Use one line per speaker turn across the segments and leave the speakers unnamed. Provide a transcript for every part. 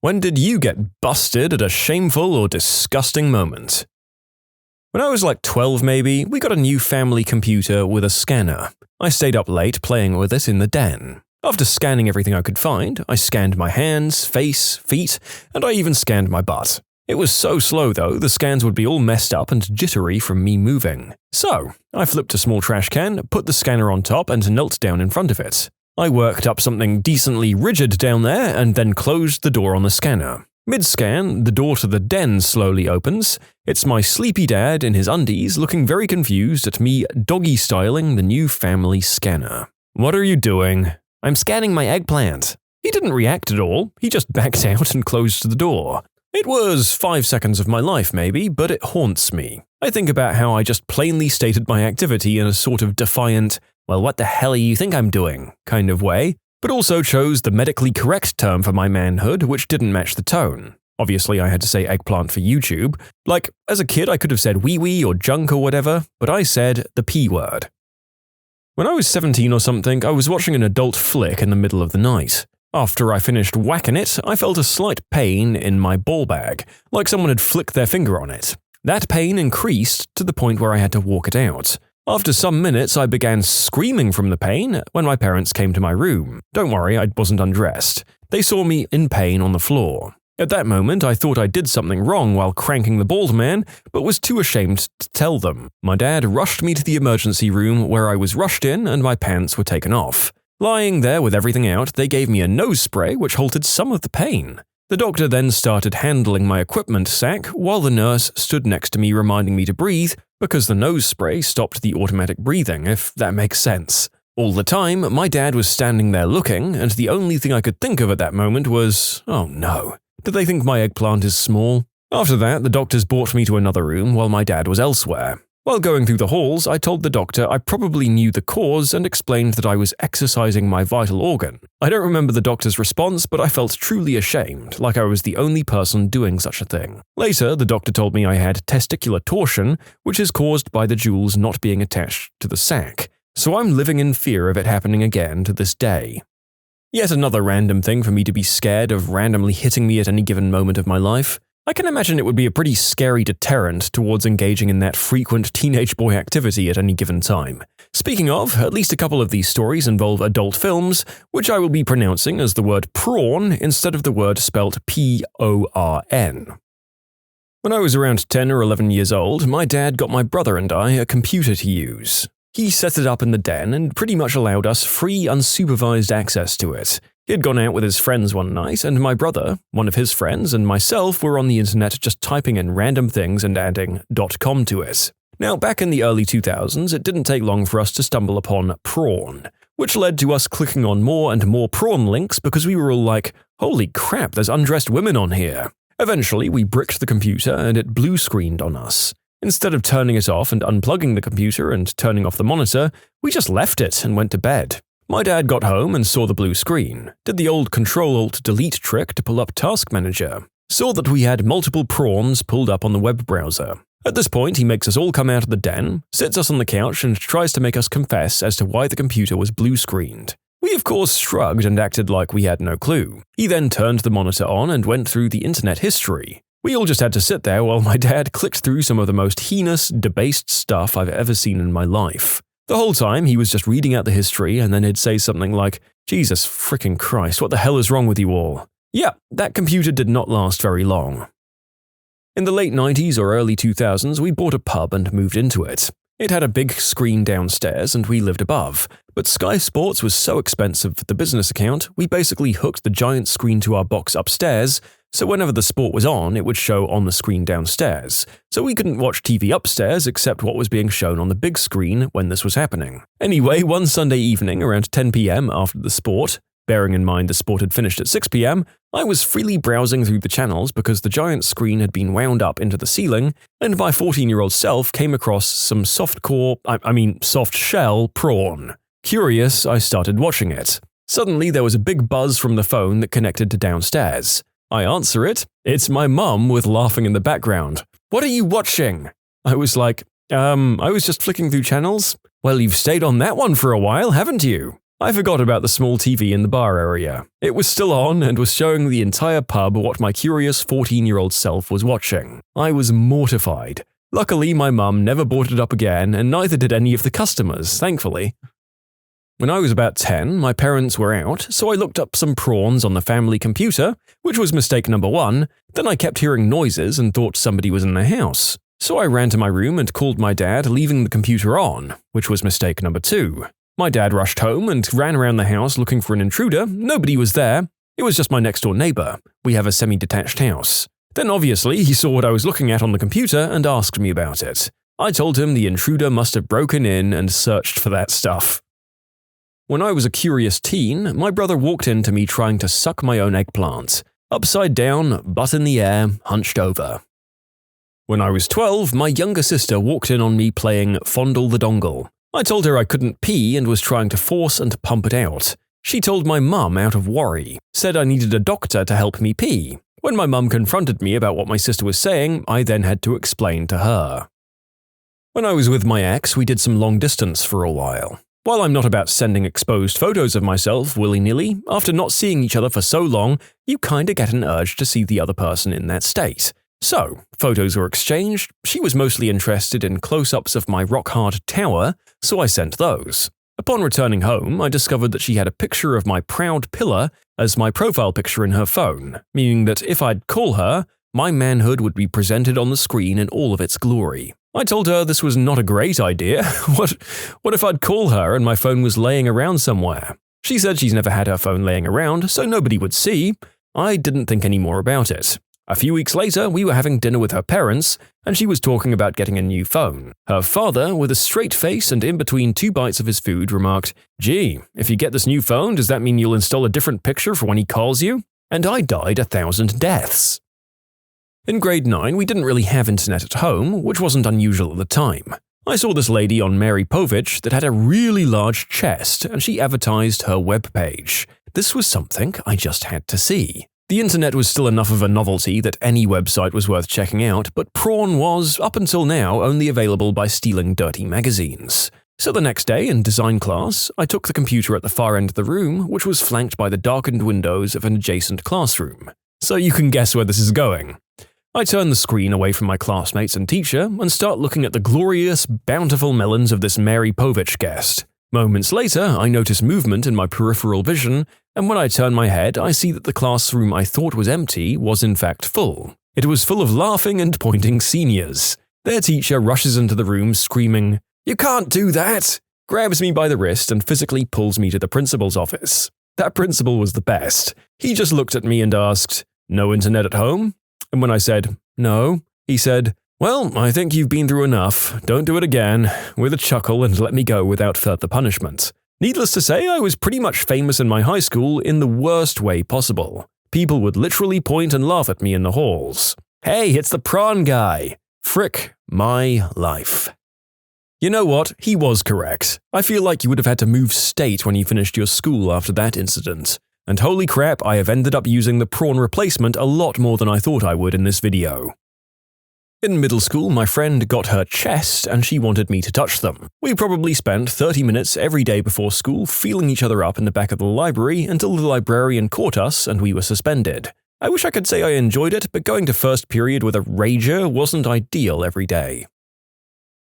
When did you get busted at a shameful or disgusting moment? When I was like 12 maybe, we got a new family computer with a scanner. I stayed up late playing with it in the den. After scanning everything I could find, I scanned my hands, face, feet, and I even scanned my butt. It was so slow though, the scans would be all messed up and jittery from me moving. So, I flipped a small trash can, put the scanner on top, and knelt down in front of it. I worked up something decently rigid down there and then closed the door on the scanner. Mid-scan, the door to the den slowly opens. It's my sleepy dad in his undies looking very confused at me doggy-styling the new family scanner. "What are you doing?" "I'm scanning my eggplant." He didn't react at all, he just backed out and closed the door. It was 5 seconds of my life maybe, but it haunts me. I think about how I just plainly stated my activity in a sort of defiant, "Well, what the hell do you think I'm doing?" kind of way, but also chose the medically correct term for my manhood, which didn't match the tone. Obviously, I had to say eggplant for YouTube. Like, as a kid, I could have said wee-wee or junk or whatever, but I said the P word. When I was 17 or something, I was watching an adult flick in the middle of the night. After I finished whacking it, I felt a slight pain in my ball bag, like someone had flicked their finger on it. That pain increased to the point where I had to walk it out. After some minutes, I began screaming from the pain when my parents came to my room. Don't worry, I wasn't undressed. They saw me in pain on the floor. At that moment, I thought I did something wrong while cranking the bald man, but was too ashamed to tell them. My dad rushed me to the emergency room where I was rushed in and my pants were taken off. Lying there with everything out, they gave me a nose spray which halted some of the pain. The doctor then started handling my equipment sack while the nurse stood next to me reminding me to breathe because the nose spray stopped the automatic breathing, if that makes sense. All the time, my dad was standing there looking, and the only thing I could think of at that moment was, oh no, did they think my eggplant is small? After that, the doctors brought me to another room while my dad was elsewhere. While going through the halls, I told the doctor I probably knew the cause and explained that I was exercising my vital organ. I don't remember the doctor's response, but I felt truly ashamed, like I was the only person doing such a thing. Later, the doctor told me I had testicular torsion, which is caused by the jewels not being attached to the sac. So I'm living in fear of it happening again to this day. Yet another random thing for me to be scared of randomly hitting me at any given moment of my life. I can imagine it would be a pretty scary deterrent towards engaging in that frequent teenage boy activity at any given time. Speaking of, at least a couple of these stories involve adult films, which I will be pronouncing as the word prawn instead of the word spelt P-O-R-N. When I was around 10 or 11 years old, my dad got my brother and I a computer to use. He set it up in the den and pretty much allowed us free, unsupervised access to it. He had gone out with his friends one night, and my brother, one of his friends, and myself were on the internet just typing in random things and adding .com to it. Now, back in the early 2000s, it didn't take long for us to stumble upon prawn, which led to us clicking on more and more prawn links because we were all like, holy crap, there's undressed women on here. Eventually, we bricked the computer and it blue-screened on us. Instead of turning it off and unplugging the computer and turning off the monitor, we just left it and went to bed. My dad got home and saw the blue screen, did the old Control-Alt-Delete trick to pull up Task Manager, saw that we had multiple prawns pulled up on the web browser. At this point, he makes us all come out of the den, sits us on the couch and tries to make us confess as to why the computer was blue-screened. We of course shrugged and acted like we had no clue. He then turned the monitor on and went through the internet history. We all just had to sit there while my dad clicked through some of the most heinous, debased stuff I've ever seen in my life. The whole time, he was just reading out the history and then he'd say something like, "Jesus frickin' Christ, what the hell is wrong with you all?" Yeah, that computer did not last very long. In the late 90s or early 2000s, we bought a pub and moved into it. It had a big screen downstairs and we lived above, but Sky Sports was so expensive for the business account, we basically hooked the giant screen to our box upstairs, so whenever the sport was on, it would show on the screen downstairs, so we couldn't watch TV upstairs except what was being shown on the big screen when this was happening. Anyway, one Sunday evening around 10 p.m. after the sport, bearing in mind the sport had finished at 6 p.m., I was freely browsing through the channels because the giant screen had been wound up into the ceiling, and my 14-year-old self came across some soft shell prawn. Curious, I started watching it. Suddenly, there was a big buzz from the phone that connected to downstairs. I answer it. It's my mum with laughing in the background. "What are you watching?" I was like, I was just flicking through channels. "Well, you've stayed on that one for a while, haven't you?" I forgot about the small TV in the bar area. It was still on and was showing the entire pub what my curious 14-year-old self was watching. I was mortified. Luckily, my mum never brought it up again, and neither did any of the customers, thankfully. When I was about 10, my parents were out, so I looked up some prawns on the family computer, which was mistake number 1. Then I kept hearing noises and thought somebody was in the house. So I ran to my room and called my dad, leaving the computer on, which was mistake number 2. My dad rushed home and ran around the house looking for an intruder. Nobody was there. It was just my next-door neighbor. We have a semi-detached house. Then obviously he saw what I was looking at on the computer and asked me about it. I told him the intruder must have broken in and searched for that stuff. When I was a curious teen, my brother walked into me trying to suck my own eggplant. Upside down, butt in the air, hunched over. When I was 12, my younger sister walked in on me playing Fondle the Dongle. I told her I couldn't pee and was trying to force and pump it out. She told my mum out of worry, said I needed a doctor to help me pee. When my mum confronted me about what my sister was saying, I then had to explain to her. When I was with my ex, we did some long distance for a while. While I'm not about sending exposed photos of myself willy-nilly, after not seeing each other for so long, you kinda get an urge to see the other person in that state. So, photos were exchanged. She was mostly interested in close-ups of my rock-hard tower, so I sent those. Upon returning home, I discovered that she had a picture of my proud pillar as my profile picture in her phone, meaning that if I'd call her, my manhood would be presented on the screen in all of its glory. I told her this was not a great idea. What if I'd call her and my phone was laying around somewhere? She said she's never had her phone laying around, so nobody would see. I didn't think any more about it. A few weeks later, we were having dinner with her parents, and she was talking about getting a new phone. Her father, with a straight face and in between 2 bites of his food, remarked, "Gee, if you get this new phone, does that mean you'll install a different picture for when he calls you?" And I died 1,000 deaths. In grade 9, we didn't really have internet at home, which wasn't unusual at the time. I saw this lady on Mary Povich that had a really large chest, and she advertised her webpage. This was something I just had to see. The internet was still enough of a novelty that any website was worth checking out, but Prawn was, up until now, only available by stealing dirty magazines. So the next day, in design class, I took the computer at the far end of the room, which was flanked by the darkened windows of an adjacent classroom. So you can guess where this is going. I turn the screen away from my classmates and teacher and start looking at the glorious, bountiful melons of this Mary Povich guest. Moments later, I notice movement in my peripheral vision, and when I turn my head, I see that the classroom I thought was empty was in fact full. It was full of laughing and pointing seniors. Their teacher rushes into the room screaming, "You can't do that!" grabs me by the wrist and physically pulls me to the principal's office. That principal was the best. He just looked at me and asked, "No internet at home?" And when I said, "No," he said, "Well, I think you've been through enough. Don't do it again," with a chuckle, and let me go without further punishment. Needless to say, I was pretty much famous in my high school in the worst way possible. People would literally point and laugh at me in the halls. "Hey, it's the prawn guy." Frick my life. You know what? He was correct. I feel like you would have had to move state when you finished your school after that incident. And holy crap, I have ended up using the prawn replacement a lot more than I thought I would in this video. In middle school, my friend got her chest and she wanted me to touch them. We probably spent 30 minutes every day before school feeling each other up in the back of the library until the librarian caught us and we were suspended. I wish I could say I enjoyed it, but going to first period with a rager wasn't ideal every day.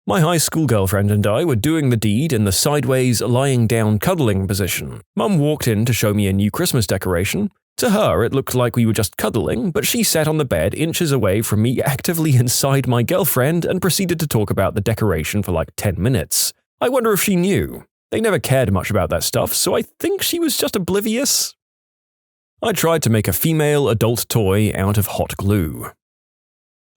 My high school girlfriend and I were doing the deed in the sideways, lying down cuddling position. Mum walked in to show me a new Christmas decoration. To her, it looked like we were just cuddling, but she sat on the bed inches away from me actively inside my girlfriend and proceeded to talk about the decoration for like 10 minutes. I wonder if she knew. They never cared much about that stuff, so I think she was just oblivious. I tried to make a female adult toy out of hot glue.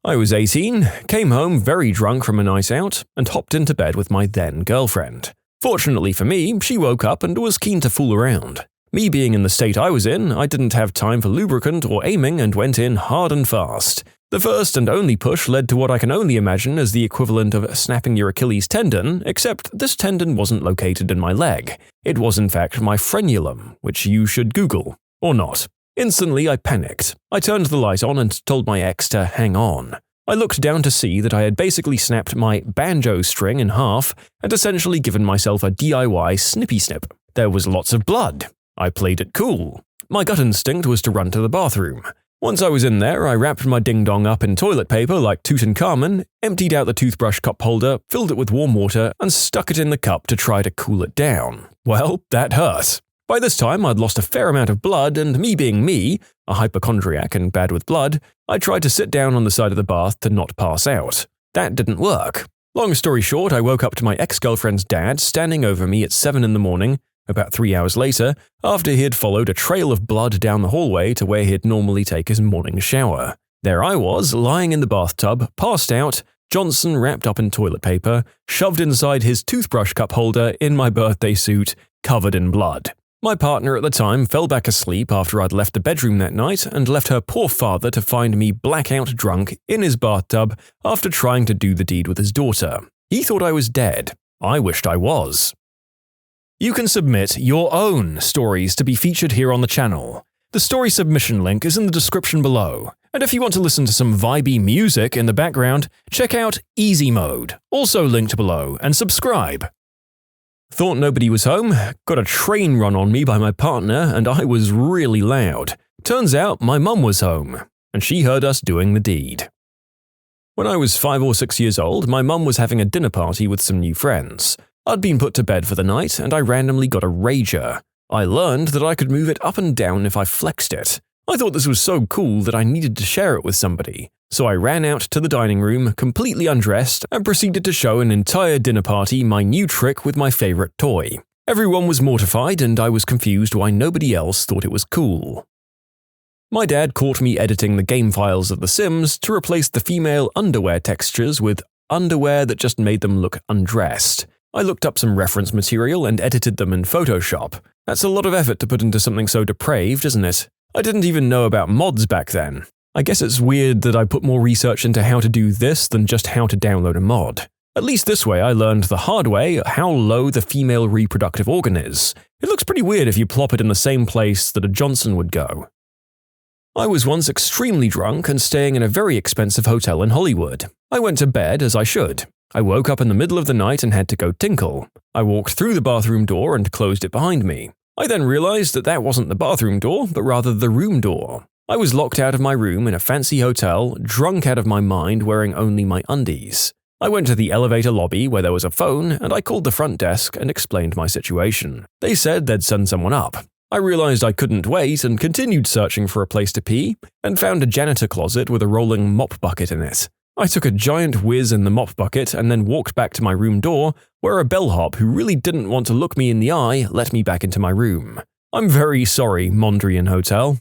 I was 18, came home very drunk from a night out, and hopped into bed with my then girlfriend. Fortunately for me, she woke up and was keen to fool around. Me being in the state I was in, I didn't have time for lubricant or aiming and went in hard and fast. The first and only push led to what I can only imagine as the equivalent of snapping your Achilles tendon, except this tendon wasn't located in my leg. It was in fact my frenulum, which you should Google. Or not. Instantly, I panicked. I turned the light on and told my ex to hang on. I looked down to see that I had basically snapped my banjo string in half and essentially given myself a DIY snippy snip. There was lots of blood. I played it cool. My gut instinct was to run to the bathroom. Once I was in there, I wrapped my ding-dong up in toilet paper like Tutankhamun, emptied out the toothbrush cup holder, filled it with warm water, and stuck it in the cup to try to cool it down. Well, that hurt. By this time, I'd lost a fair amount of blood, and me being me, a hypochondriac and bad with blood, I tried to sit down on the side of the bath to not pass out. That didn't work. Long story short, I woke up to my ex-girlfriend's dad standing over me at 7 in the morning, about 3 hours later, after he had followed a trail of blood down the hallway to where he'd normally take his morning shower. There I was, lying in the bathtub, passed out, Johnson wrapped up in toilet paper, shoved inside his toothbrush cup holder in my birthday suit, covered in blood. My partner at the time fell back asleep after I'd left the bedroom that night and left her poor father to find me blackout drunk in his bathtub after trying to do the deed with his daughter. He thought I was dead. I wished I was. You can submit your own stories to be featured here on the channel. The story submission link is in the description below. And if you want to listen to some vibey music in the background, check out easymode, also linked below, and subscribe. Thought nobody was home, got a train run on me by my partner, and I was really loud. Turns out my mum was home, and she heard us doing the deed. When I was 5 or 6 years old, my mum was having a dinner party with some new friends. I'd been put to bed for the night, and I randomly got a rager. I learned that I could move it up and down if I flexed it. I thought this was so cool that I needed to share it with somebody. So I ran out to the dining room, completely undressed, and proceeded to show an entire dinner party my new trick with my favorite toy. Everyone was mortified, and I was confused why nobody else thought it was cool. My dad caught me editing the game files of The Sims to replace the female underwear textures with underwear that just made them look undressed. I looked up some reference material and edited them in Photoshop. That's a lot of effort to put into something so depraved, isn't it? I didn't even know about mods back then. I guess it's weird that I put more research into how to do this than just how to download a mod. At least this way I learned the hard way how low the female reproductive organ is. It looks pretty weird if you plop it in the same place that a Johnson would go. I was once extremely drunk and staying in a very expensive hotel in Hollywood. I went to bed as I should. I woke up in the middle of the night and had to go tinkle. I walked through the bathroom door and closed it behind me. I then realized that wasn't the bathroom door, but rather the room door. I was locked out of my room in a fancy hotel, drunk out of my mind, wearing only my undies. I went to the elevator lobby where there was a phone, and I called the front desk and explained my situation. They said they'd send someone up. I realized I couldn't wait and continued searching for a place to pee, and found a janitor closet with a rolling mop bucket in it. I took a giant whiz in the mop bucket and then walked back to my room door, where a bellhop who really didn't want to look me in the eye let me back into my room. I'm very sorry, Mondrian Hotel.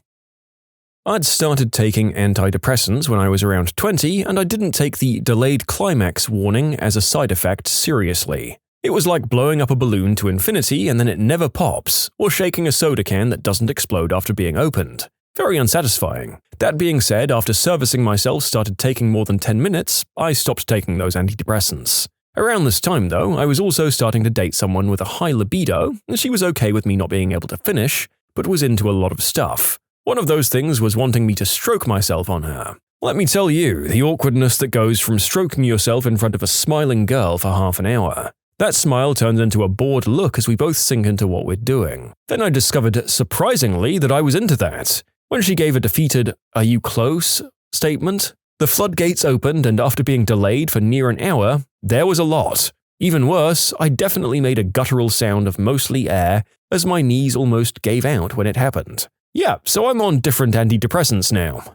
I'd started taking antidepressants when I was around 20, and I didn't take the delayed climax warning as a side effect seriously. It was like blowing up a balloon to infinity and then it never pops, or shaking a soda can that doesn't explode after being opened. Very unsatisfying. That being said, after servicing myself started taking more than 10 minutes, I stopped taking those antidepressants. Around this time, though, I was also starting to date someone with a high libido, and she was okay with me not being able to finish, but was into a lot of stuff. One of those things was wanting me to stroke myself on her. Let me tell you, the awkwardness that goes from stroking yourself in front of a smiling girl for half an hour. That smile turns into a bored look as we both sink into what we're doing. Then I discovered, surprisingly, that I was into that. When she gave a defeated, "Are you close?" statement, the floodgates opened, and after being delayed for near an hour, there was a lot. Even worse, I definitely made a guttural sound of mostly air as my knees almost gave out when it happened. Yeah, so I'm on different antidepressants now.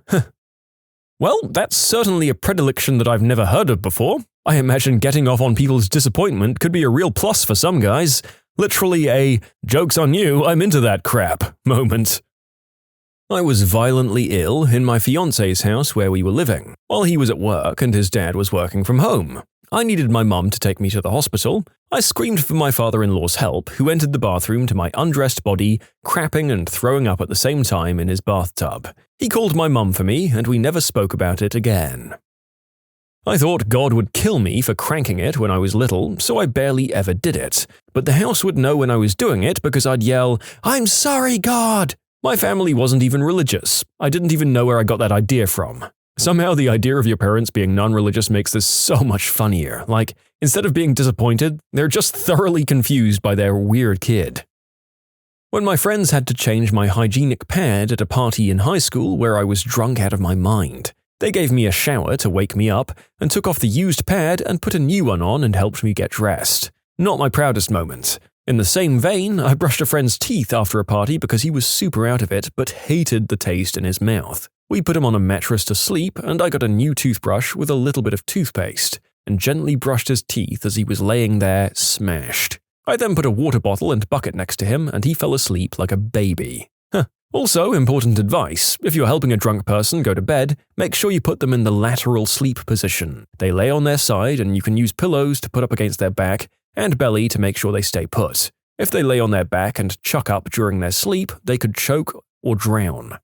Well, that's certainly a predilection that I've never heard of before. I imagine getting off on people's disappointment could be a real plus for some guys. Literally a "joke's on you, I'm into that crap" moment. I was violently ill in my fiancé's house where we were living, while he was at work and his dad was working from home. I needed my mum to take me to the hospital. I screamed for my father-in-law's help, who entered the bathroom to my undressed body, crapping and throwing up at the same time in his bathtub. He called my mum for me, and we never spoke about it again. I thought God would kill me for cranking it when I was little, so I barely ever did it. But the house would know when I was doing it because I'd yell, "I'm sorry, God!" My family wasn't even religious. I didn't even know where I got that idea from. Somehow the idea of your parents being non-religious makes this so much funnier. Like, instead of being disappointed, they're just thoroughly confused by their weird kid. When my friends had to change my hygienic pad at a party in high school where I was drunk out of my mind. They gave me a shower to wake me up and took off the used pad and put a new one on and helped me get dressed. Not my proudest moment. In the same vein, I brushed a friend's teeth after a party because he was super out of it but hated the taste in his mouth. We put him on a mattress to sleep and I got a new toothbrush with a little bit of toothpaste and gently brushed his teeth as he was laying there smashed. I then put a water bottle and bucket next to him and he fell asleep like a baby. Also, important advice, if you're helping a drunk person go to bed, make sure you put them in the lateral sleep position. They lay on their side and you can use pillows to put up against their back and belly to make sure they stay put. If they lay on their back and chuck up during their sleep, they could choke or drown.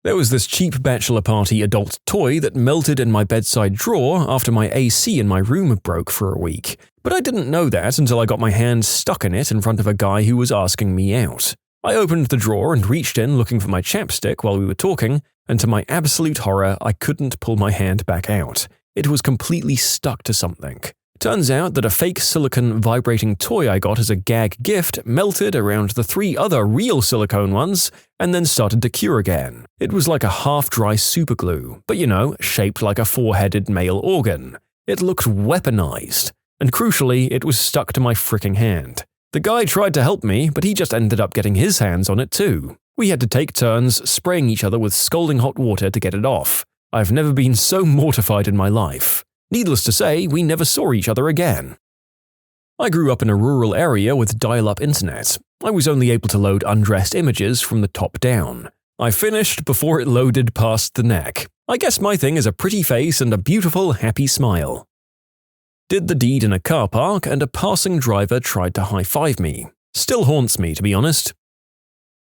There was this cheap bachelor party adult toy that melted in my bedside drawer after my AC in my room broke for a week, but I didn't know that until I got my hand stuck in it in front of a guy who was asking me out. I opened the drawer and reached in looking for my chapstick while we were talking, and to my absolute horror, I couldn't pull my hand back out. It was completely stuck to something. Turns out that a fake silicone vibrating toy I got as a gag gift melted around the 3 other real silicone ones and then started to cure again. It was like a half-dry superglue, but shaped like a 4-headed male organ. It looked weaponized, and crucially, it was stuck to my fricking hand. The guy tried to help me, but he just ended up getting his hands on it too. We had to take turns spraying each other with scalding hot water to get it off. I've never been so mortified in my life. Needless to say, we never saw each other again. I grew up in a rural area with dial-up internet. I was only able to load undressed images from the top down. I finished before it loaded past the neck. I guess my thing is a pretty face and a beautiful, happy smile. Did the deed in a car park and a passing driver tried to high-five me. Still haunts me, to be honest.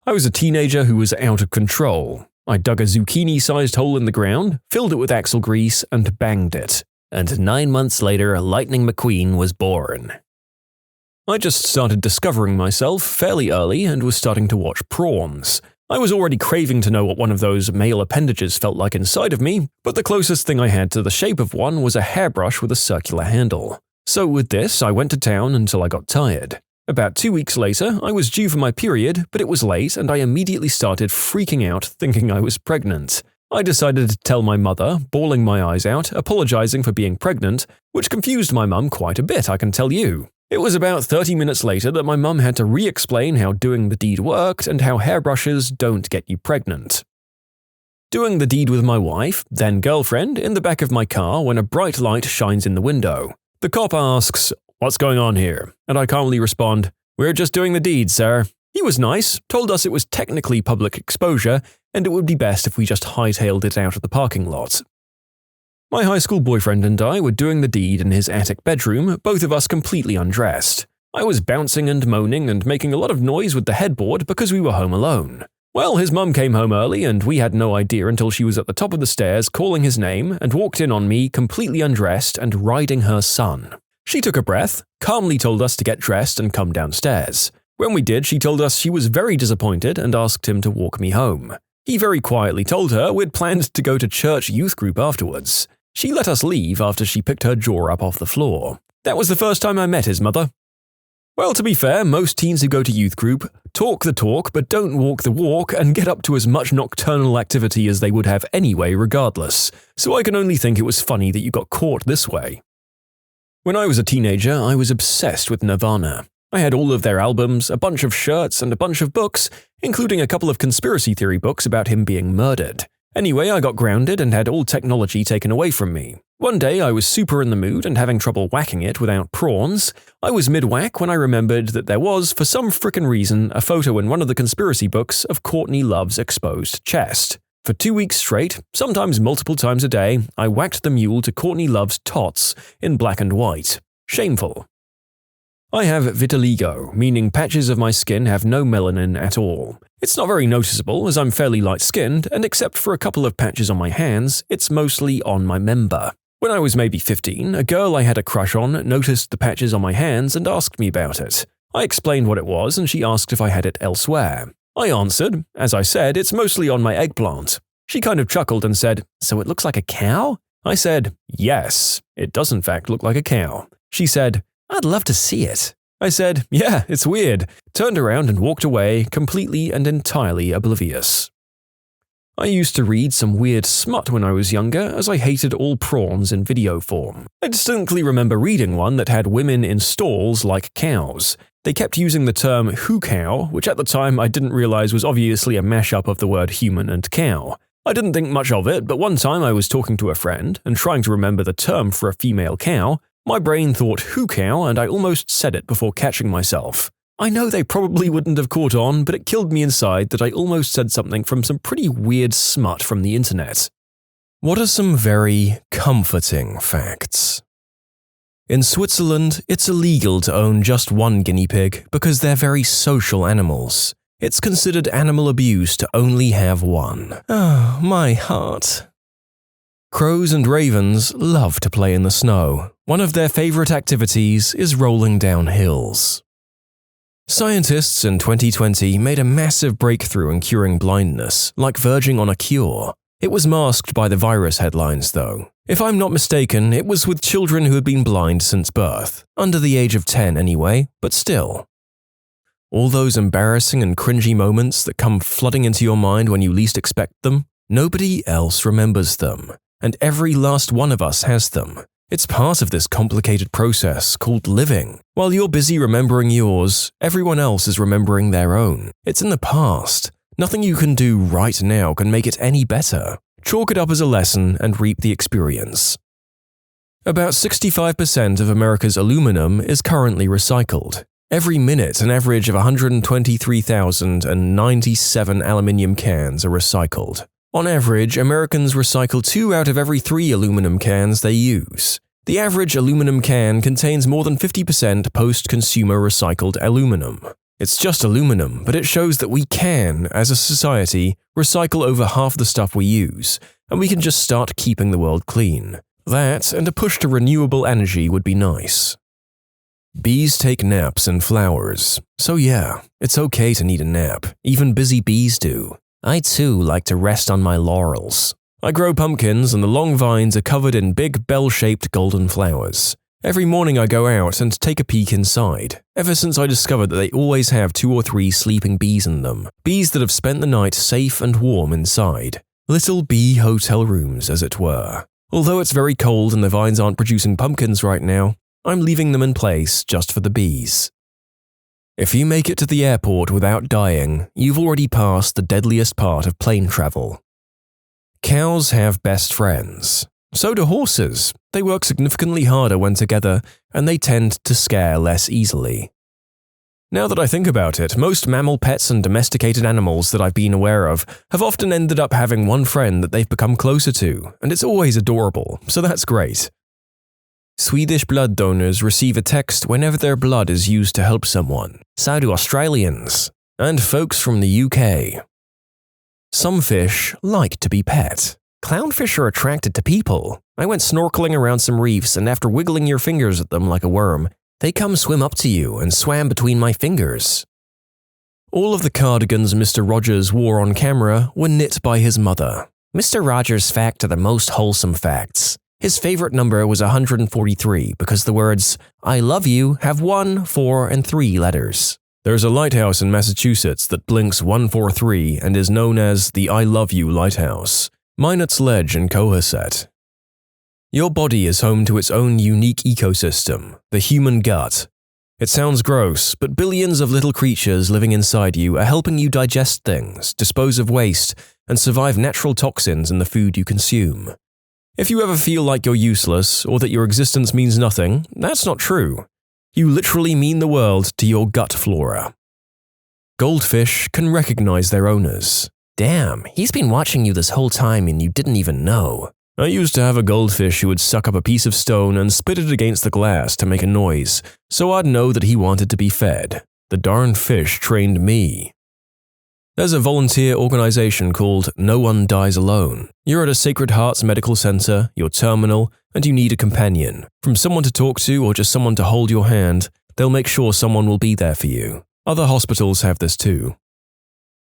I was a teenager who was out of control. I dug a zucchini-sized hole in the ground, filled it with axle grease, and banged it. And 9 months later, Lightning McQueen was born. I just started discovering myself fairly early and was starting to watch prawns. I was already craving to know what one of those male appendages felt like inside of me, but the closest thing I had to the shape of one was a hairbrush with a circular handle. So with this, I went to town until I got tired. About 2 weeks later, I was due for my period, but it was late and I immediately started freaking out thinking I was pregnant. I decided to tell my mother, bawling my eyes out, apologizing for being pregnant, which confused my mum quite a bit, I can tell you. It was about 30 minutes later that my mum had to re-explain how doing the deed worked and how hairbrushes don't get you pregnant. Doing the deed with my wife, then girlfriend, in the back of my car when a bright light shines in the window. The cop asks, "What's going on here?" And I calmly respond, "We're just doing the deed, sir." He was nice, told us it was technically public exposure, and it would be best if we just hightailed it out of the parking lot. My high school boyfriend and I were doing the deed in his attic bedroom, both of us completely undressed. I was bouncing and moaning and making a lot of noise with the headboard because we were home alone. Well, his mum came home early and we had no idea until she was at the top of the stairs calling his name and walked in on me completely undressed and riding her son. She took a breath, calmly told us to get dressed and come downstairs. When we did, she told us she was very disappointed and asked him to walk me home. He very quietly told her we'd planned to go to church youth group afterwards. She let us leave after she picked her jaw up off the floor. That was the first time I met his mother. Well, to be fair, most teens who go to youth group talk the talk but don't walk the walk and get up to as much nocturnal activity as they would have anyway regardless, so I can only think it was funny that you got caught this way. When I was a teenager, I was obsessed with Nirvana. I had all of their albums, a bunch of shirts, and a bunch of books, including a couple of conspiracy theory books about him being murdered. Anyway, I got grounded and had all technology taken away from me. One day I was super in the mood and having trouble whacking it without prawns. I was mid-whack when I remembered that there was, for some frickin' reason, a photo in one of the conspiracy books of Courtney Love's exposed chest. For 2 weeks straight, sometimes multiple times a day, I whacked the mule to Courtney Love's tots in black and white. Shameful. I have vitiligo, meaning patches of my skin have no melanin at all. It's not very noticeable as I'm fairly light-skinned, and except for a couple of patches on my hands, it's mostly on my member. When I was maybe 15, a girl I had a crush on noticed the patches on my hands and asked me about it. I explained what it was and she asked if I had it elsewhere. I answered, as I said, it's mostly on my eggplant. She kind of chuckled and said, "So it looks like a cow?" I said, "Yes, it does in fact look like a cow." She said, "I'd love to see it." I said, "Yeah, it's weird," turned around and walked away, completely and entirely oblivious. I used to read some weird smut when I was younger, as I hated all prawns in video form. I distinctly remember reading one that had women in stalls like cows. They kept using the term "who cow," which at the time I didn't realize was obviously a mashup of the word human and cow. I didn't think much of it, but one time I was talking to a friend and trying to remember the term for a female cow. My brain thought "who cow," and I almost said it before catching myself. I know they probably wouldn't have caught on, but it killed me inside that I almost said something from some pretty weird smut from the internet. What are some very comforting facts? In Switzerland, it's illegal to own just one guinea pig because they're very social animals. It's considered animal abuse to only have one. Oh, my heart. Crows and ravens love to play in the snow. One of their favorite activities is rolling down hills. Scientists in 2020 made a massive breakthrough in curing blindness, like verging on a cure. It was masked by the virus headlines, though. If I'm not mistaken, it was with children who had been blind since birth, under the age of 10 anyway, but still. All those embarrassing and cringy moments that come flooding into your mind when you least expect them, nobody else remembers them, and every last one of us has them. It's part of this complicated process called living. While you're busy remembering yours, everyone else is remembering their own. It's in the past. Nothing you can do right now can make it any better. Chalk it up as a lesson and reap the experience. About 65% of America's aluminum is currently recycled. Every minute, an average of 123,097 aluminium cans are recycled. On average, Americans recycle 2 out of every 3 aluminum cans they use. The average aluminum can contains more than 50% post-consumer recycled aluminum. It's just aluminum, but it shows that we can, as a society, recycle over half the stuff we use, and we can just start keeping the world clean. That, and a push to renewable energy would be nice. Bees take naps in flowers. So yeah, it's okay to need a nap. Even busy bees do. I too like to rest on my laurels. I grow pumpkins and the long vines are covered in big bell-shaped golden flowers. Every morning I go out and take a peek inside, ever since I discovered that they always have 2 or 3 sleeping bees in them, bees that have spent the night safe and warm inside. Little bee hotel rooms, as it were. Although it's very cold and the vines aren't producing pumpkins right now, I'm leaving them in place just for the bees. If you make it to the airport without dying, you've already passed the deadliest part of plane travel. Cows have best friends. So do horses. They work significantly harder when together, and they tend to scare less easily. Now that I think about it, most mammal pets and domesticated animals that I've been aware of have often ended up having one friend that they've become closer to, and it's always adorable, so that's great. Swedish blood donors receive a text whenever their blood is used to help someone. So do Australians. And folks from the UK. Some fish like to be pet. Clownfish are attracted to people. I went snorkeling around some reefs, and after wiggling your fingers at them like a worm, they come swim up to you and swam between my fingers. All of the cardigans Mr. Rogers wore on camera were knit by his mother. Mr. Rogers' fact are the most wholesome facts. His favorite number was 143 because the words, "I love you" have 1, 4, and 3 letters. There's a lighthouse in Massachusetts that blinks 143 and is known as the I Love You Lighthouse. Minot's Ledge in Cohasset. Your body is home to its own unique ecosystem, the human gut. It sounds gross, but billions of little creatures living inside you are helping you digest things, dispose of waste, and survive natural toxins in the food you consume. If you ever feel like you're useless or that your existence means nothing, that's not true. You literally mean the world to your gut flora. Goldfish can recognize their owners. Damn, he's been watching you this whole time and you didn't even know. I used to have a goldfish who would suck up a piece of stone and spit it against the glass to make a noise, so I'd know that he wanted to be fed. The darn fish trained me. There's a volunteer organization called No One Dies Alone. You're at a Sacred Hearts medical center, you're terminal, and you need a companion. From someone to talk to or just someone to hold your hand, they'll make sure someone will be there for you. Other hospitals have this too.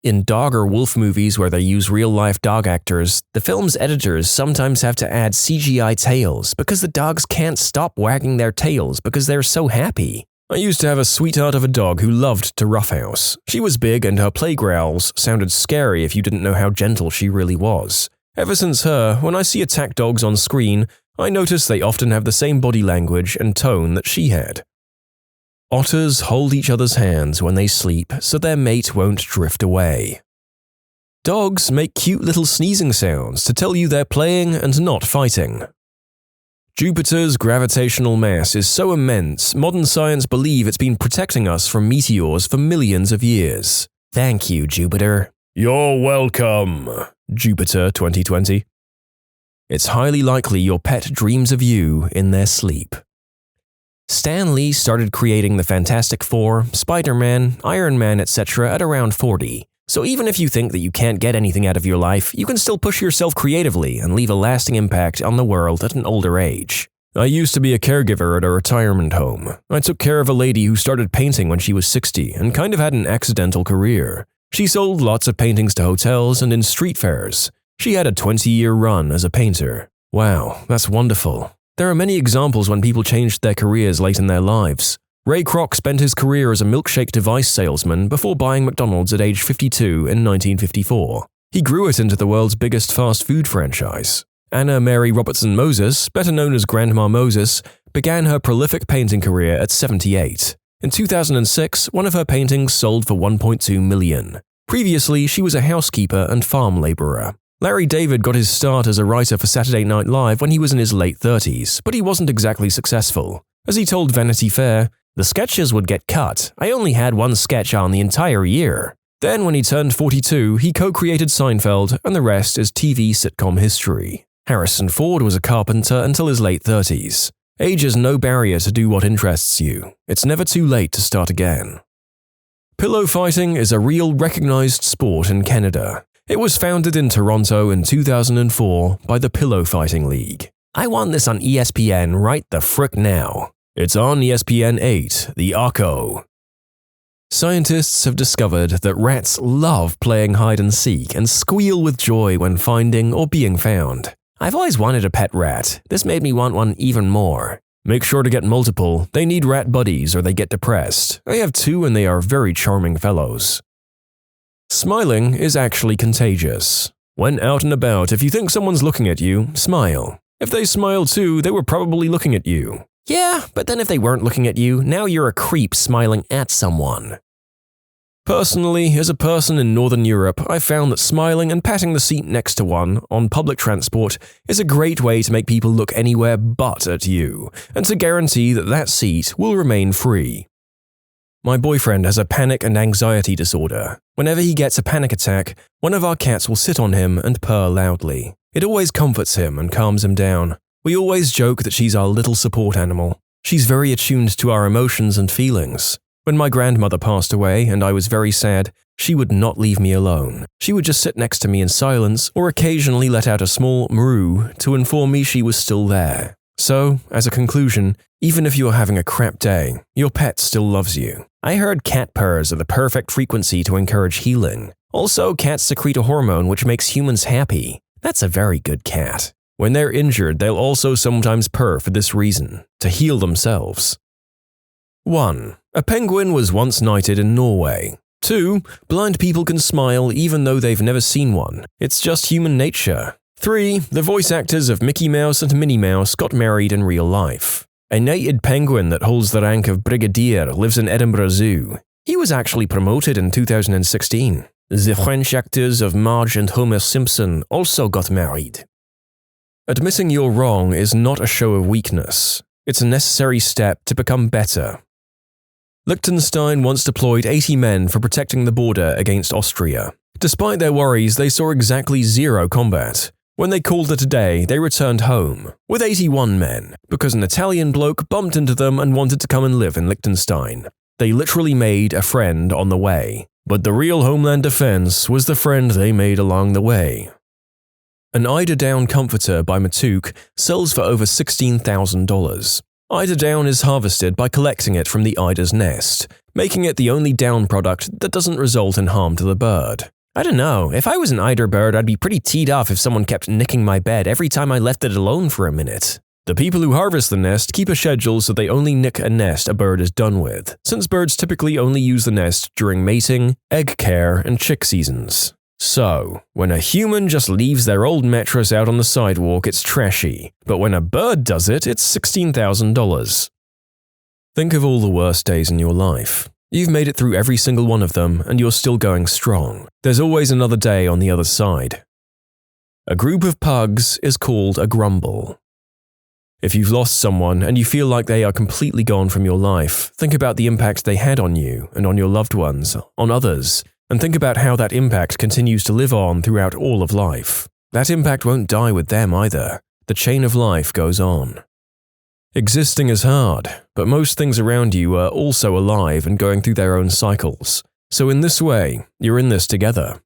In dog or wolf movies where they use real-life dog actors, the film's editors sometimes have to add CGI tails because the dogs can't stop wagging their tails because they're so happy. I used to have a sweetheart of a dog who loved to roughhouse. She was big and her play growls sounded scary if you didn't know how gentle she really was. Ever since her, when I see attack dogs on screen, I notice they often have the same body language and tone that she had. Otters hold each other's hands when they sleep so their mate won't drift away. Dogs make cute little sneezing sounds to tell you they're playing and not fighting. Jupiter's gravitational mass is so immense, modern science believe it's been protecting us from meteors for millions of years. Thank you, Jupiter. You're welcome, Jupiter 2020. It's highly likely your pet dreams of you in their sleep. Stan Lee started creating the Fantastic Four, Spider-Man, Iron Man, etc. at around 40. So even if you think that you can't get anything out of your life, you can still push yourself creatively and leave a lasting impact on the world at an older age. I used to be a caregiver at a retirement home. I took care of a lady who started painting when she was 60 and kind of had an accidental career. She sold lots of paintings to hotels and in street fairs. She had a 20-year run as a painter. Wow, that's wonderful. There are many examples when people changed their careers late in their lives. Ray Kroc spent his career as a milkshake device salesman before buying McDonald's at age 52 in 1954. He grew it into the world's biggest fast food franchise. Anna Mary Robertson Moses, better known as Grandma Moses, began her prolific painting career at 78. In 2006, one of her paintings sold for $1.2 million. Previously, she was a housekeeper and farm laborer. Larry David got his start as a writer for Saturday Night Live when he was in his late 30s, but he wasn't exactly successful. As he told Vanity Fair, "The sketches would get cut. I only had one sketch on the entire year." Then when he turned 42, he co-created Seinfeld, and the rest is TV sitcom history. Harrison Ford was a carpenter until his late 30s. Age is no barrier to do what interests you. It's never too late to start again. Pillow fighting is a real recognized sport in Canada. It was founded in Toronto in 2004 by the Pillow Fighting League. I want this on ESPN right the frick now. It's on ESPN 8, the AITA. Scientists have discovered that rats love playing hide-and-seek and squeal with joy when finding or being found. I've always wanted a pet rat. This made me want one even more. Make sure to get multiple. They need rat buddies or they get depressed. I have 2 and they are very charming fellows. Smiling is actually contagious. When out and about, if you think someone's looking at you, smile. If they smile too, they were probably looking at you. Yeah, but then if they weren't looking at you, now you're a creep smiling at someone. Personally, as a person in Northern Europe, I found that smiling and patting the seat next to one on public transport is a great way to make people look anywhere but at you, and to guarantee that that seat will remain free. My boyfriend has a panic and anxiety disorder. Whenever he gets a panic attack, one of our cats will sit on him and purr loudly. It always comforts him and calms him down. We always joke that she's our little support animal. She's very attuned to our emotions and feelings. When my grandmother passed away and I was very sad, she would not leave me alone. She would just sit next to me in silence or occasionally let out a small mew to inform me she was still there. So, as a conclusion, even if you are having a crap day, your pet still loves you. I heard cat purrs are the perfect frequency to encourage healing. Also, cats secrete a hormone which makes humans happy. That's a very good cat. When they're injured, they'll also sometimes purr for this reason, to heal themselves. 1. A penguin was once knighted in Norway. 2. Blind people can smile even though they've never seen one. It's just human nature. 3. The voice actors of Mickey Mouse and Minnie Mouse got married in real life. A knighted penguin that holds the rank of brigadier lives in Edinburgh Zoo. He was actually promoted in 2016. The French actors of Marge and Homer Simpson also got married. Admitting you're wrong is not a show of weakness. It's a necessary step to become better. Liechtenstein once deployed 80 men for protecting the border against Austria. Despite their worries, they saw exactly 0 combat. When they called it a day, they returned home, with 81 men, because an Italian bloke bumped into them and wanted to come and live in Liechtenstein. They literally made a friend on the way. But the real Homeland Defense was the friend they made along the way. An Eider Down comforter by Matuk sells for over $16,000. Eider Down is harvested by collecting it from the eider's nest, making it the only down product that doesn't result in harm to the bird. I don't know, if I was an eider bird, I'd be pretty teed off if someone kept nicking my bed every time I left it alone for a minute. The people who harvest the nest keep a schedule so they only nick a nest a bird is done with, since birds typically only use the nest during mating, egg care, and chick seasons. So, when a human just leaves their old mattress out on the sidewalk, it's trashy, but when a bird does it, it's $16,000. Think of all the worst days in your life. You've made it through every single one of them, and you're still going strong. There's always another day on the other side. A group of pugs is called a grumble. If you've lost someone and you feel like they are completely gone from your life, think about the impact they had on you and on your loved ones, on others, and think about how that impact continues to live on throughout all of life. That impact won't die with them either. The chain of life goes on. Existing is hard, but most things around you are also alive and going through their own cycles. So in this way, you're in this together.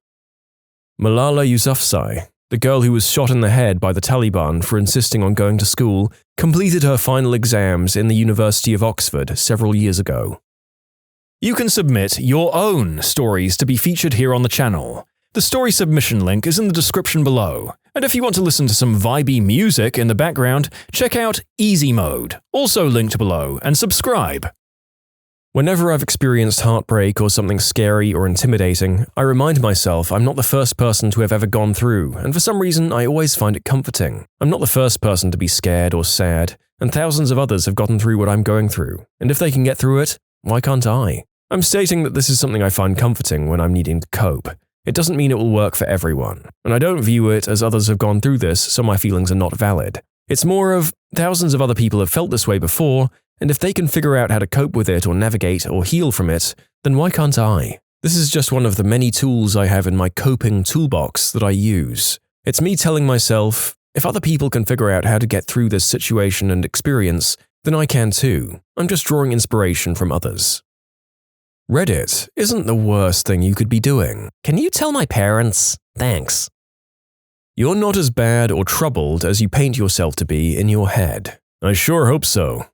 Malala Yousafzai, the girl who was shot in the head by the Taliban for insisting on going to school, completed her final exams in the University of Oxford several years ago. You can submit your own stories to be featured here on the channel. The story submission link is in the description below. And if you want to listen to some vibey music in the background, check out easymode, also linked below, and subscribe. Whenever I've experienced heartbreak or something scary or intimidating, I remind myself I'm not the first person to have ever gone through, and for some reason I always find it comforting. I'm not the first person to be scared or sad, and thousands of others have gotten through what I'm going through, and if they can get through it, why can't I? I'm stating that this is something I find comforting when I'm needing to cope. It doesn't mean it will work for everyone, and I don't view it as others have gone through this, so my feelings are not valid. It's more of, thousands of other people have felt this way before, and if they can figure out how to cope with it or navigate or heal from it, then why can't I? This is just one of the many tools I have in my coping toolbox that I use. It's me telling myself, if other people can figure out how to get through this situation and experience, then I can too. I'm just drawing inspiration from others. Reddit isn't the worst thing you could be doing. Can you tell my parents? Thanks. You're not as bad or troubled as you paint yourself to be in your head. I sure hope so.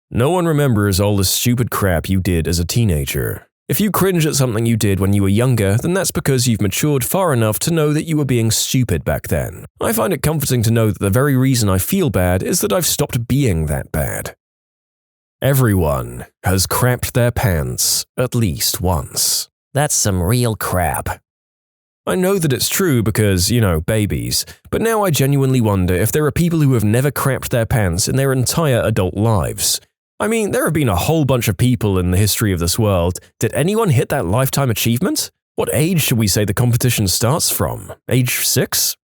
No one remembers all the stupid crap you did as a teenager. If you cringe at something you did when you were younger, then that's because you've matured far enough to know that you were being stupid back then. I find it comforting to know that the very reason I feel bad is that I've stopped being that bad. Everyone has crapped their pants at least once. That's some real crap. I know that it's true because, babies, but now I genuinely wonder if there are people who have never crapped their pants in their entire adult lives. I mean, there have been a whole bunch of people in the history of this world. Did anyone hit that lifetime achievement? What age should we say the competition starts from? Age 6?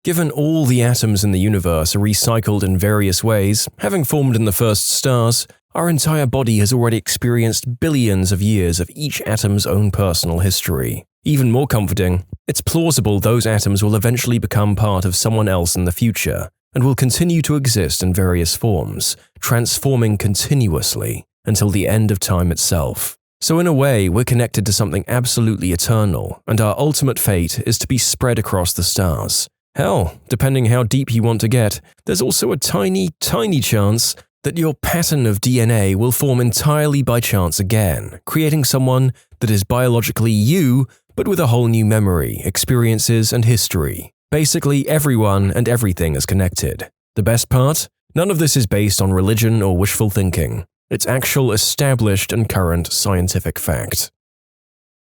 Given all the atoms in the universe are recycled in various ways, having formed in the first stars, our entire body has already experienced billions of years of each atom's own personal history. Even more comforting, it's plausible those atoms will eventually become part of someone else in the future, and will continue to exist in various forms, transforming continuously until the end of time itself. So in a way, we're connected to something absolutely eternal, and our ultimate fate is to be spread across the stars. Hell, depending how deep you want to get, there's also a tiny, tiny chance that your pattern of DNA will form entirely by chance again, creating someone that is biologically you, but with a whole new memory, experiences, and history. Basically, everyone and everything is connected. The best part? None of this is based on religion or wishful thinking. It's actual established and current scientific fact.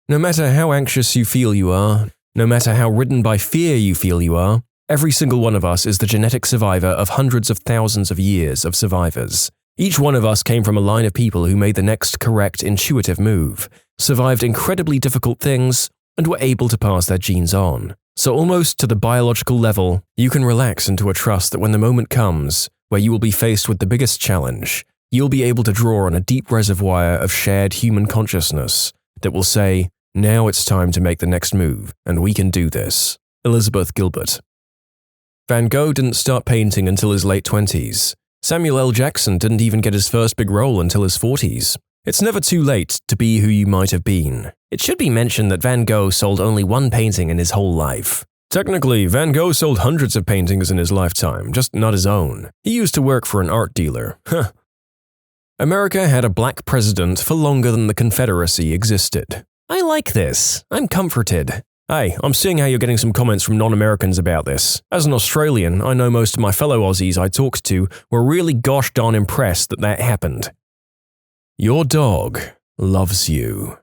No matter how anxious you feel you are, no matter how ridden by fear you feel you are, every single one of us is the genetic survivor of hundreds of thousands of years of survivors. Each one of us came from a line of people who made the next correct intuitive move, survived incredibly difficult things, and were able to pass their genes on. So almost to the biological level, you can relax into a trust that when the moment comes, where you will be faced with the biggest challenge, you'll be able to draw on a deep reservoir of shared human consciousness that will say, now it's time to make the next move, and we can do this. Elizabeth Gilbert. Van Gogh didn't start painting until his late 20s. Samuel L. Jackson didn't even get his first big role until his 40s. It's never too late to be who you might have been. It should be mentioned that Van Gogh sold only one painting in his whole life. Technically, Van Gogh sold hundreds of paintings in his lifetime, just not his own. He used to work for an art dealer. America had a black president for longer than the Confederacy existed. I like this. I'm comforted. Hey, I'm seeing how you're getting some comments from non-Americans about this. As an Australian, I know most of my fellow Aussies I talked to were really gosh darn impressed that happened. Your dog loves you.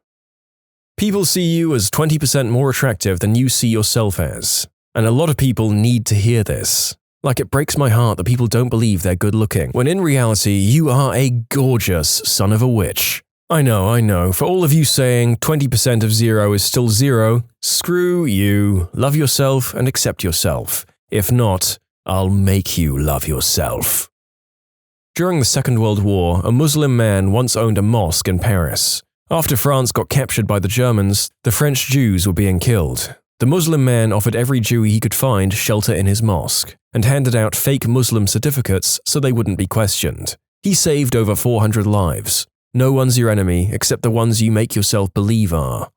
People see you as 20% more attractive than you see yourself as. And a lot of people need to hear this. Like, it breaks my heart that people don't believe they're good looking, when in reality, you are a gorgeous son of a witch. I know, for all of you saying 20% of 0 is still 0, screw you. Love yourself and accept yourself. If not, I'll make you love yourself. During the Second World War, a Muslim man once owned a mosque in Paris. After France got captured by the Germans, the French Jews were being killed. The Muslim man offered every Jew he could find shelter in his mosque, and handed out fake Muslim certificates so they wouldn't be questioned. He saved over 400 lives. No one's your enemy except the ones you make yourself believe are.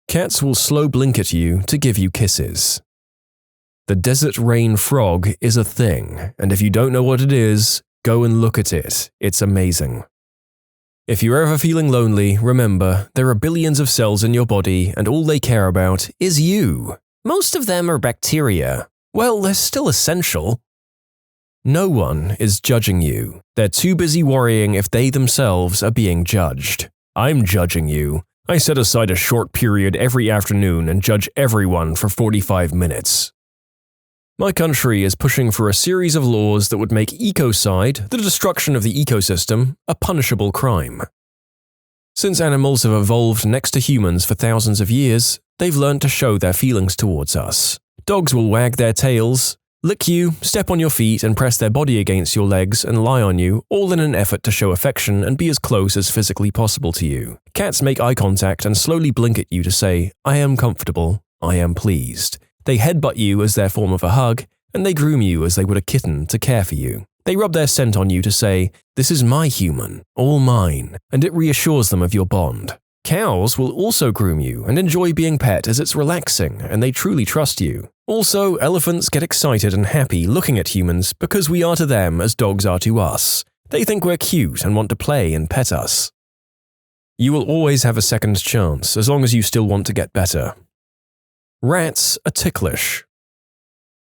Cats will slow blink at you to give you kisses. The desert rain frog is a thing, and if you don't know what it is, go and look at it. It's amazing. If you're ever feeling lonely, remember, there are billions of cells in your body and all they care about is you. Most of them are bacteria. Well, they're still essential. No one is judging you. They're too busy worrying if they themselves are being judged. I'm judging you. I set aside a short period every afternoon and judge everyone for 45 minutes. My country is pushing for a series of laws that would make ecocide, the destruction of the ecosystem, a punishable crime. Since animals have evolved next to humans for thousands of years, they've learned to show their feelings towards us. Dogs will wag their tails, lick you, step on your feet and press their body against your legs and lie on you, all in an effort to show affection and be as close as physically possible to you. Cats make eye contact and slowly blink at you to say, I am comfortable, I am pleased. They headbutt you as their form of a hug, and they groom you as they would a kitten to care for you. They rub their scent on you to say, this is my human, all mine, and it reassures them of your bond. Cows will also groom you and enjoy being pet as it's relaxing and they truly trust you. Also, elephants get excited and happy looking at humans because we are to them as dogs are to us. They think we're cute and want to play and pet us. You will always have a second chance as long as you still want to get better. Rats are ticklish.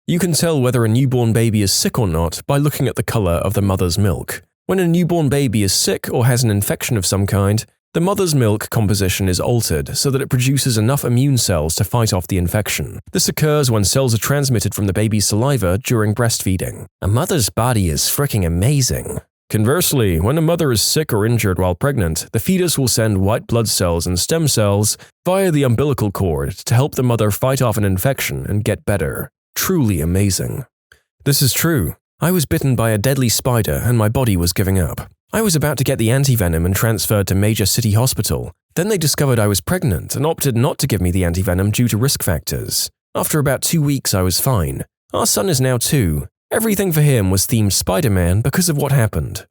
You can tell whether a newborn baby is sick or not by looking at the color of the mother's milk. When a newborn baby is sick or has an infection of some kind, the mother's milk composition is altered so that it produces enough immune cells to fight off the infection. This occurs when cells are transmitted from the baby's saliva during breastfeeding. A mother's body is freaking amazing. Conversely, when a mother is sick or injured while pregnant, the fetus will send white blood cells and stem cells via the umbilical cord to help the mother fight off an infection and get better. Truly amazing. This is true. I was bitten by a deadly spider and my body was giving up. I was about to get the antivenom and transferred to major city hospital. Then they discovered I was pregnant and opted not to give me the antivenom due to risk factors. After about 2 weeks, I was fine. Our son is now 2. Everything for him was themed Spider-Man because of what happened.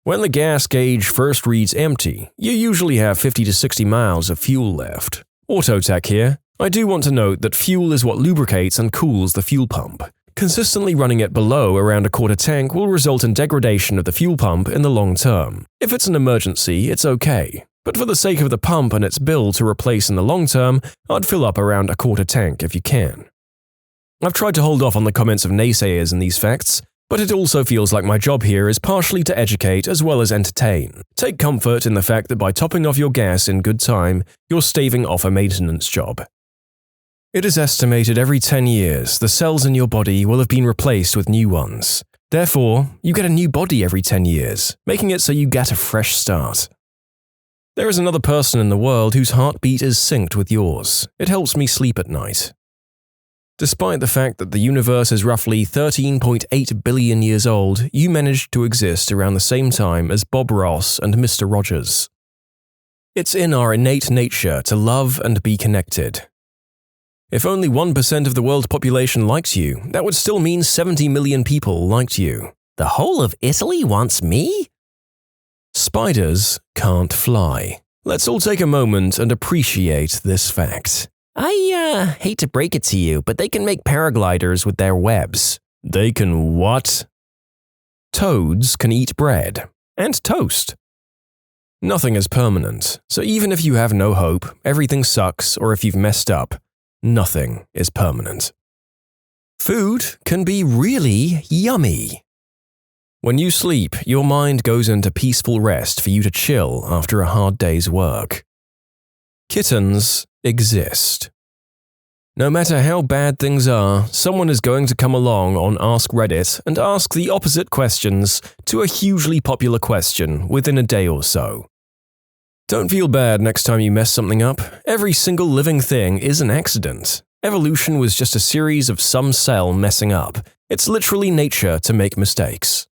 When the gas gauge first reads empty, you usually have 50 to 60 miles of fuel left. Autotech here. I do want to note that fuel is what lubricates and cools the fuel pump. Consistently running it below around a quarter tank will result in degradation of the fuel pump in the long term. If it's an emergency, it's okay. But for the sake of the pump and its bill to replace in the long term, I'd fill up around a quarter tank if you can. I've tried to hold off on the comments of naysayers in these facts, but it also feels like my job here is partially to educate as well as entertain. Take comfort in the fact that by topping off your gas in good time, you're staving off a maintenance job. It is estimated every 10 years the cells in your body will have been replaced with new ones. Therefore, you get a new body every 10 years, making it so you get a fresh start. There is another person in the world whose heartbeat is synced with yours. It helps me sleep at night. Despite the fact that the universe is roughly 13.8 billion years old, you managed to exist around the same time as Bob Ross and Mr. Rogers. It's in our innate nature to love and be connected. If only 1% of the world's population likes you, that would still mean 70 million people liked you. The whole of Italy wants me? Spiders can't fly. Let's all take a moment and appreciate this fact. I hate to break it to you, but they can make paragliders with their webs. They can what? Toads can eat bread and toast. Nothing is permanent, so even if you have no hope, everything sucks, or if you've messed up, nothing is permanent. Food can be really yummy. When you sleep, your mind goes into peaceful rest for you to chill after a hard day's work. Kittens exist. No matter how bad things are, someone is going to come along on Ask Reddit and ask the opposite questions to a hugely popular question within a day or so. Don't feel bad next time you mess something up. Every single living thing is an accident. Evolution was just a series of some cell messing up. It's literally nature to make mistakes.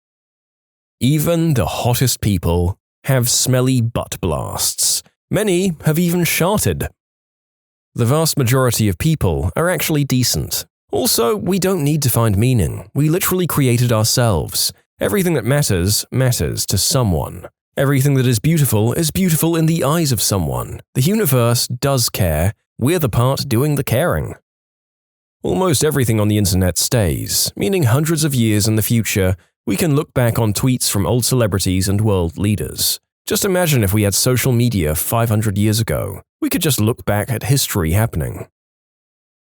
Even the hottest people have smelly butt blasts. Many have even sharted. The vast majority of people are actually decent. Also, we don't need to find meaning. We literally created ourselves. Everything that matters, matters to someone. Everything that is beautiful in the eyes of someone. The universe does care. We're the part doing the caring. Almost everything on the internet stays, meaning hundreds of years in the future, we can look back on tweets from old celebrities and world leaders. Just imagine if we had social media 500 years ago. We could just look back at history happening.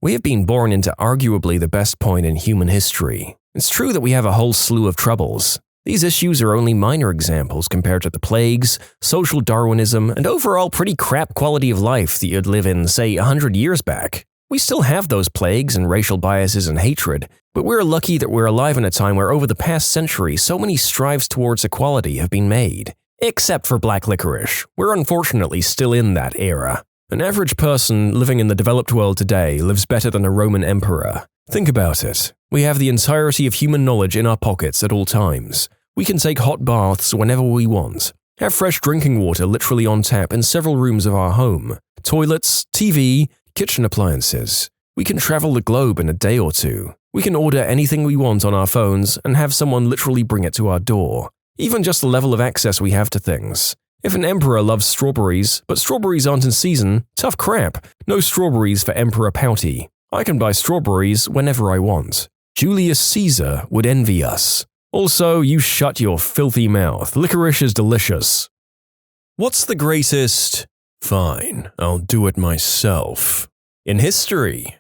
We have been born into arguably the best point in human history. It's true that we have a whole slew of troubles. These issues are only minor examples compared to the plagues, social Darwinism, and overall pretty crap quality of life that you'd live in, say, 100 years back. We still have those plagues and racial biases and hatred, but we're lucky that we're alive in a time where over the past century so many strives towards equality have been made. Except for black licorice. We're unfortunately still in that era. An average person living in the developed world today lives better than a Roman emperor. Think about it. We have the entirety of human knowledge in our pockets at all times. We can take hot baths whenever we want. Have fresh drinking water literally on tap in several rooms of our home. Toilets, TV, kitchen appliances. We can travel the globe in a day or two. We can order anything we want on our phones and have someone literally bring it to our door. Even just the level of access we have to things. If an emperor loves strawberries, but strawberries aren't in season, tough crap. No strawberries for Emperor Pouty. I can buy strawberries whenever I want. Julius Caesar would envy us. Also, you shut your filthy mouth. Licorice is delicious. What's the greatest? Fine, I'll do it myself. In history.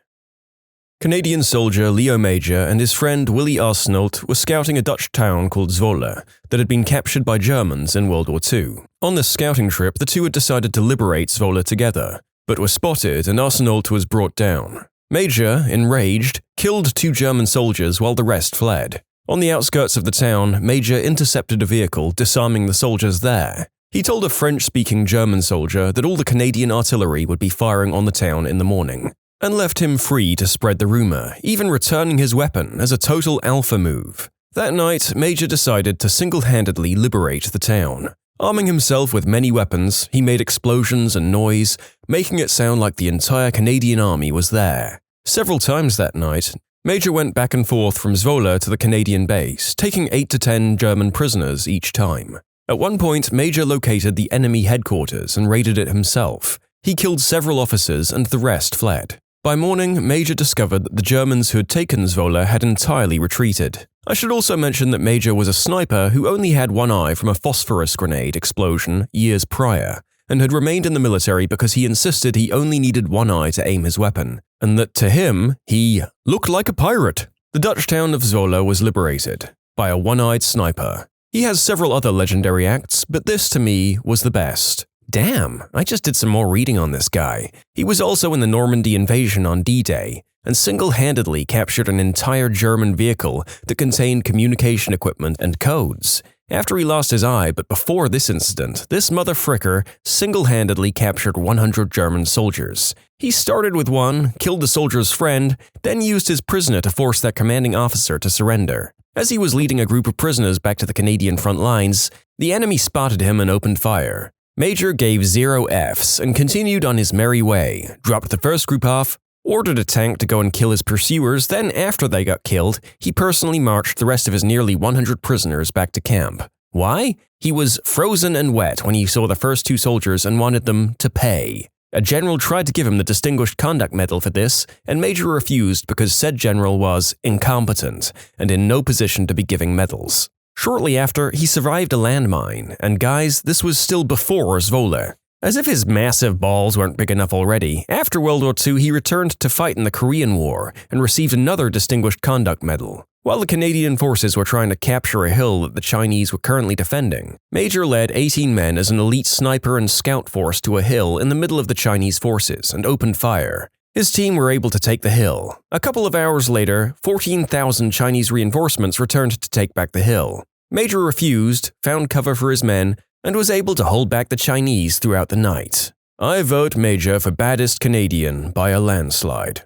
Canadian soldier Leo Major and his friend Willie Arsenault were scouting a Dutch town called Zwolle that had been captured by Germans in World War II. On this scouting trip, the two had decided to liberate Zwolle together, but were spotted and Arsenault was brought down. Major, enraged, killed 2 German soldiers while the rest fled. On the outskirts of the town, Major intercepted a vehicle, disarming the soldiers there. He told a French-speaking German soldier that all the Canadian artillery would be firing on the town in the morning, and left him free to spread the rumor, even returning his weapon as a total alpha move. That night, Major decided to single-handedly liberate the town. Arming himself with many weapons, he made explosions and noise, making it sound like the entire Canadian army was there. Several times that night, Major went back and forth from Zwolle to the Canadian base, taking 8 to 10 German prisoners each time. At one point, Major located the enemy headquarters and raided it himself. He killed several officers and the rest fled. By morning, Major discovered that the Germans who had taken Zwolle had entirely retreated. I should also mention that Major was a sniper who only had one eye from a phosphorus grenade explosion years prior, and had remained in the military because he insisted he only needed one eye to aim his weapon, and that to him, he looked like a pirate. The Dutch town of Zwolle was liberated by a one-eyed sniper. He has several other legendary acts, but this to me was the best. Damn, I just did some more reading on this guy. He was also in the Normandy invasion on D-Day, and single-handedly captured an entire German vehicle that contained communication equipment and codes. After he lost his eye, but before this incident, this motherfricker single-handedly captured 100 German soldiers. He started with one, killed the soldier's friend, then used his prisoner to force that commanding officer to surrender. As he was leading a group of prisoners back to the Canadian front lines, the enemy spotted him and opened fire. Major gave 0 Fs and continued on his merry way, dropped the first group off, ordered a tank to go and kill his pursuers, then after they got killed, he personally marched the rest of his nearly 100 prisoners back to camp. Why? He was frozen and wet when he saw the first 2 soldiers and wanted them to pay. A general tried to give him the Distinguished Conduct Medal for this, and Major refused because said general was incompetent and in no position to be giving medals. Shortly after, he survived a landmine, and guys, this was still before Zwolle. As if his massive balls weren't big enough already, after World War II he returned to fight in the Korean War and received another Distinguished Conduct Medal. While the Canadian forces were trying to capture a hill that the Chinese were currently defending, Major led 18 men as an elite sniper and scout force to a hill in the middle of the Chinese forces and opened fire. His team were able to take the hill. A couple of hours later, 14,000 Chinese reinforcements returned to take back the hill. Major refused, found cover for his men, and was able to hold back the Chinese throughout the night. I vote Major for baddest Canadian by a landslide.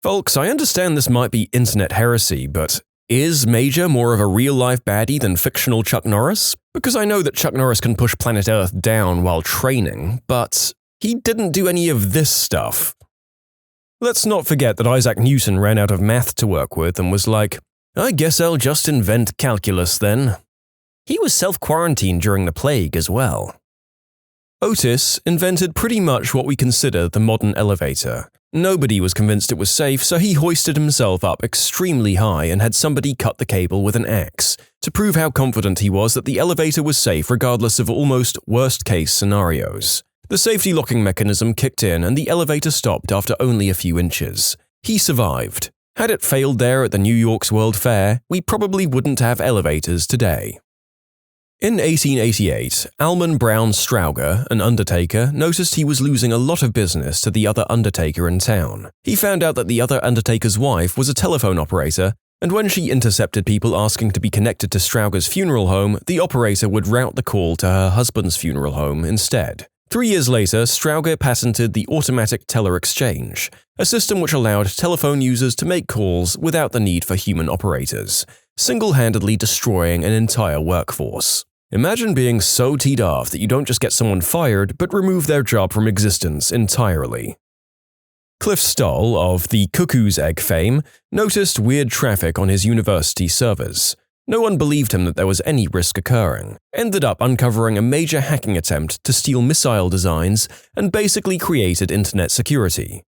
Folks, I understand this might be internet heresy, but is Major more of a real-life baddie than fictional Chuck Norris? Because I know that Chuck Norris can push planet Earth down while training, but he didn't do any of this stuff. Let's not forget that Isaac Newton ran out of math to work with and was like, I guess I'll just invent calculus then. He was self-quarantined during the plague as well. Otis invented pretty much what we consider the modern elevator. Nobody was convinced it was safe, so he hoisted himself up extremely high and had somebody cut the cable with an axe to prove how confident he was that the elevator was safe regardless of almost worst-case scenarios. The safety locking mechanism kicked in and the elevator stopped after only a few inches. He survived. Had it failed there at the New York's World Fair, we probably wouldn't have elevators today. In 1888, Almon Brown Strauger, an undertaker, noticed he was losing a lot of business to the other undertaker in town. He found out that the other undertaker's wife was a telephone operator, and when she intercepted people asking to be connected to Strauger's funeral home, the operator would route the call to her husband's funeral home instead. 3 years later, Strauger patented the automatic teller exchange, a system which allowed telephone users to make calls without the need for human operators, single-handedly destroying an entire workforce. Imagine being so teed off that you don't just get someone fired, but remove their job from existence entirely. Cliff Stoll, of the Cuckoo's Egg fame, noticed weird traffic on his university servers. No one believed him that there was any risk occurring. Ended up uncovering a major hacking attempt to steal missile designs and basically created internet security.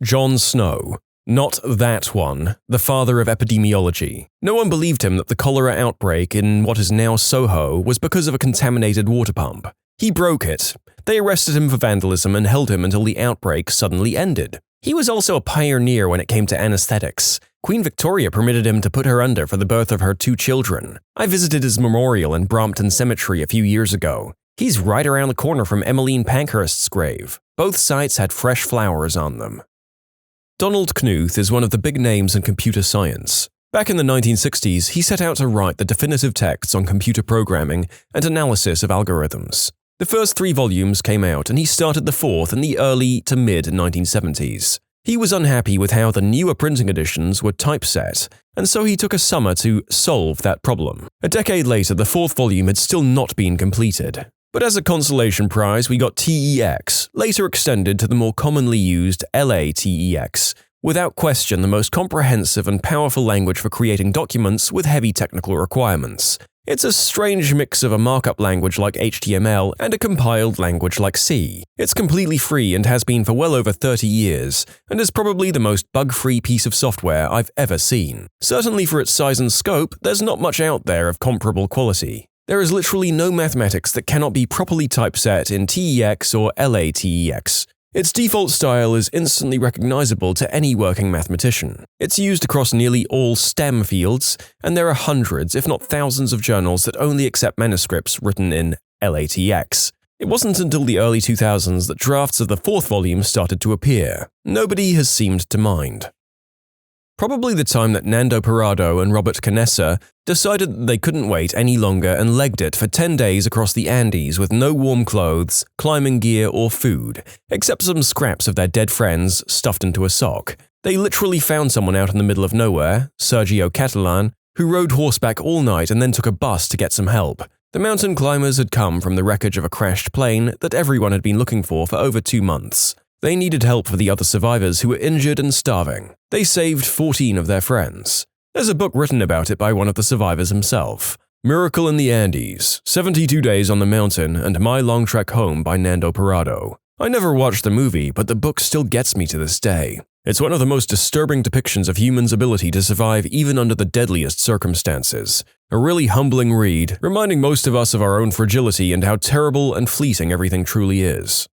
John Snow. Not that one, the father of epidemiology. No one believed him that the cholera outbreak in what is now Soho was because of a contaminated water pump. He broke it. They arrested him for vandalism and held him until the outbreak suddenly ended. He was also a pioneer when it came to anesthetics. Queen Victoria permitted him to put her under for the birth of her 2 children. I visited his memorial in Brompton Cemetery a few years ago. He's right around the corner from Emmeline Pankhurst's grave. Both sites had fresh flowers on them. Donald Knuth is one of the big names in computer science. Back in the 1960s, he set out to write the definitive texts on computer programming and analysis of algorithms. The first 3 volumes came out, and he started the 4th in the early to mid-1970s. He was unhappy with how the newer printing editions were typeset, and so he took a summer to solve that problem. A decade later, the 4th volume had still not been completed. But as a consolation prize, we got TEX, later extended to the more commonly used LATEX, without question the most comprehensive and powerful language for creating documents with heavy technical requirements. It's a strange mix of a markup language like HTML and a compiled language like C. It's completely free and has been for well over 30 years, and is probably the most bug-free piece of software I've ever seen. Certainly for its size and scope, there's not much out there of comparable quality. There is literally no mathematics that cannot be properly typeset in TEX or LATEX. Its default style is instantly recognizable to any working mathematician. It's used across nearly all STEM fields, and there are hundreds, if not thousands, of journals that only accept manuscripts written in LATX. It wasn't until the early 2000s that drafts of the 4th volume started to appear. Nobody has seemed to mind. Probably the time that Nando Parrado and Robert Canessa decided that they couldn't wait any longer and legged it for 10 days across the Andes with no warm clothes, climbing gear, or food, except some scraps of their dead friends stuffed into a sock. They literally found someone out in the middle of nowhere, Sergio Catalan, who rode horseback all night and then took a bus to get some help. The mountain climbers had come from the wreckage of a crashed plane that everyone had been looking for over 2 months. They needed help for the other survivors who were injured and starving. They saved 14 of their friends. There's a book written about it by one of the survivors himself. Miracle in the Andes, 72 Days on the Mountain, and My Long Trek Home by Nando Parrado. I never watched the movie, but the book still gets me to this day. It's one of the most disturbing depictions of humans' ability to survive even under the deadliest circumstances. A really humbling read, reminding most of us of our own fragility and how terrible and fleeting everything truly is.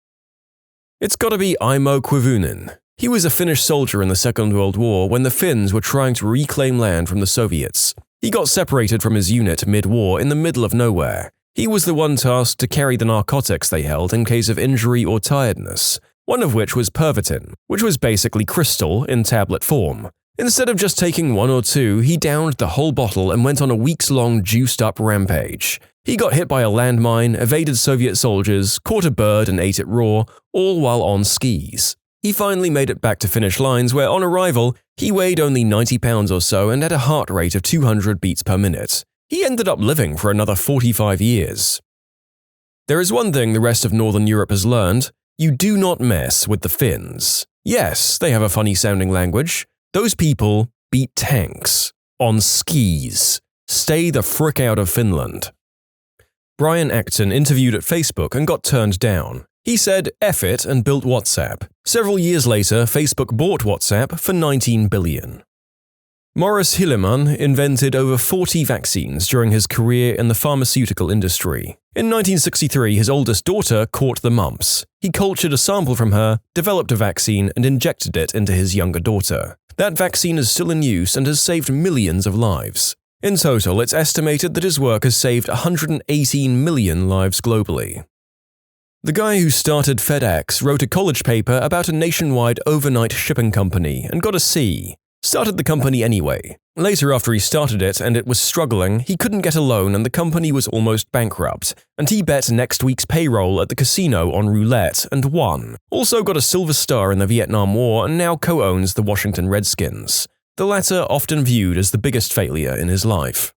It's gotta be Imo Koivunen. He was a Finnish soldier in the Second World War when the Finns were trying to reclaim land from the Soviets. He got separated from his unit mid-war in the middle of nowhere. He was the one tasked to carry the narcotics they held in case of injury or tiredness, one of which was Pervitin, which was basically crystal in tablet form. Instead of just taking one or two, he downed the whole bottle and went on a weeks-long juiced-up rampage. He got hit by a landmine, evaded Soviet soldiers, caught a bird and ate it raw, all while on skis. He finally made it back to Finnish lines where, on arrival, he weighed only 90 pounds or so and had a heart rate of 200 beats per minute. He ended up living for another 45 years. There is one thing the rest of Northern Europe has learned: you do not mess with the Finns. Yes, they have a funny-sounding language. Those people beat tanks. On skis. Stay the frick out of Finland. Brian Acton interviewed at Facebook and got turned down. He said F it and built WhatsApp. Several years later, Facebook bought WhatsApp for $19 billion. Morris Hilleman invented over 40 vaccines during his career in the pharmaceutical industry. In 1963, his oldest daughter caught the mumps. He cultured a sample from her, developed a vaccine, and injected it into his younger daughter. That vaccine is still in use and has saved millions of lives. In total, it's estimated that his work has saved 118 million lives globally. The guy who started FedEx wrote a college paper about a nationwide overnight shipping company and got a C. Started the company anyway. Later, after he started it and it was struggling, he couldn't get a loan and the company was almost bankrupt, and he bet next week's payroll at the casino on roulette and won. Also got a Silver Star in the Vietnam War and now co-owns the Washington Redskins. The latter often viewed as the biggest failure in his life.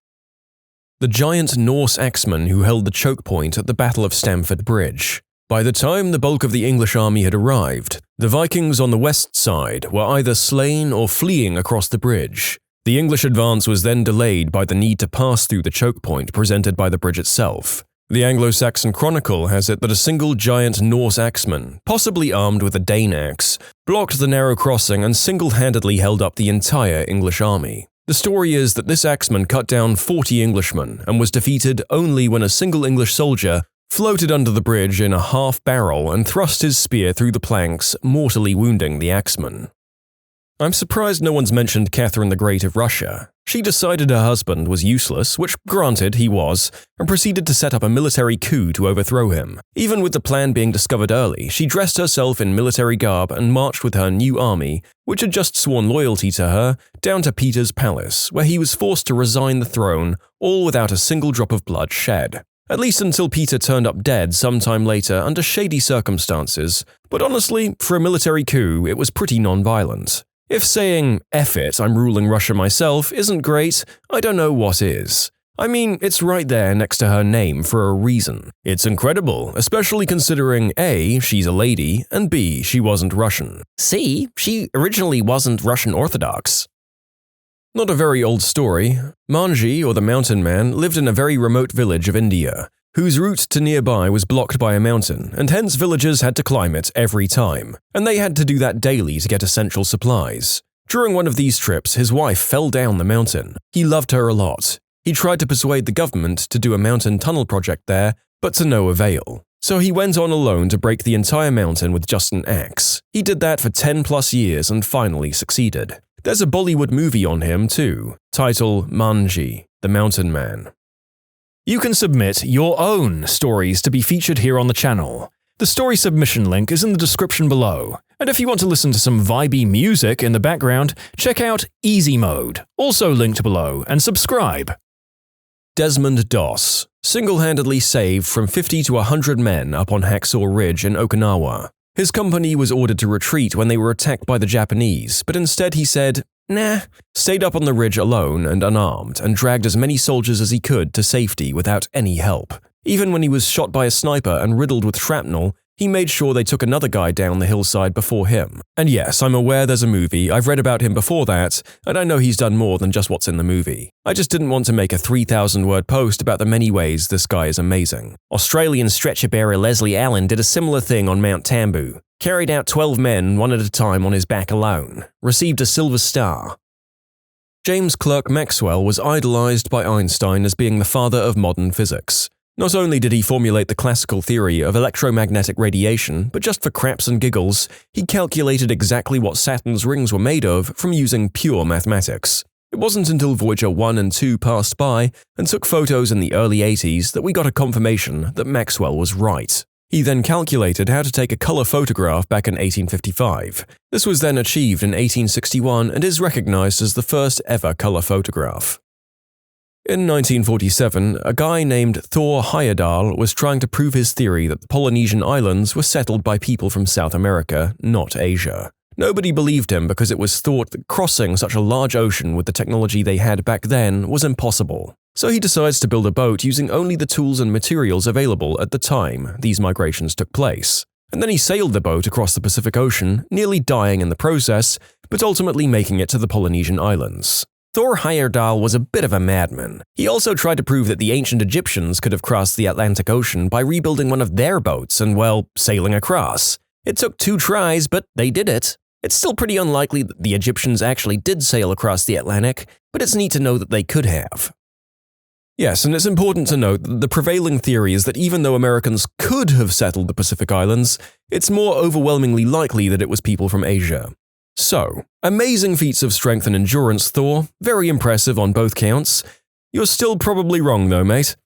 The giant Norse axeman who held the choke point at the Battle of Stamford Bridge. By the time the bulk of the English army had arrived, the Vikings on the west side were either slain or fleeing across the bridge. The English advance was then delayed by the need to pass through the choke point presented by the bridge itself. The Anglo-Saxon Chronicle has it that a single giant Norse axeman, possibly armed with a Dane axe, blocked the narrow crossing and single-handedly held up the entire English army. The story is that this axeman cut down 40 Englishmen and was defeated only when a single English soldier floated under the bridge in a half-barrel and thrust his spear through the planks, mortally wounding the axeman. I'm surprised no one's mentioned Catherine the Great of Russia. She decided her husband was useless, which granted he was, and proceeded to set up a military coup to overthrow him. Even with the plan being discovered early, she dressed herself in military garb and marched with her new army, which had just sworn loyalty to her, down to Peter's palace, where he was forced to resign the throne, all without a single drop of blood shed. At least until Peter turned up dead sometime later under shady circumstances, but honestly, for a military coup, it was pretty non-violent. If saying, F it, I'm ruling Russia myself, isn't great, I don't know what is. I mean, it's right there next to her name for a reason. It's incredible, especially considering A, she's a lady, and B, she wasn't Russian. C, she originally wasn't Russian Orthodox. Not a very old story. Manji, or the Mountain Man, lived in a very remote village of India, whose route to nearby was blocked by a mountain, and hence villagers had to climb it every time, and they had to do that daily to get essential supplies. During one of these trips, his wife fell down the mountain. He loved her a lot. He tried to persuade the government to do a mountain tunnel project there, but to no avail. So he went on alone to break the entire mountain with just an axe. He did that for 10+ years and finally succeeded. There's a Bollywood movie on him too, titled Manji, the Mountain Man. You can submit your own stories to be featured here on the channel. The story submission link is in the description below. And if you want to listen to some vibey music in the background, check out easymode, also linked below, and subscribe. Desmond Doss, single-handedly saved from 50 to 100 men up on Hacksaw Ridge in Okinawa. His company was ordered to retreat when they were attacked by the Japanese, but instead he said, nah, stayed up on the ridge alone and unarmed and dragged as many soldiers as he could to safety without any help. Even when he was shot by a sniper and riddled with shrapnel, he made sure they took another guy down the hillside before him. And yes, I'm aware there's a movie, I've read about him before that, and I know he's done more than just what's in the movie. I just didn't want to make a 3,000-word post about the many ways this guy is amazing. Australian stretcher bearer Leslie Allen did a similar thing on Mount Tambu. Carried out 12 men one at a time on his back alone. Received a Silver Star. James Clerk Maxwell was idolized by Einstein as being the father of modern physics. Not only did he formulate the classical theory of electromagnetic radiation, but just for craps and giggles, he calculated exactly what Saturn's rings were made of from using pure mathematics. It wasn't until Voyager 1 and 2 passed by and took photos in the early 80s that we got a confirmation that Maxwell was right. He then calculated how to take a color photograph back in 1855. This was then achieved in 1861 and is recognized as the first ever color photograph. In 1947, a guy named Thor Heyerdahl was trying to prove his theory that the Polynesian islands were settled by people from South America, not Asia. Nobody believed him because it was thought that crossing such a large ocean with the technology they had back then was impossible. So he decides to build a boat using only the tools and materials available at the time these migrations took place. And then he sailed the boat across the Pacific Ocean, nearly dying in the process, but ultimately making it to the Polynesian islands. Thor Heyerdahl was a bit of a madman. He also tried to prove that the ancient Egyptians could have crossed the Atlantic Ocean by rebuilding one of their boats and, well, sailing across. It took 2 tries, but they did it. It's still pretty unlikely that the Egyptians actually did sail across the Atlantic, but it's neat to know that they could have. Yes, and it's important to note that the prevailing theory is that even though Americans could have settled the Pacific Islands, it's more overwhelmingly likely that it was people from Asia. So, amazing feats of strength and endurance, Thor. Very impressive on both counts. You're still probably wrong though, mate.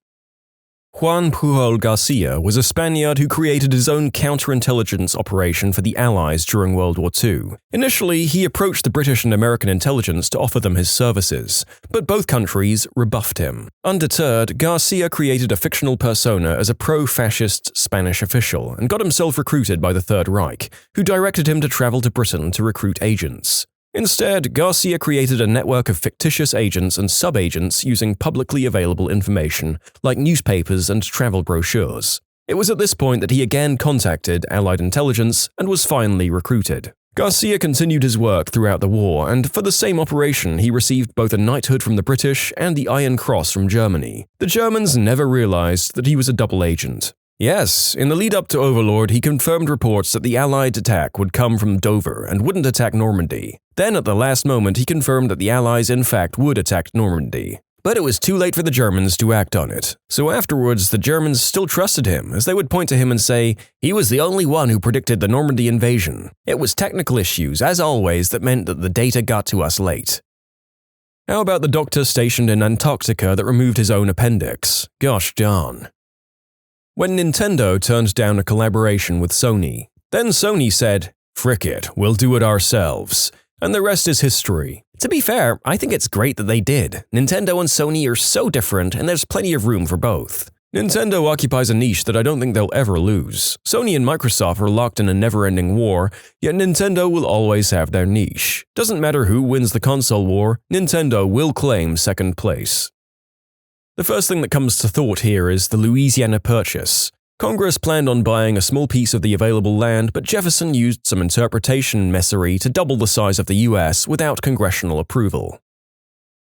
Juan Pujol Garcia was a Spaniard who created his own counterintelligence operation for the Allies during World War II. Initially, he approached the British and American intelligence to offer them his services, but both countries rebuffed him. Undeterred, Garcia created a fictional persona as a pro-fascist Spanish official and got himself recruited by the Third Reich, who directed him to travel to Britain to recruit agents. Instead, Garcia created a network of fictitious agents and sub-agents using publicly available information, like newspapers and travel brochures. It was at this point that he again contacted Allied intelligence and was finally recruited. Garcia continued his work throughout the war, and for the same operation he received both a knighthood from the British and the Iron Cross from Germany. The Germans never realized that he was a double agent. Yes, in the lead-up to Overlord, he confirmed reports that the Allied attack would come from Dover and wouldn't attack Normandy. Then, at the last moment, he confirmed that the Allies in fact would attack Normandy. But it was too late for the Germans to act on it. So afterwards, the Germans still trusted him, as they would point to him and say, he was the only one who predicted the Normandy invasion. It was technical issues, as always, that meant that the data got to us late. How about the doctor stationed in Antarctica that removed his own appendix? Gosh darn. When Nintendo turned down a collaboration with Sony, then Sony said, "Frick it, we'll do it ourselves." And the rest is history. To be fair, I think it's great that they did. Nintendo and Sony are so different, and there's plenty of room for both. Nintendo occupies a niche that I don't think they'll ever lose. Sony and Microsoft are locked in a never-ending war, yet Nintendo will always have their niche. Doesn't matter who wins the console war, Nintendo will claim second place. The first thing that comes to thought here is the Louisiana Purchase. Congress planned on buying a small piece of the available land, but Jefferson used some interpretation messery to double the size of the US without congressional approval.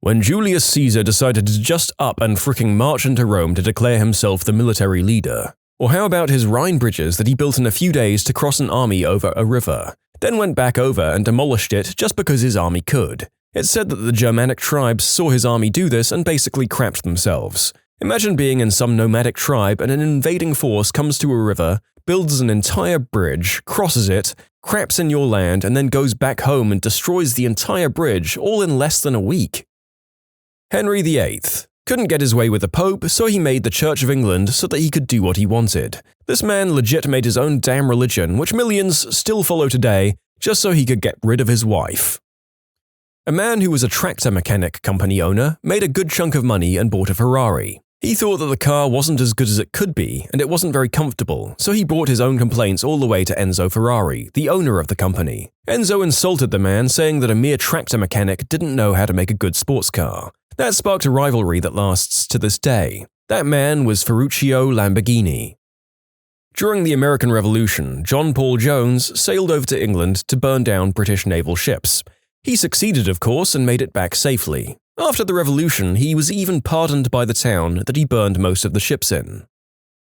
When Julius Caesar decided to just up and fricking march into Rome to declare himself the military leader. Or how about his Rhine bridges that he built in a few days to cross an army over a river, then went back over and demolished it just because his army could. It's said that the Germanic tribes saw his army do this and basically crapped themselves. Imagine being in some nomadic tribe and an invading force comes to a river, builds an entire bridge, crosses it, craps in your land, and then goes back home and destroys the entire bridge all in less than a week. Henry VIII couldn't get his way with the Pope, so he made the Church of England so that he could do what he wanted. This man legit made his own damn religion, which millions still follow today, just so he could get rid of his wife. A man who was a tractor mechanic company owner made a good chunk of money and bought a Ferrari. He thought that the car wasn't as good as it could be, and it wasn't very comfortable, so he brought his own complaints all the way to Enzo Ferrari, the owner of the company. Enzo insulted the man, saying that a mere tractor mechanic didn't know how to make a good sports car. That sparked a rivalry that lasts to this day. That man was Ferruccio Lamborghini. During the American Revolution, John Paul Jones sailed over to England to burn down British naval ships. He succeeded, of course, and made it back safely. After the revolution, he was even pardoned by the town that he burned most of the ships in.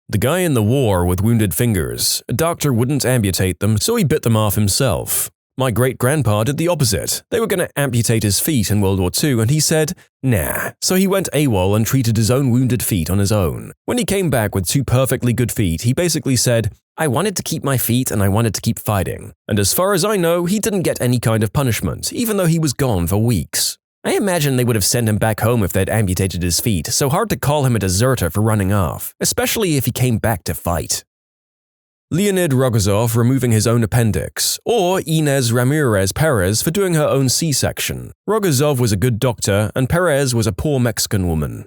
The guy in the war with wounded fingers, a doctor wouldn't amputate them, so he bit them off himself. My great-grandpa did the opposite. They were going to amputate his feet in World War II, and he said, nah. So he went AWOL and treated his own wounded feet on his own. When he came back with 2 perfectly good feet, he basically said, I wanted to keep my feet and I wanted to keep fighting. And as far as I know, he didn't get any kind of punishment, even though he was gone for weeks. I imagine they would have sent him back home if they'd amputated his feet, so hard to call him a deserter for running off, especially if he came back to fight. Leonid Rogozov removing his own appendix, or Inez Ramirez Perez for doing her own C-section. Rogozov was a good doctor, and Perez was a poor Mexican woman.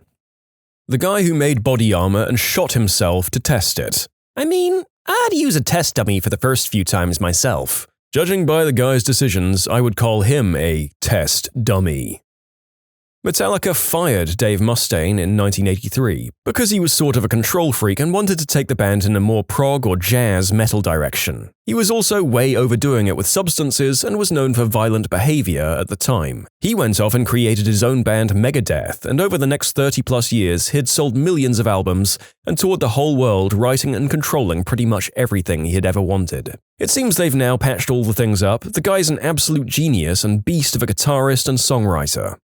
The guy who made body armor and shot himself to test it. I mean, I'd use a test dummy for the first few times myself. Judging by the guy's decisions, I would call him a test dummy. Metallica fired Dave Mustaine in 1983 because he was sort of a control freak and wanted to take the band in a more prog or jazz metal direction. He was also way overdoing it with substances and was known for violent behavior at the time. He went off and created his own band Megadeth, and over the next 30+ years he'd sold millions of albums and toured the whole world writing and controlling pretty much everything he had ever wanted. It seems they've now patched all the things up. The guy's an absolute genius and beast of a guitarist and songwriter.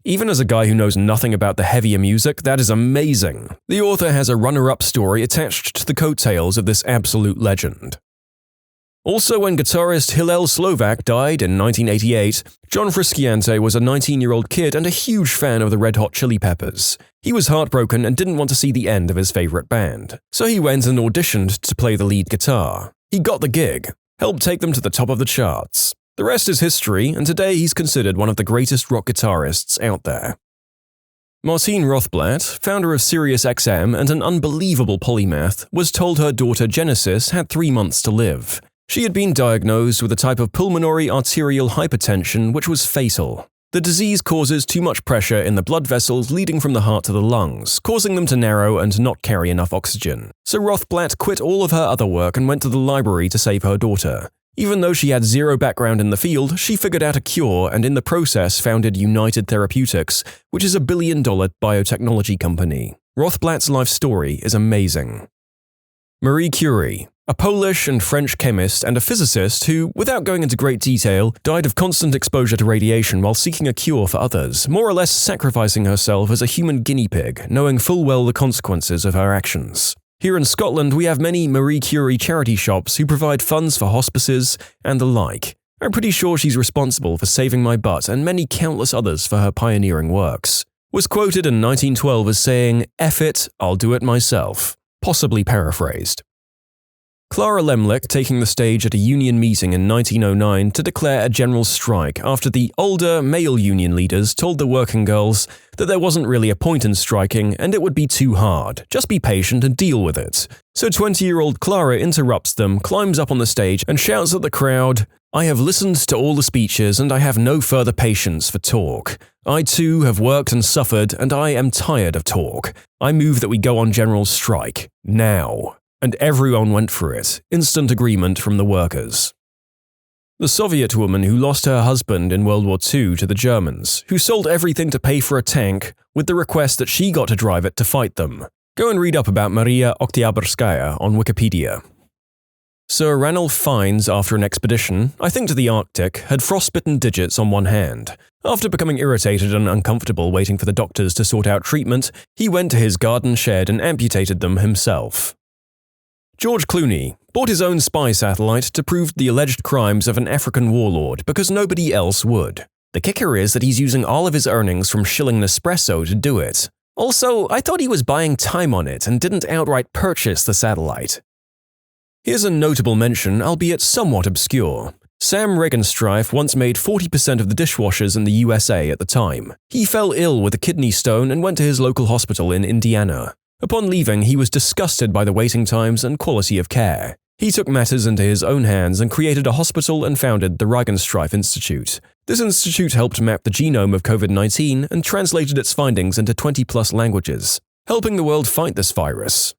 Even as a guy who knows nothing about the heavier music, that is amazing. The author has a runner-up story attached to the coattails of this absolute legend. Also, when guitarist Hillel Slovak died in 1988, John Frusciante was a 19-year-old kid and a huge fan of the Red Hot Chili Peppers. He was heartbroken and didn't want to see the end of his favorite band. So he went and auditioned to play the lead guitar. He got the gig, helped take them to the top of the charts. The rest is history, and today he's considered one of the greatest rock guitarists out there. Martine Rothblatt, founder of SiriusXM and an unbelievable polymath, was told her daughter Genesis had 3 months to live. She had been diagnosed with a type of pulmonary arterial hypertension which was fatal. The disease causes too much pressure in the blood vessels leading from the heart to the lungs, causing them to narrow and not carry enough oxygen. So Rothblatt quit all of her other work and went to the library to save her daughter. Even though she had zero background in the field, she figured out a cure and in the process founded United Therapeutics, which is a $1 billion biotechnology company. Rothblatt's life story is amazing. Marie Curie, a Polish and French chemist and a physicist who, without going into great detail, died of constant exposure to radiation while seeking a cure for others, more or less sacrificing herself as a human guinea pig, knowing full well the consequences of her actions. Here in Scotland, we have many Marie Curie charity shops who provide funds for hospices and the like. I'm pretty sure she's responsible for saving my butt and many countless others for her pioneering works. Was quoted in 1912 as saying, "F it, I'll do it myself." Possibly paraphrased. Clara Lemlich taking the stage at a union meeting in 1909 to declare a general strike after the older male union leaders told the working girls that there wasn't really a point in striking and it would be too hard, just be patient and deal with it. So 20-year-old Clara interrupts them, climbs up on the stage and shouts at the crowd, "I have listened to all the speeches and I have no further patience for talk. I too have worked and suffered and I am tired of talk. I move that we go on general strike. Now." And everyone went for it, instant agreement from the workers. The Soviet woman who lost her husband in World War II to the Germans, who sold everything to pay for a tank with the request that she got to drive it to fight them. Go and read up about Maria Oktyabrskaya on Wikipedia. Sir Ranulph Fiennes, after an expedition, I think to the Arctic, had frostbitten digits on one hand. After becoming irritated and uncomfortable waiting for the doctors to sort out treatment, he went to his garden shed and amputated them himself. George Clooney bought his own spy satellite to prove the alleged crimes of an African warlord because nobody else would. The kicker is that he's using all of his earnings from shilling Nespresso to do it. Also, I thought he was buying time on it and didn't outright purchase the satellite. Here's a notable mention, albeit somewhat obscure. Sam Regenstrife once made 40% of the dishwashers in the USA at the time. He fell ill with a kidney stone and went to his local hospital in Indiana. Upon leaving, he was disgusted by the waiting times and quality of care. He took matters into his own hands and created a hospital and founded the Regenstrife Institute. This institute helped map the genome of COVID-19 and translated its findings into 20+ languages, helping the world fight this virus.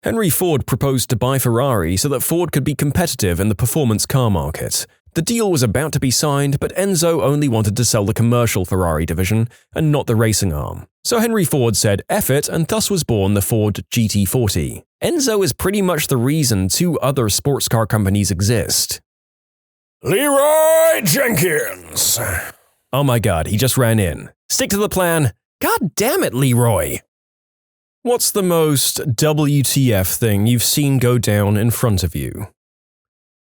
Henry Ford proposed to buy Ferrari so that Ford could be competitive in the performance car market. The deal was about to be signed, but Enzo only wanted to sell the commercial Ferrari division and not the racing arm. So Henry Ford said F it, and thus was born the Ford GT40. Enzo is pretty much the reason 2 other sports car companies exist. Leroy Jenkins! Oh my god, he just ran in. Stick to the plan. God damn it, Leroy! What's the most WTF thing you've seen go down in front of you?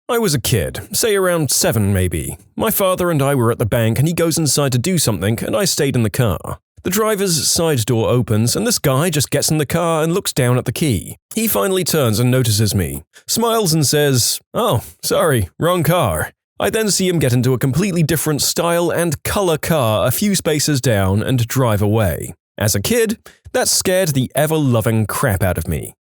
I was a kid, say around 7 maybe. My father and I were at the bank and he goes inside to do something and I stayed in the car. The driver's side door opens and this guy just gets in the car and looks down at the key. He finally turns and notices me, smiles and says, "Oh, sorry, wrong car." I then see him get into a completely different style and color car a few spaces down and drive away. As a kid, that scared the ever-loving crap out of me.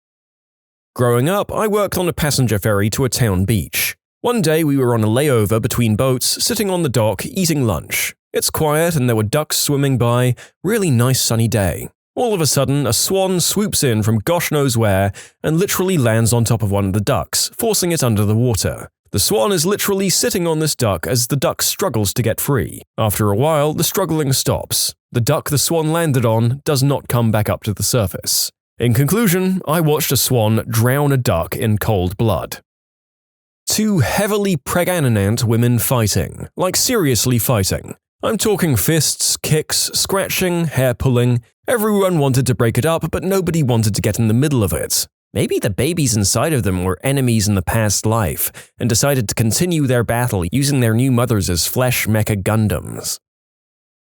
Growing up, I worked on a passenger ferry to a town beach. One day we were on a layover between boats, sitting on the dock, eating lunch. It's quiet and there were ducks swimming by, really nice sunny day. All of a sudden, a swan swoops in from gosh knows where and literally lands on top of one of the ducks, forcing it under the water. The swan is literally sitting on this duck as the duck struggles to get free. After a while, the struggling stops. The duck the swan landed on does not come back up to the surface. In conclusion, I watched a swan drown a duck in cold blood. 2 heavily pregnant women fighting, like seriously fighting. I'm talking fists, kicks, scratching, hair pulling. Everyone wanted to break it up, but nobody wanted to get in the middle of it. Maybe the babies inside of them were enemies in the past life and decided to continue their battle using their new mothers as flesh mecha Gundams.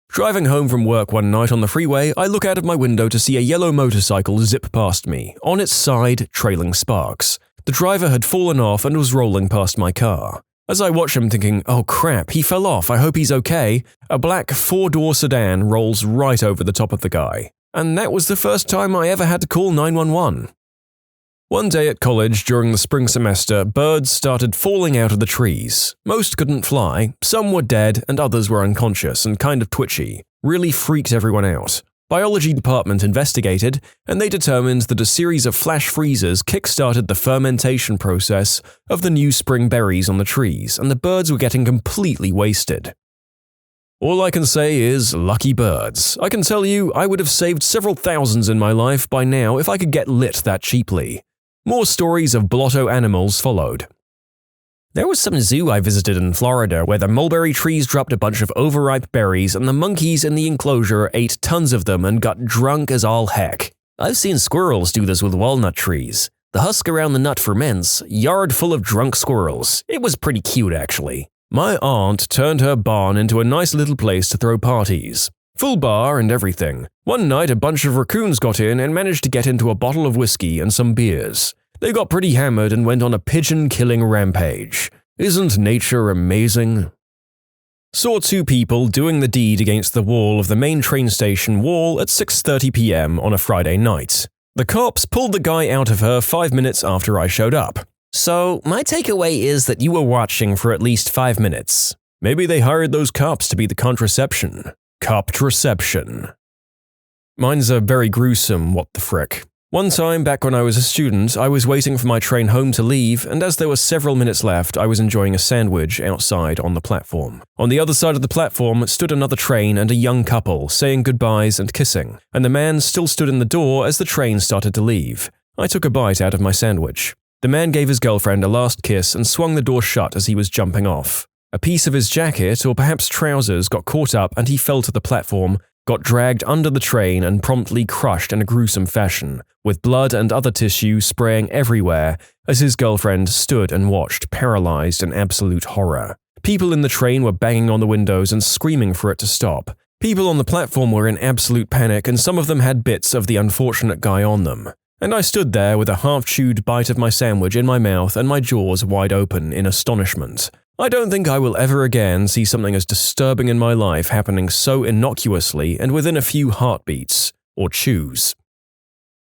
Driving home from work one night on the freeway, I look out of my window to see a yellow motorcycle zip past me, on its side trailing sparks. The driver had fallen off and was rolling past my car. As I watch him thinking, oh crap, he fell off, I hope he's okay, a black 4-door sedan rolls right over the top of the guy. And that was the first time I ever had to call 911. One day at college during the spring semester, birds started falling out of the trees. Most couldn't fly, some were dead, and others were unconscious and kind of twitchy. Really freaked everyone out. Biology department investigated, and they determined that a series of flash freezes kick-started the fermentation process of the new spring berries on the trees, and the birds were getting completely wasted. All I can say is, lucky birds. I can tell you, I would have saved several thousands in my life by now if I could get lit that cheaply. More stories of blotto animals followed. There was some zoo I visited in Florida where the mulberry trees dropped a bunch of overripe berries and the monkeys in the enclosure ate tons of them and got drunk as all heck. I've seen squirrels do this with walnut trees. The husk around the nut ferments, yard full of drunk squirrels. It was pretty cute actually. My aunt turned her barn into a nice little place to throw parties. Full bar and everything. One night a bunch of raccoons got in and managed to get into a bottle of whiskey and some beers. They got pretty hammered and went on a pigeon-killing rampage. Isn't nature amazing? Saw 2 people doing the deed against the wall of the main train station wall at 6:30 p.m. on a Friday night. The cops pulled the guy out of her 5 minutes after I showed up. So, my takeaway is that you were watching for at least 5 minutes. Maybe they hired those cops to be the contraception. Coptraception. Mine's a very gruesome what the frick. One time, back when I was a student, I was waiting for my train home to leave, and as there were several minutes left, I was enjoying a sandwich outside on the platform. On the other side of the platform stood another train and a young couple, saying goodbyes and kissing, and the man still stood in the door as the train started to leave. I took a bite out of my sandwich. The man gave his girlfriend a last kiss and swung the door shut as he was jumping off. A piece of his jacket, or perhaps trousers, got caught up and he fell to the platform, got dragged under the train and promptly crushed in a gruesome fashion, with blood and other tissue spraying everywhere as his girlfriend stood and watched, paralyzed in absolute horror. People in the train were banging on the windows and screaming for it to stop. People on the platform were in absolute panic and some of them had bits of the unfortunate guy on them. And I stood there with a half-chewed bite of my sandwich in my mouth and my jaws wide open in astonishment. I don't think I will ever again see something as disturbing in my life happening so innocuously and within a few heartbeats, or chews.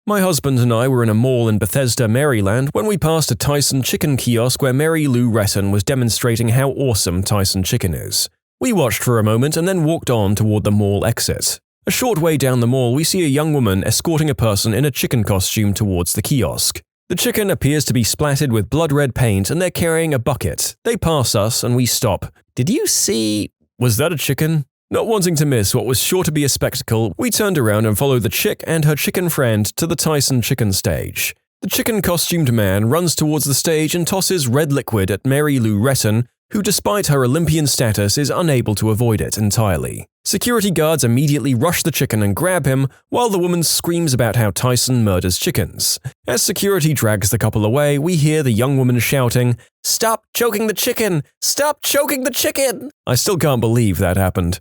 My husband and I were in a mall in Bethesda, Maryland when we passed a Tyson chicken kiosk where Mary Lou Retton was demonstrating how awesome Tyson chicken is. We watched for a moment and then walked on toward the mall exit. A short way down the mall we see a young woman escorting a person in a chicken costume towards the kiosk. The chicken appears to be splattered with blood-red paint and they're carrying a bucket. They pass us and we stop. Did you see? Was that a chicken? Not wanting to miss what was sure to be a spectacle, we turned around and followed the chick and her chicken friend to the Tyson chicken stage. The chicken-costumed man runs towards the stage and tosses red liquid at Mary Lou Retton, who despite her Olympian status is unable to avoid it entirely. Security guards immediately rush the chicken and grab him, while the woman screams about how Tyson murders chickens. As security drags the couple away, we hear the young woman shouting, "Stop choking the chicken! Stop choking the chicken!" I still can't believe that happened.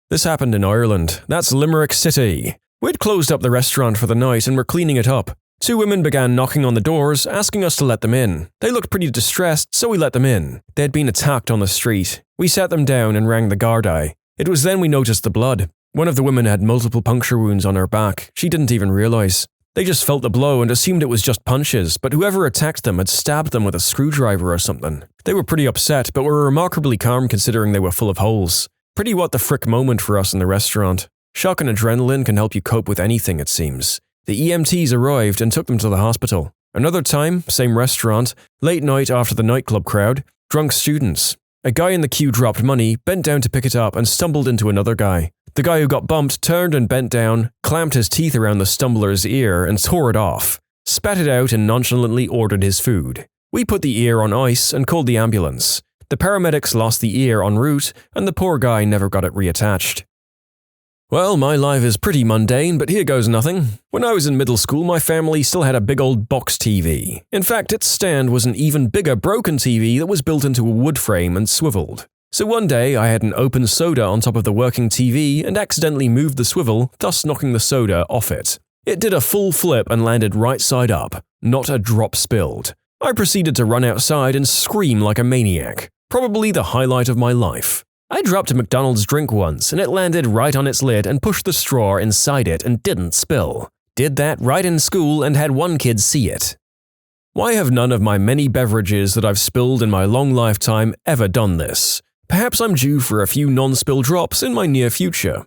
This happened in Ireland. That's Limerick City. We'd closed up the restaurant for the night and were cleaning it up. Two women began knocking on the doors, asking us to let them in. They looked pretty distressed, so we let them in. They'd been attacked on the street. We sat them down and rang the Gardaí. It was then we noticed the blood. One of the women had multiple puncture wounds on her back. She didn't even realize. They just felt the blow and assumed it was just punches, but whoever attacked them had stabbed them with a screwdriver or something. They were pretty upset, but were remarkably calm considering they were full of holes. Pretty what the frick moment for us in the restaurant. Shock and adrenaline can help you cope with anything, it seems. The EMTs arrived and took them to the hospital. Another time, same restaurant, late night after the nightclub crowd, drunk students. A guy in the queue dropped money, bent down to pick it up and stumbled into another guy. The guy who got bumped turned and bent down, clamped his teeth around the stumbler's ear and tore it off, spat it out and nonchalantly ordered his food. We put the ear on ice and called the ambulance. The paramedics lost the ear en route and the poor guy never got it reattached. Well, my life is pretty mundane, but here goes nothing. When I was in middle school, my family still had a big old box TV. In fact, its stand was an even bigger broken TV that was built into a wood frame and swiveled. So one day, I had an open soda on top of the working TV and accidentally moved the swivel, thus knocking the soda off it. It did a full flip and landed right side up. Not a drop spilled. I proceeded to run outside and scream like a maniac. Probably the highlight of my life. I dropped a McDonald's drink once and it landed right on its lid and pushed the straw inside it and didn't spill. Did that right in school and had one kid see it. Why have none of my many beverages that I've spilled in my long lifetime ever done this? Perhaps I'm due for a few non-spill drops in my near future.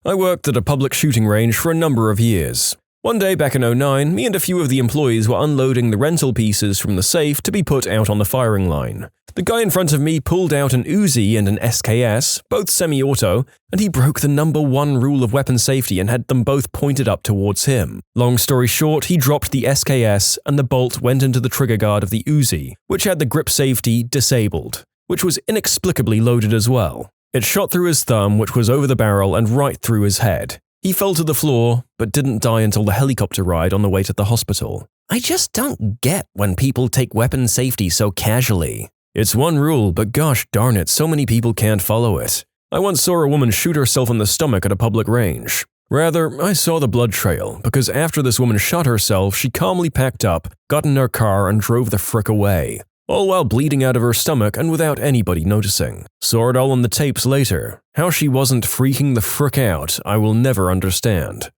I worked at a public shooting range for a number of years. One day back in 2009, me and a few of the employees were unloading the rental pieces from the safe to be put out on the firing line. The guy in front of me pulled out an Uzi and an SKS, both semi-auto, and he broke the #1 rule of weapon safety and had them both pointed up towards him. Long story short, he dropped the SKS and the bolt went into the trigger guard of the Uzi, which had the grip safety disabled, which was inexplicably loaded as well. It shot through his thumb, which was over the barrel, and right through his head. He fell to the floor, but didn't die until the helicopter ride on the way to the hospital. I just don't get when people take weapon safety so casually. It's one rule, but gosh darn it, so many people can't follow it. I once saw a woman shoot herself in the stomach at a public range. Rather, I saw the blood trail, because after this woman shot herself, she calmly packed up, got in her car, and drove the frick away. All while bleeding out of her stomach and without anybody noticing. Saw it all on the tapes later. How she wasn't freaking the frick out, I will never understand.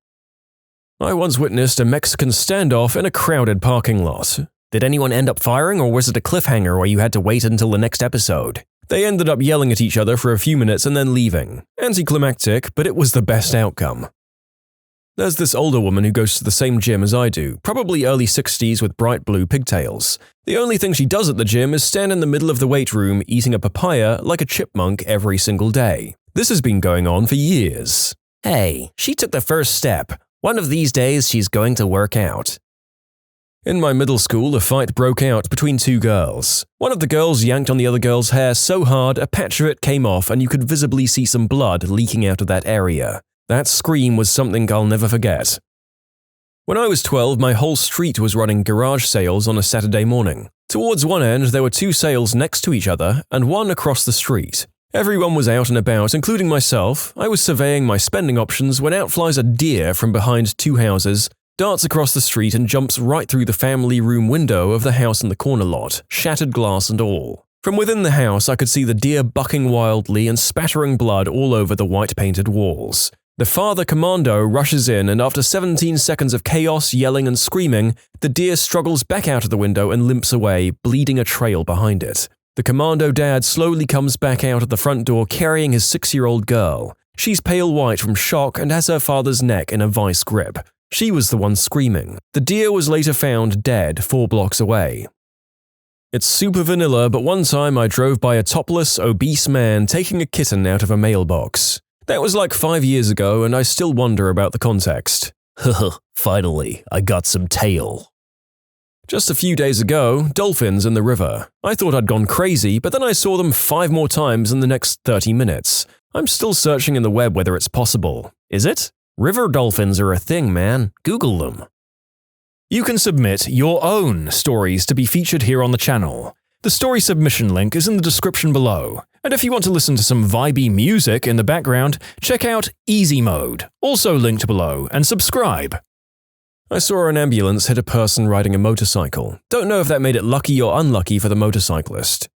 I once witnessed a Mexican standoff in a crowded parking lot. Did anyone end up firing, or was it a cliffhanger where you had to wait until the next episode? They ended up yelling at each other for a few minutes and then leaving. Anticlimactic, but it was the best outcome. There's this older woman who goes to the same gym as I do, probably early 60s with bright blue pigtails. The only thing she does at the gym is stand in the middle of the weight room eating a papaya like a chipmunk every single day. This has been going on for years. Hey, she took the first step. One of these days she's going to work out. In my middle school, a fight broke out between two girls. One of the girls yanked on the other girl's hair so hard a patch of it came off and you could visibly see some blood leaking out of that area. That scream was something I'll never forget. When I was 12, my whole street was running garage sales on a Saturday morning. Towards one end, there were two sales next to each other and one across the street. Everyone was out and about, including myself. I was surveying my spending options when out flies a deer from behind two houses, darts across the street and jumps right through the family room window of the house in the corner lot, shattered glass and all. From within the house, I could see the deer bucking wildly and spattering blood all over the white-painted walls. The father commando rushes in and after 17 seconds of chaos, yelling and screaming, the deer struggles back out of the window and limps away, bleeding a trail behind it. The commando dad slowly comes back out of the front door carrying his 6-year-old girl. She's pale white from shock and has her father's neck in a vice grip. She was the one screaming. The deer was later found dead 4 blocks away. It's super vanilla, but one time I drove by a topless, obese man taking a kitten out of a mailbox. That was like 5 years ago, and I still wonder about the context. Finally, I got some tail. Just a few days ago, dolphins in the river. I thought I'd gone crazy, but then I saw them 5 more times in the next 30 minutes. I'm still searching in the web whether it's possible. Is it? River dolphins are a thing, man. Google them. You can submit your own stories to be featured here on the channel. The story submission link is in the description below. And if you want to listen to some vibey music in the background, check out easymode, also linked below, and subscribe. I saw an ambulance hit a person riding a motorcycle. Don't know if that made it lucky or unlucky for the motorcyclist.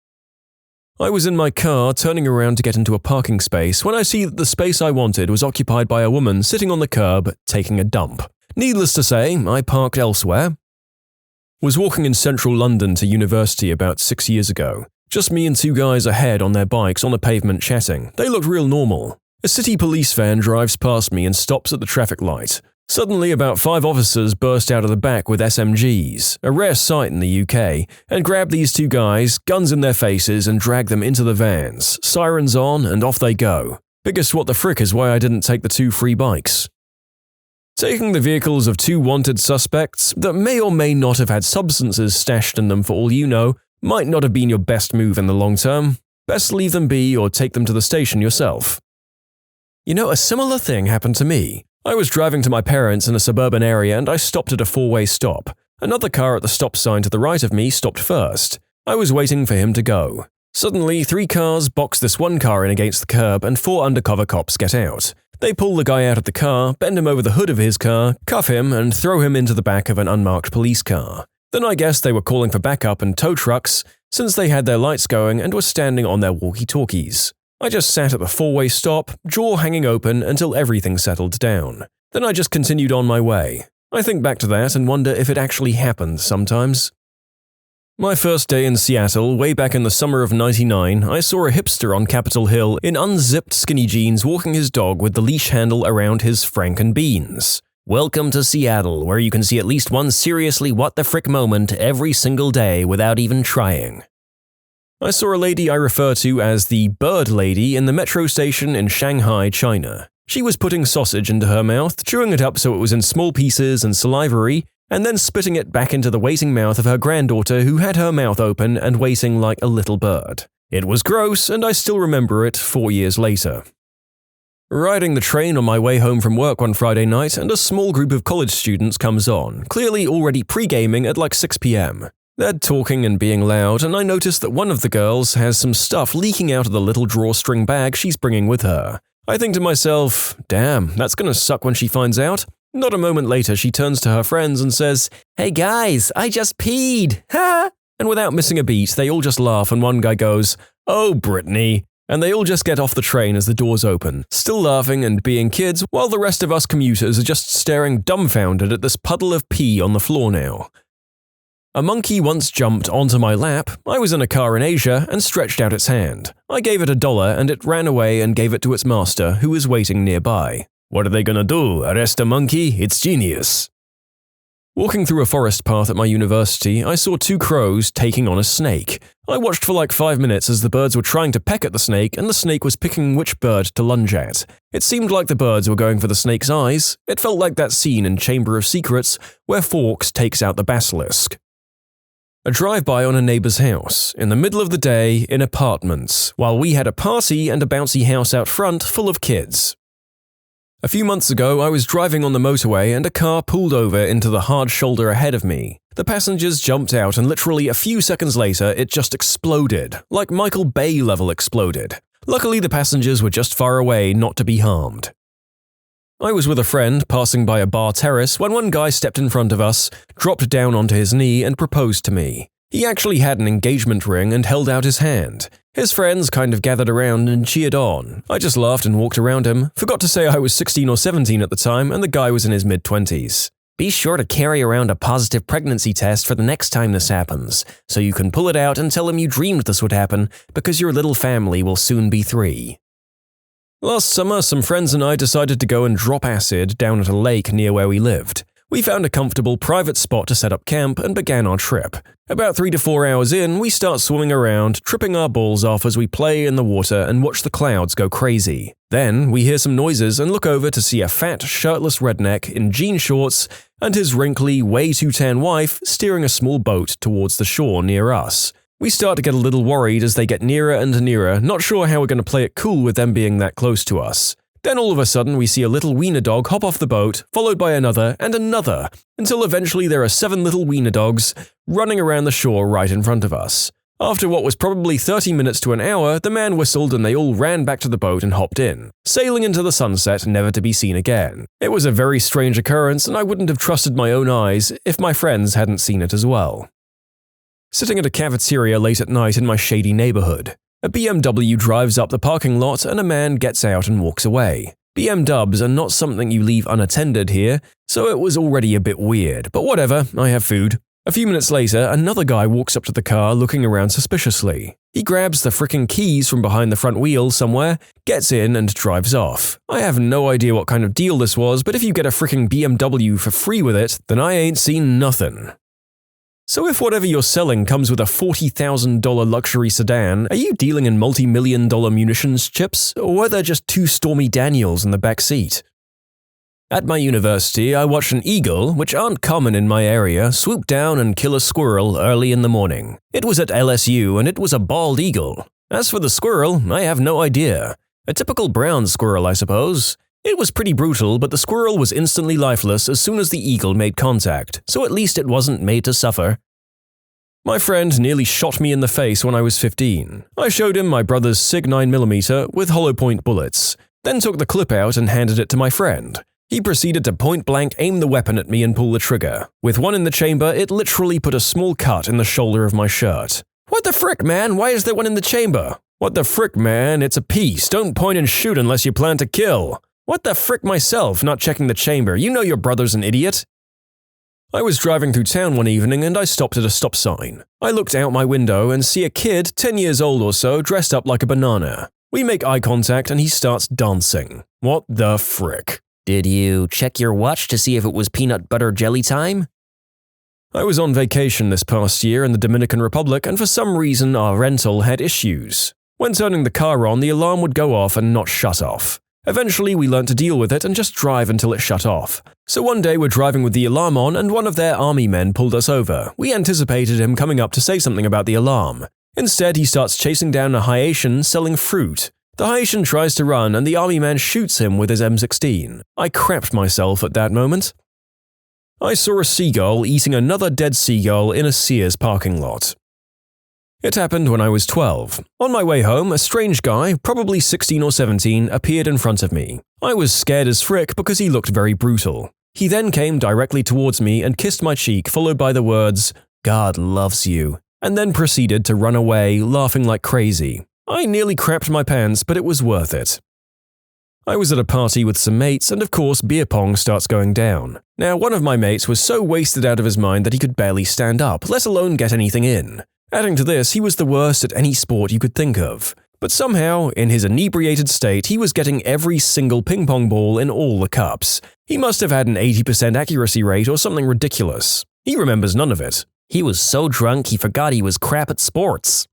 I was in my car turning around to get into a parking space when I see that the space I wanted was occupied by a woman sitting on the curb taking a dump. Needless to say, I parked elsewhere. Was walking in central London to university about 6 years ago. Just me and 2 guys ahead on their bikes on the pavement chatting. They looked real normal. A city police van drives past me and stops at the traffic light. Suddenly, about 5 officers burst out of the back with SMGs, a rare sight in the UK, and grab these 2 guys, guns in their faces, and drag them into the vans, sirens on, and off they go. Biggest what the frick is why I didn't take the 2 free bikes. Taking the vehicles of 2 wanted suspects that may or may not have had substances stashed in them for all you know might not have been your best move in the long term. Best leave them be or take them to the station yourself. You know, a similar thing happened to me. I was driving to my parents in a suburban area and I stopped at a 4-way stop. Another car at the stop sign to the right of me stopped first. I was waiting for him to go. Suddenly, 3 cars box this one car in against the curb and 4 undercover cops get out. They pull the guy out of the car, bend him over the hood of his car, cuff him, and throw him into the back of an unmarked police car. Then I guess they were calling for backup and tow trucks, since they had their lights going and were standing on their walkie-talkies. I just sat at the 4-way stop, jaw hanging open until everything settled down. Then I just continued on my way. I think back to that and wonder if it actually happened sometimes. My first day in Seattle, way back in the summer of '99, I saw a hipster on Capitol Hill in unzipped skinny jeans walking his dog with the leash handle around his frankenbeans. Welcome to Seattle, where you can see at least one seriously what the frick moment every single day without even trying. I saw a lady I refer to as the bird lady in the metro station in Shanghai, China. She was putting sausage into her mouth, chewing it up so it was in small pieces and salivary, and then spitting it back into the waiting mouth of her granddaughter who had her mouth open and waiting like a little bird. It was gross, and I still remember it 4 years later. Riding the train on my way home from work one Friday night, and a small group of college students comes on, clearly already pre-gaming at like 6 p.m. They're talking and being loud, and I notice that one of the girls has some stuff leaking out of the little drawstring bag she's bringing with her. I think to myself, damn, that's gonna suck when she finds out. Not a moment later, she turns to her friends and says, "Hey guys, I just peed, ha!" And without missing a beat, they all just laugh and one guy goes, "Oh, Brittany." And they all just get off the train as the doors open, still laughing and being kids, while the rest of us commuters are just staring dumbfounded at this puddle of pee on the floor now. A monkey once jumped onto my lap. I was in a car in Asia and stretched out its hand. I gave it $1 and it ran away and gave it to its master, who was waiting nearby. What are they gonna do? Arrest a monkey? It's genius. Walking through a forest path at my university, I saw 2 crows taking on a snake. I watched for like 5 minutes as the birds were trying to peck at the snake and the snake was picking which bird to lunge at. It seemed like the birds were going for the snake's eyes. It felt like that scene in Chamber of Secrets where Fawkes takes out the basilisk. A drive-by on a neighbor's house, in the middle of the day, in apartments, while we had a party and a bouncy house out front full of kids. A few months ago, I was driving on the motorway and a car pulled over into the hard shoulder ahead of me. The passengers jumped out and literally a few seconds later, it just exploded, like Michael Bay level exploded. Luckily, the passengers were just far away not to be harmed. I was with a friend passing by a bar terrace when one guy stepped in front of us, dropped down onto his knee and proposed to me. He actually had an engagement ring and held out his hand. His friends kind of gathered around and cheered on. I just laughed and walked around him, forgot to say I was 16 or 17 at the time and the guy was in his mid-20s. Be sure to carry around a positive pregnancy test for the next time this happens, so you can pull it out and tell him you dreamed this would happen because your little family will soon be 3. Last summer, some friends and I decided to go and drop acid down at a lake near where we lived. We found a comfortable private spot to set up camp and began our trip. About 3 to 4 hours in, we start swimming around, tripping our balls off as we play in the water and watch the clouds go crazy. Then, we hear some noises and look over to see a fat, shirtless redneck in jean shorts and his wrinkly, way too tan wife steering a small boat towards the shore near us. We start to get a little worried as they get nearer and nearer, not sure how we're going to play it cool with them being that close to us. Then all of a sudden we see a little wiener dog hop off the boat, followed by another and another, until eventually there are 7 little wiener dogs running around the shore right in front of us. After what was probably 30 minutes to an hour, the man whistled and they all ran back to the boat and hopped in, sailing into the sunset never to be seen again. It was a very strange occurrence and I wouldn't have trusted my own eyes if my friends hadn't seen it as well. Sitting at a cafeteria late at night in my shady neighborhood. A BMW drives up the parking lot and a man gets out and walks away. BMWs are not something you leave unattended here, so it was already a bit weird, but whatever, I have food. A few minutes later, another guy walks up to the car looking around suspiciously. He grabs the frickin' keys from behind the front wheel somewhere, gets in and drives off. I have no idea what kind of deal this was, but if you get a frickin' BMW for free with it, then I ain't seen nothing. So if whatever you're selling comes with a $40,000 luxury sedan, are you dealing in multi-million-dollar munitions chips, or are there just 2 Stormy Daniels in the back seat? At my university, I watched an eagle, which aren't common in my area, swoop down and kill a squirrel early in the morning. It was at LSU and it was a bald eagle. As for the squirrel, I have no idea. A typical brown squirrel, I suppose. It was pretty brutal, but the squirrel was instantly lifeless as soon as the eagle made contact, so at least it wasn't made to suffer. My friend nearly shot me in the face when I was 15. I showed him my brother's SIG 9mm with hollow point bullets, then took the clip out and handed it to my friend. He proceeded to point-blank aim the weapon at me and pull the trigger. With one in the chamber, it literally put a small cut in the shoulder of my shirt. "What the frick, man? Why is there one in the chamber?" "What the frick, man? It's a piece. Don't point and shoot unless you plan to kill." "What the frick myself, not checking the chamber. You know your brother's an idiot." I was driving through town one evening and I stopped at a stop sign. I looked out my window and see a kid 10 years old or so dressed up like a banana. We make eye contact and he starts dancing. What the frick?
"Did you check your watch to see if it was peanut butter jelly time?"
I was on vacation this past year in the Dominican Republic and for some reason our rental had issues. When turning the car on, the alarm would go off and not shut off. Eventually, we learned to deal with it and just drive until it shut off. So one day we're driving with the alarm on and one of their army men pulled us over. We anticipated him coming up to say something about the alarm. Instead, he starts chasing down a Haitian selling fruit. The Haitian tries to run and the army man shoots him with his M16. I crapped myself at that moment. I saw a seagull eating another dead seagull in a Sears parking lot. It happened when I was 12. On my way home, a strange guy, probably 16 or 17, appeared in front of me. I was scared as frick because he looked very brutal. He then came directly towards me and kissed my cheek, followed by the words, "God loves you," and then proceeded to run away, laughing like crazy. I nearly crapped my pants, but it was worth it. I was at a party with some mates and of course beer pong starts going down. Now one of my mates was so wasted out of his mind that he could barely stand up, let alone get anything in. Adding to this, he was the worst at any sport you could think of. But somehow, in his inebriated state, he was getting every single ping pong ball in all the cups. He must have had an 80% accuracy rate or something ridiculous. He remembers none of it.
He was so drunk he forgot he was crap at sports.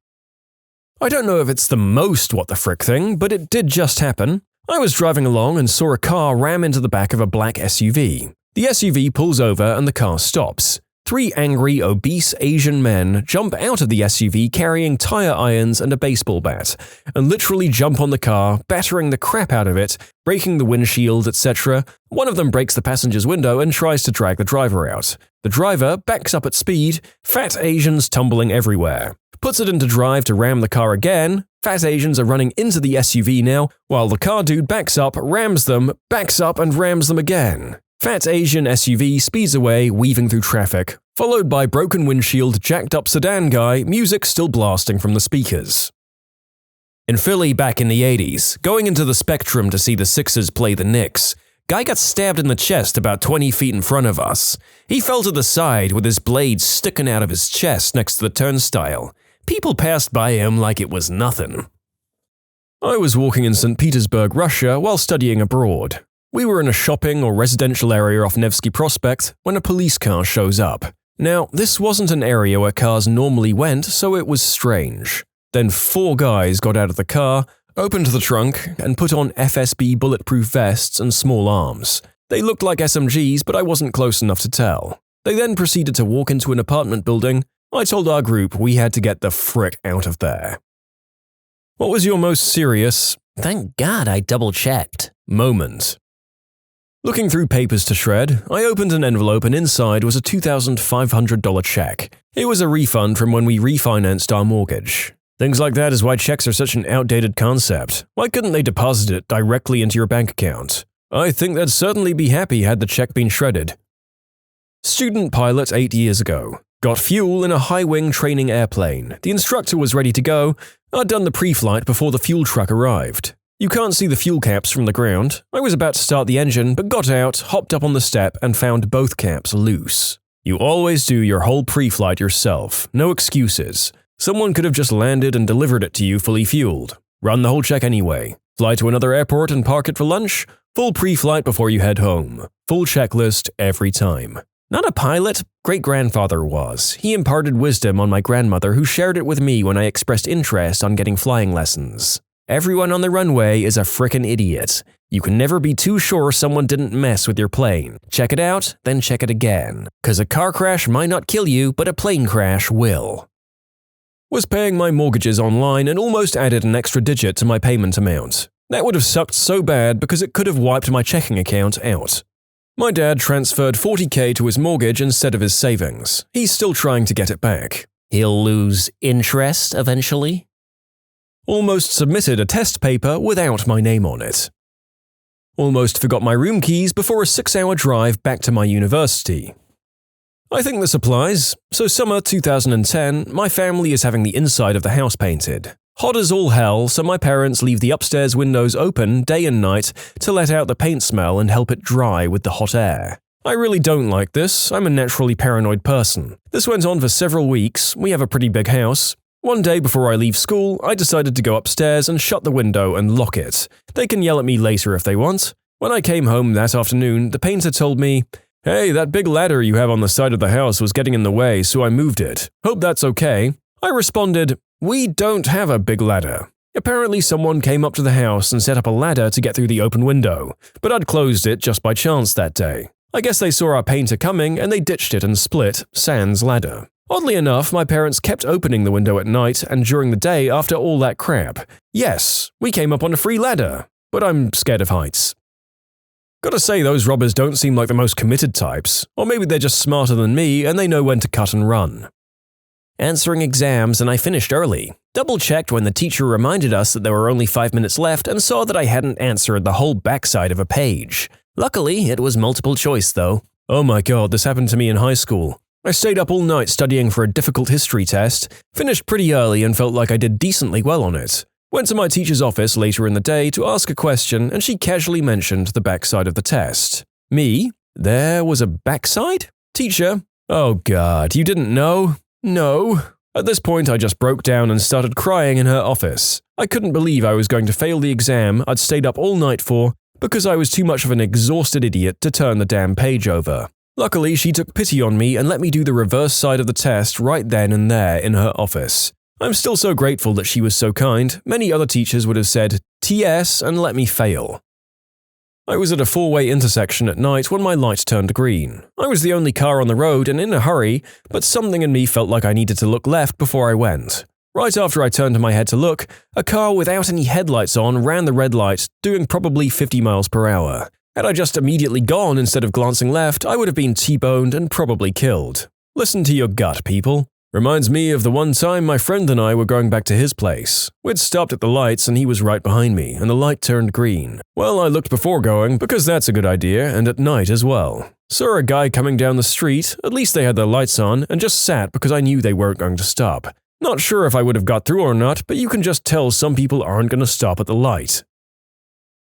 I don't know if it's the most what the frick thing, but it did just happen. I was driving along and saw a car ram into the back of a black SUV. The SUV pulls over and the car stops. 3 angry, obese Asian men jump out of the SUV carrying tire irons and a baseball bat, and literally jump on the car, battering the crap out of it, breaking the windshield, etc. One of them breaks the passenger's window and tries to drag the driver out. The driver backs up at speed, fat Asians tumbling everywhere. Puts it into drive to ram the car again. Fat Asians are running into the SUV now, while the car dude backs up, rams them, backs up and rams them again. Fat Asian SUV speeds away, weaving through traffic, followed by broken windshield, jacked up sedan guy, music still blasting from the speakers. In Philly back in the 80s, going into the Spectrum to see the Sixers play the Knicks, guy got stabbed in the chest about 20 feet in front of us. He fell to the side with his blade sticking out of his chest next to the turnstile. People passed by him like it was nothing. I was walking in St. Petersburg, Russia while studying abroad. We were in a shopping or residential area off Nevsky Prospect when a police car shows up. Now, this wasn't an area where cars normally went, so it was strange. Then 4 guys got out of the car, opened the trunk, and put on FSB bulletproof vests and small arms. They looked like SMGs, but I wasn't close enough to tell. They then proceeded to walk into an apartment building. I told our group we had to get the frick out of there. What was your most serious,
Thank God I double-checked.
moment? Looking through papers to shred, I opened an envelope and inside was a $2,500 check. It was a refund from when we refinanced our mortgage. Things like that is why checks are such an outdated concept. Why couldn't they deposit it directly into your bank account? I think they'd certainly be happy had the check been shredded. Student pilot 8 years ago. Got fuel in a high-wing training airplane. The instructor was ready to go. I'd done the pre-flight before the fuel truck arrived. You can't see the fuel caps from the ground. I was about to start the engine, but got out, hopped up on the step, and found both caps loose. You always do your whole pre-flight yourself. No excuses. Someone could have just landed and delivered it to you fully fueled. Run the whole check anyway. Fly to another airport and park it for lunch. Full pre-flight before you head home. Full checklist every time. Not a pilot, great-grandfather was. He imparted wisdom on my grandmother who shared it with me when I expressed interest on getting flying lessons. Everyone on the runway is a frickin' idiot. You can never be too sure someone didn't mess with your plane. Check it out, then check it again. 'Cause a car crash might not kill you, but a plane crash will. Was paying my mortgages online and almost added an extra digit to my payment amount. That would have sucked so bad because it could have wiped my checking account out. My dad transferred $40K to his mortgage instead of his savings. He's still trying to get it back.
He'll lose interest eventually?
Almost submitted a test paper without my name on it. Almost forgot my room keys before a 6-hour drive back to my university. I think this applies. So summer 2010, my family is having the inside of the house painted. Hot as all hell, so my parents leave the upstairs windows open day and night to let out the paint smell and help it dry with the hot air. I really don't like this. I'm a naturally paranoid person. This went on for several weeks. We have a pretty big house. One day before I leave school, I decided to go upstairs and shut the window and lock it. They can yell at me later if they want. When I came home that afternoon, the painter told me, "Hey, that big ladder you have on the side of the house was getting in the way, so I moved it. Hope that's okay." I responded, "We don't have a big ladder." Apparently someone came up to the house and set up a ladder to get through the open window, but I'd closed it just by chance that day. I guess they saw our painter coming and they ditched it and split, sans ladder. Oddly enough, my parents kept opening the window at night and during the day after all that crap. Yes, we came up on a free ladder, but I'm scared of heights. Gotta say, those robbers don't seem like the most committed types, or maybe they're just smarter than me and they know when to cut and run.
Answering exams and I finished early. Double-checked when the teacher reminded us that there were only 5 minutes left and saw that I hadn't answered the whole backside of a page. Luckily, it was multiple choice though.
Oh my god, this happened to me in high school. I stayed up all night studying for a difficult history test, finished pretty early and felt like I did decently well on it. Went to my teacher's office later in the day to ask a question and she casually mentioned the backside of the test. Me? There was a backside? Teacher? Oh god, you didn't know? No. At this point I just broke down and started crying in her office. I couldn't believe I was going to fail the exam I'd stayed up all night for because I was too much of an exhausted idiot to turn the damn page over. Luckily, she took pity on me and let me do the reverse side of the test right then and there in her office. I'm still so grateful that she was so kind. Many other teachers would have said, "TS," and let me fail. I was at a 4-way intersection at night when my light turned green. I was the only car on the road and in a hurry, but something in me felt like I needed to look left before I went. Right after I turned my head to look, a car without any headlights on ran the red light, doing probably 50 miles per hour. Had I just immediately gone instead of glancing left, I would have been T-boned and probably killed. Listen to your gut, people. Reminds me of the one time my friend and I were going back to his place. We'd stopped at the lights and he was right behind me, and the light turned green. Well, I looked before going, because that's a good idea, and at night as well. Saw a guy coming down the street, at least they had their lights on, and just sat because I knew they weren't going to stop. Not sure if I would have got through or not, but you can just tell some people aren't going to stop at the light.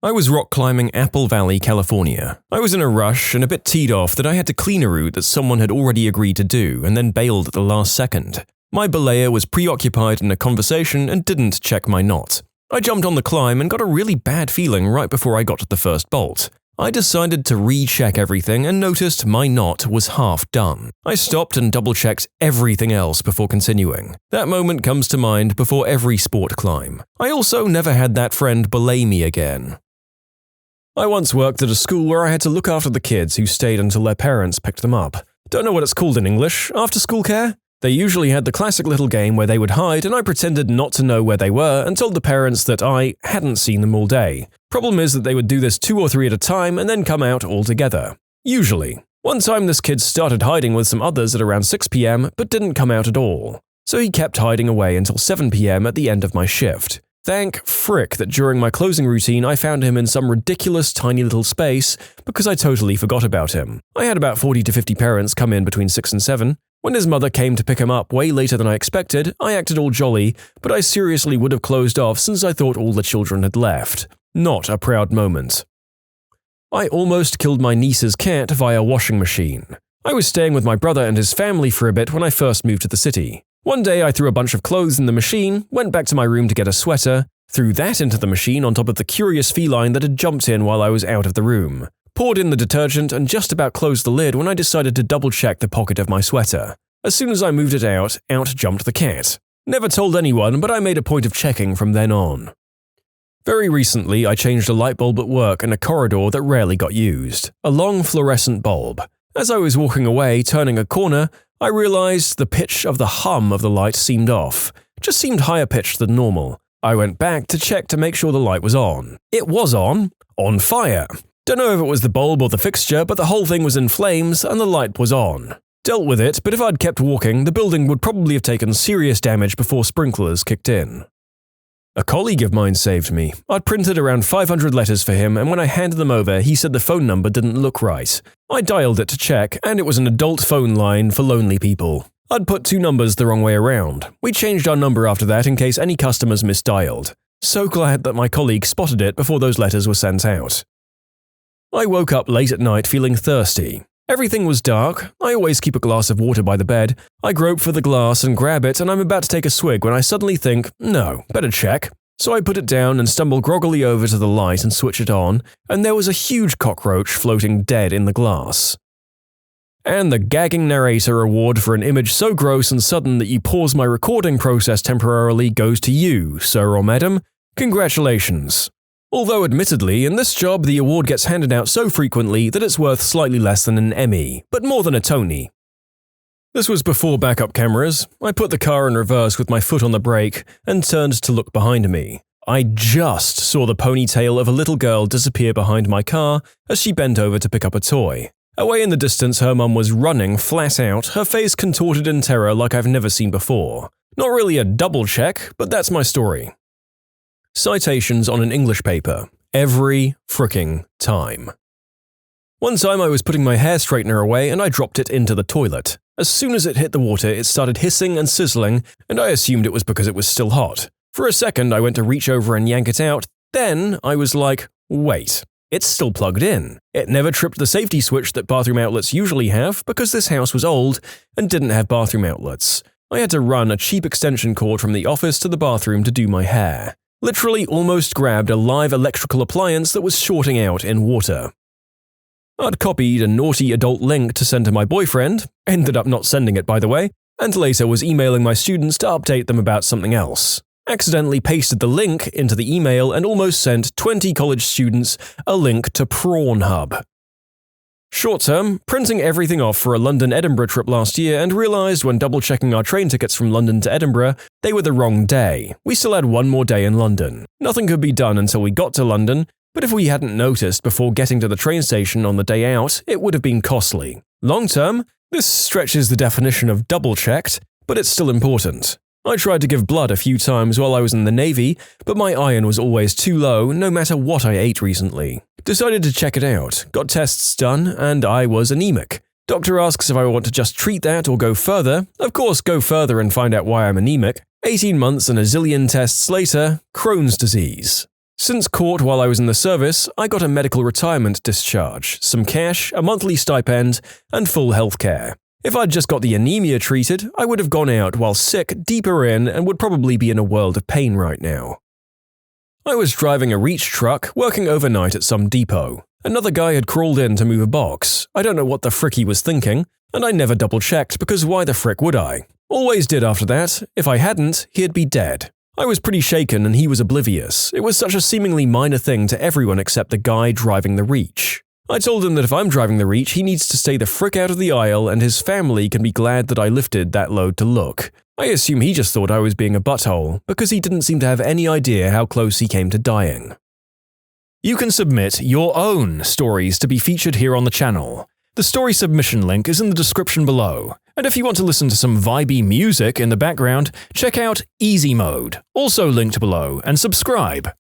I was rock climbing Apple Valley, California. I was in a rush and a bit teed off that I had to clean a route that someone had already agreed to do and then bailed at the last second. My belayer was preoccupied in a conversation and didn't check my knot. I jumped on the climb and got a really bad feeling right before I got to the first bolt. I decided to recheck everything and noticed my knot was half done. I stopped and double-checked everything else before continuing. That moment comes to mind before every sport climb. I also never had that friend belay me again. I once worked at a school where I had to look after the kids who stayed until their parents picked them up. Don't know what it's called in English, after-school care? They usually had the classic little game where they would hide and I pretended not to know where they were and told the parents that I hadn't seen them all day. Problem is that they would do this 2 or 3 at a time and then come out all together. Usually. One time this kid started hiding with some others at around 6 p.m. but didn't come out at all. So he kept hiding away until 7 p.m. at the end of my shift. Thank frick that during my closing routine I found him in some ridiculous tiny little space because I totally forgot about him. I had about 40 to 50 parents come in between 6 and 7. When his mother came to pick him up way later than I expected, I acted all jolly, but I seriously would have closed off since I thought all the children had left. Not a proud moment. I almost killed my niece's cat via washing machine. I was staying with my brother and his family for a bit when I first moved to the city. One day I threw a bunch of clothes in the machine, went back to my room to get a sweater, threw that into the machine on top of the curious feline that had jumped in while I was out of the room. Poured in the detergent and just about closed the lid when I decided to double-check the pocket of my sweater. As soon as I moved it out jumped the cat. Never told anyone, but I made a point of checking from then on. Very recently, I changed a light bulb at work in a corridor that rarely got used. A long fluorescent bulb. As I was walking away, turning a corner, I realized the pitch of the hum of the light seemed off. Just seemed higher pitched than normal. I went back to check to make sure the light was on. It was on fire. Don't know if it was the bulb or the fixture, but the whole thing was in flames and the light was on. Dealt with it, but if I'd kept walking, the building would probably have taken serious damage before sprinklers kicked in. A colleague of mine saved me. I'd printed around 500 letters for him, and when I handed them over, he said the phone number didn't look right. I dialed it to check, and it was an adult phone line for lonely people. I'd put 2 numbers the wrong way around. We changed our number after that in case any customers misdialed. So glad that my colleague spotted it before those letters were sent out. I woke up late at night feeling thirsty. Everything was dark. I always keep a glass of water by the bed. I grope for the glass and grab it, and I'm about to take a swig when I suddenly think, no, better check. So I put it down and stumble groggily over to the light and switch it on, and there was a huge cockroach floating dead in the glass. And the gagging narrator award for an image so gross and sudden that you pause my recording process temporarily goes to you, sir or madam. Congratulations. Although admittedly, in this job the award gets handed out so frequently that it's worth slightly less than an Emmy, but more than a Tony. This was before backup cameras. I put the car in reverse with my foot on the brake and turned to look behind me. I just saw the ponytail of a little girl disappear behind my car as she bent over to pick up a toy. Away in the distance, her mum was running flat out, her face contorted in terror like I've never seen before. Not really a double check, but that's my story. Citations on an English paper. Every fricking time. One time I was putting my hair straightener away and I dropped it into the toilet. As soon as it hit the water, it started hissing and sizzling, and I assumed it was because it was still hot. For a second, I went to reach over and yank it out. Then I was like, wait, it's still plugged in. It never tripped the safety switch that bathroom outlets usually have because this house was old and didn't have bathroom outlets. I had to run a cheap extension cord from the office to the bathroom to do my hair. Literally almost grabbed a live electrical appliance that was shorting out in water. I'd copied a naughty adult link to send to my boyfriend, ended up not sending it by the way, and later was emailing my students to update them about something else. Accidentally pasted the link into the email and almost sent 20 college students a link to Pornhub. Short term, printing everything off for a London-Edinburgh trip last year and realised when double-checking our train tickets from London to Edinburgh, they were the wrong day. We still had one more day in London. Nothing could be done until we got to London, but if we hadn't noticed before getting to the train station on the day out, it would have been costly. Long term, this stretches the definition of double-checked, but it's still important. I tried to give blood a few times while I was in the Navy, but my iron was always too low no matter what I ate recently. Decided to check it out, got tests done, and I was anemic. Doctor asks if I want to just treat that or go further. Of course, go further and find out why I'm anemic. 18 months and a zillion tests later, Crohn's disease. Since caught while I was in the service, I got a medical retirement discharge, some cash, a monthly stipend, and full healthcare. If I'd just got the anemia treated, I would have gone out while sick deeper in and would probably be in a world of pain right now. I was driving a reach truck, working overnight at some depot. Another guy had crawled in to move a box. I don't know what the frick he was thinking, and I never double-checked because why the frick would I? Always did after that. If I hadn't, he'd be dead. I was pretty shaken and he was oblivious. It was such a seemingly minor thing to everyone except the guy driving the reach. I told him that if I'm driving the reach, he needs to stay the frick out of the aisle and his family can be glad that I lifted that load to look. I assume he just thought I was being a butthole, because he didn't seem to have any idea how close he came to dying. You can submit your own stories to be featured here on the channel. The story submission link is in the description below. And if you want to listen to some vibey music in the background, check out easymode, also linked below, and subscribe.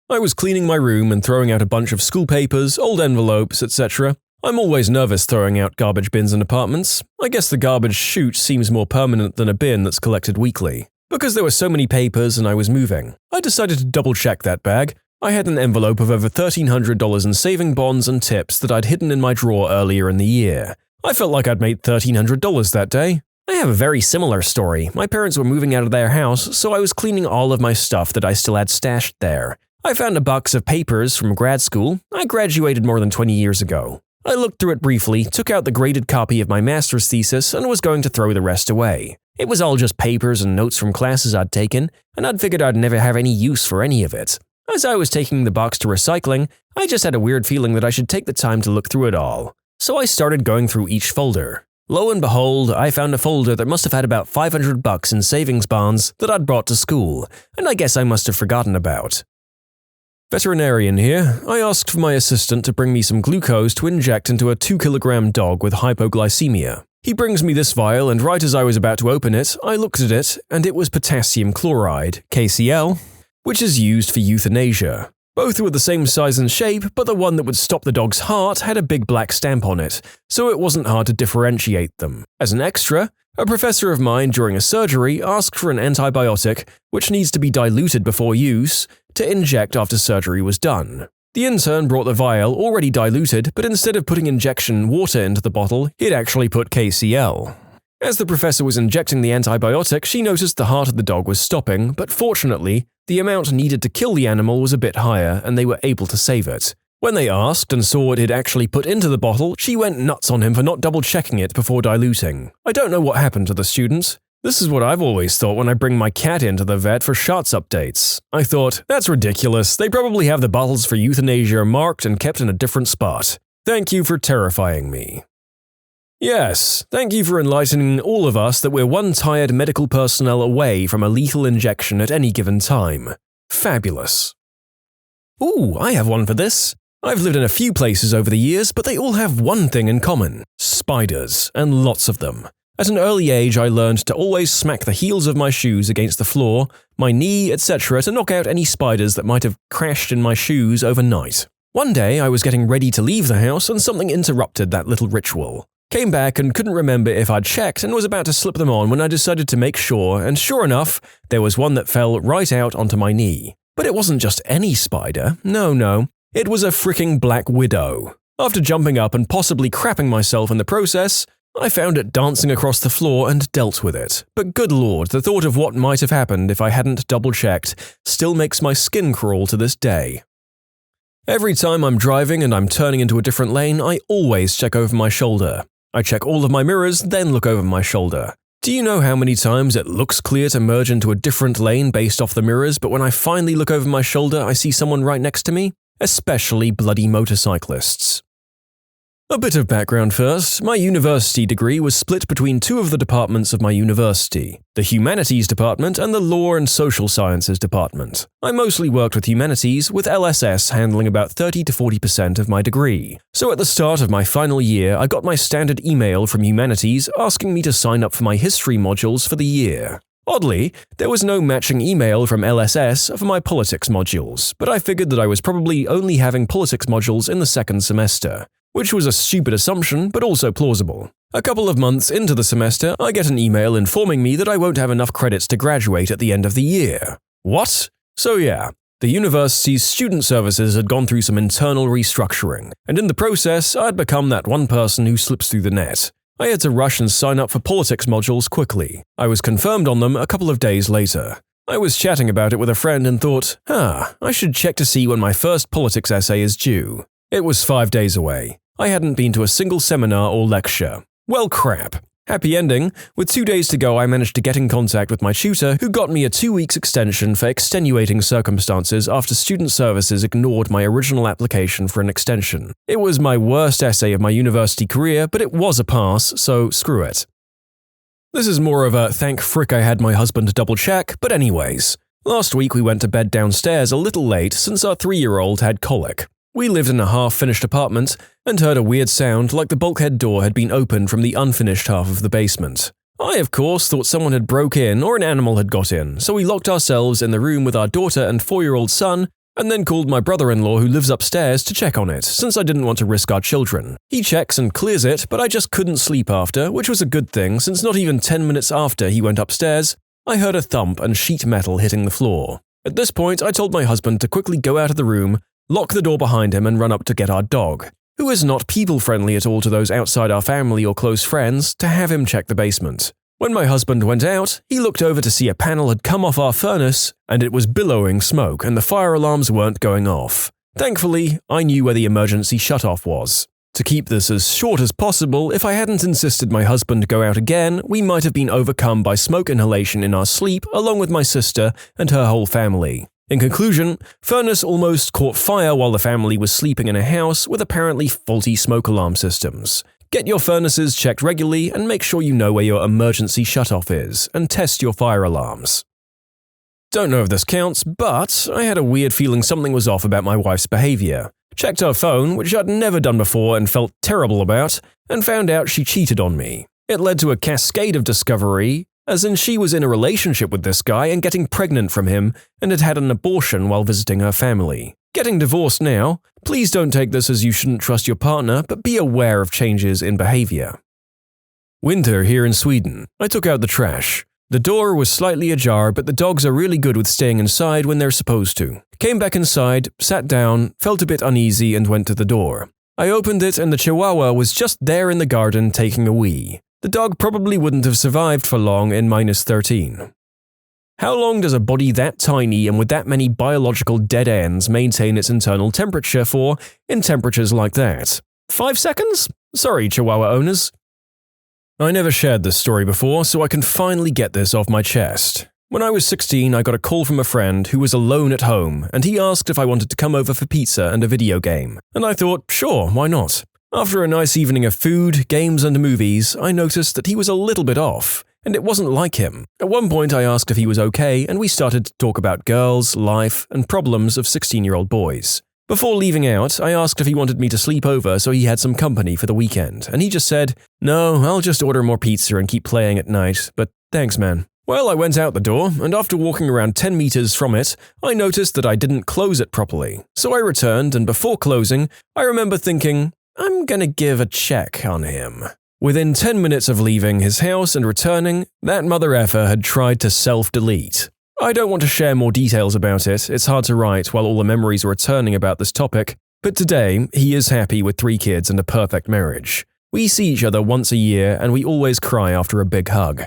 I was cleaning my room and throwing out a bunch of school papers, old envelopes, etc. I'm always nervous throwing out garbage bins in apartments. I guess the garbage chute seems more permanent than a bin that's collected weekly. Because there were so many papers and I was moving, I decided to double-check that bag. I had an envelope of over $1,300 in saving bonds and tips that I'd hidden in my drawer earlier in the year. I felt like I'd made $1,300 that day. I have a very similar story. My parents were moving out of their house, so I was cleaning all of my stuff that I still had stashed there. I found a box of papers from grad school. I graduated more than 20 years ago. I looked through it briefly, took out the graded copy of my master's thesis, and was going to throw the rest away. It was all just papers and notes from classes I'd taken, and I'd figured I'd never have any use for any of it. As I was taking the box to recycling, I just had a weird feeling that I should take the time to look through it all. So I started going through each folder. Lo and behold, I found a folder that must have had about $500 in savings bonds that I'd brought to school, and I guess I must have forgotten about. Veterinarian here. I asked for my assistant to bring me some glucose to inject into a 2-kilogram dog with hypoglycemia. He brings me this vial, and right as I was about to open it, I looked at it, and it was potassium chloride, KCl, which is used for euthanasia. Both were the same size and shape, but the one that would stop the dog's heart had a big black stamp on it, so it wasn't hard to differentiate them. As an extra, a professor of mine during a surgery asked for an antibiotic, which needs to be diluted before use, to inject after surgery was done. The intern brought the vial already diluted, but instead of putting injection water into the bottle, he'd actually put KCl. As the professor was injecting the antibiotic, she noticed the heart of the dog was stopping, but fortunately, the amount needed to kill the animal was a bit higher and they were able to save it. When they asked and saw what he'd actually put into the bottle, she went nuts on him for not double-checking it before diluting. I don't know what happened to the students. This is what I've always thought when I bring my cat into the vet for shots updates. I thought, that's ridiculous, they probably have the bottles for euthanasia marked and kept in a different spot. Thank you for terrifying me. Yes, thank you for enlightening all of us that we're one tired medical personnel away from a lethal injection at any given time. Fabulous. Ooh, I have one for this. I've lived in a few places over the years, but they all have one thing in common. Spiders, and lots of them. At an early age, I learned to always smack the heels of my shoes against the floor, my knee, etc. to knock out any spiders that might have crashed in my shoes overnight. One day, I was getting ready to leave the house and something interrupted that little ritual. Came back and couldn't remember if I'd checked and was about to slip them on when I decided to make sure, and sure enough, there was one that fell right out onto my knee. But it wasn't just any spider, no. It was a freaking black widow. After jumping up and possibly crapping myself in the process, I found it dancing across the floor and dealt with it. But good lord, the thought of what might have happened if I hadn't double-checked still makes my skin crawl to this day. Every time I'm driving and I'm turning into a different lane, I always check over my shoulder. I check all of my mirrors, then look over my shoulder. Do you know how many times it looks clear to merge into a different lane based off the mirrors, but when I finally look over my shoulder, I see someone right next to me? Especially bloody motorcyclists. A bit of background first. My university degree was split between two of the departments of my university, the Humanities Department and the Law and Social Sciences Department. I mostly worked with Humanities, with LSS handling about 30 to 40% of my degree. So at the start of my final year, I got my standard email from Humanities asking me to sign up for my history modules for the year. Oddly, there was no matching email from LSS for my politics modules, but I figured that I was probably only having politics modules in the second semester, which was a stupid assumption, but also plausible. A couple of months into the semester, I get an email informing me that I won't have enough credits to graduate at the end of the year. What? So yeah, the university's student services had gone through some internal restructuring, and in the process, I'd become that one person who slips through the net. I had to rush and sign up for politics modules quickly. I was confirmed on them a couple of days later. I was chatting about it with a friend and thought, I should check to see when my first politics essay is due. It was 5 days away. I hadn't been to a single seminar or lecture. Well, crap. Happy ending. With 2 days to go, I managed to get in contact with my tutor, who got me a 2-week extension for extenuating circumstances after student services ignored my original application for an extension. It was my worst essay of my university career, but it was a pass, so screw it. This is more of a thank frick I had my husband double check, but anyways. Last week we went to bed downstairs a little late since our 3-year-old had colic. We lived in a half-finished apartment and heard a weird sound like the bulkhead door had been opened from the unfinished half of the basement. I, of course, thought someone had broke in or an animal had got in, so we locked ourselves in the room with our daughter and 4-year-old son and then called my brother-in-law who lives upstairs to check on it, since I didn't want to risk our children. He checks and clears it, but I just couldn't sleep after, which was a good thing since not even 10 minutes after he went upstairs, I heard a thump and sheet metal hitting the floor. At this point, I told my husband to quickly go out of the room, lock the door behind him and run up to get our dog, who is not people-friendly at all to those outside our family or close friends, to have him check the basement. When my husband went out, he looked over to see a panel had come off our furnace and it was billowing smoke and the fire alarms weren't going off. Thankfully, I knew where the emergency shutoff was. To keep this as short as possible, if I hadn't insisted my husband go out again, we might have been overcome by smoke inhalation in our sleep along with my sister and her whole family. In conclusion, furnace almost caught fire while the family was sleeping in a house with apparently faulty smoke alarm systems. Get your furnaces checked regularly and make sure you know where your emergency shutoff is, and test your fire alarms. Don't know if this counts, but I had a weird feeling something was off about my wife's behavior. Checked her phone, which I'd never done before and felt terrible about, and found out she cheated on me. It led to a cascade of discovery, as in she was in a relationship with this guy and getting pregnant from him and had had an abortion while visiting her family. Getting divorced now, please don't take this as you shouldn't trust your partner, but be aware of changes in behavior. Winter here in Sweden. I took out the trash. The door was slightly ajar, but the dogs are really good with staying inside when they're supposed to. Came back inside, sat down, felt a bit uneasy and went to the door. I opened it and the Chihuahua was just there in the garden taking a wee. The dog probably wouldn't have survived for long in -13. How long does a body that tiny and with that many biological dead ends maintain its internal temperature for in temperatures like that? 5 seconds? Sorry, Chihuahua owners. I never shared this story before, so I can finally get this off my chest. When I was 16, I got a call from a friend who was alone at home, and he asked if I wanted to come over for pizza and a video game. And I thought, sure, why not? After a nice evening of food, games and movies, I noticed that he was a little bit off, and it wasn't like him. At one point I asked if he was okay, and we started to talk about girls, life, and problems of 16-year-old boys. Before leaving out, I asked if he wanted me to sleep over so he had some company for the weekend, and he just said, "No, I'll just order more pizza and keep playing at night, but thanks man." Well, I went out the door, and after walking around 10 meters from it, I noticed that I didn't close it properly. So I returned, and before closing, I remember thinking, I'm gonna give a check on him. Within 10 minutes of leaving his house and returning, that mother effer had tried to self-delete. I don't want to share more details about it, it's hard to write while all the memories are returning about this topic, but today, he is happy with 3 kids and a perfect marriage. We see each other once a year, and we always cry after a big hug.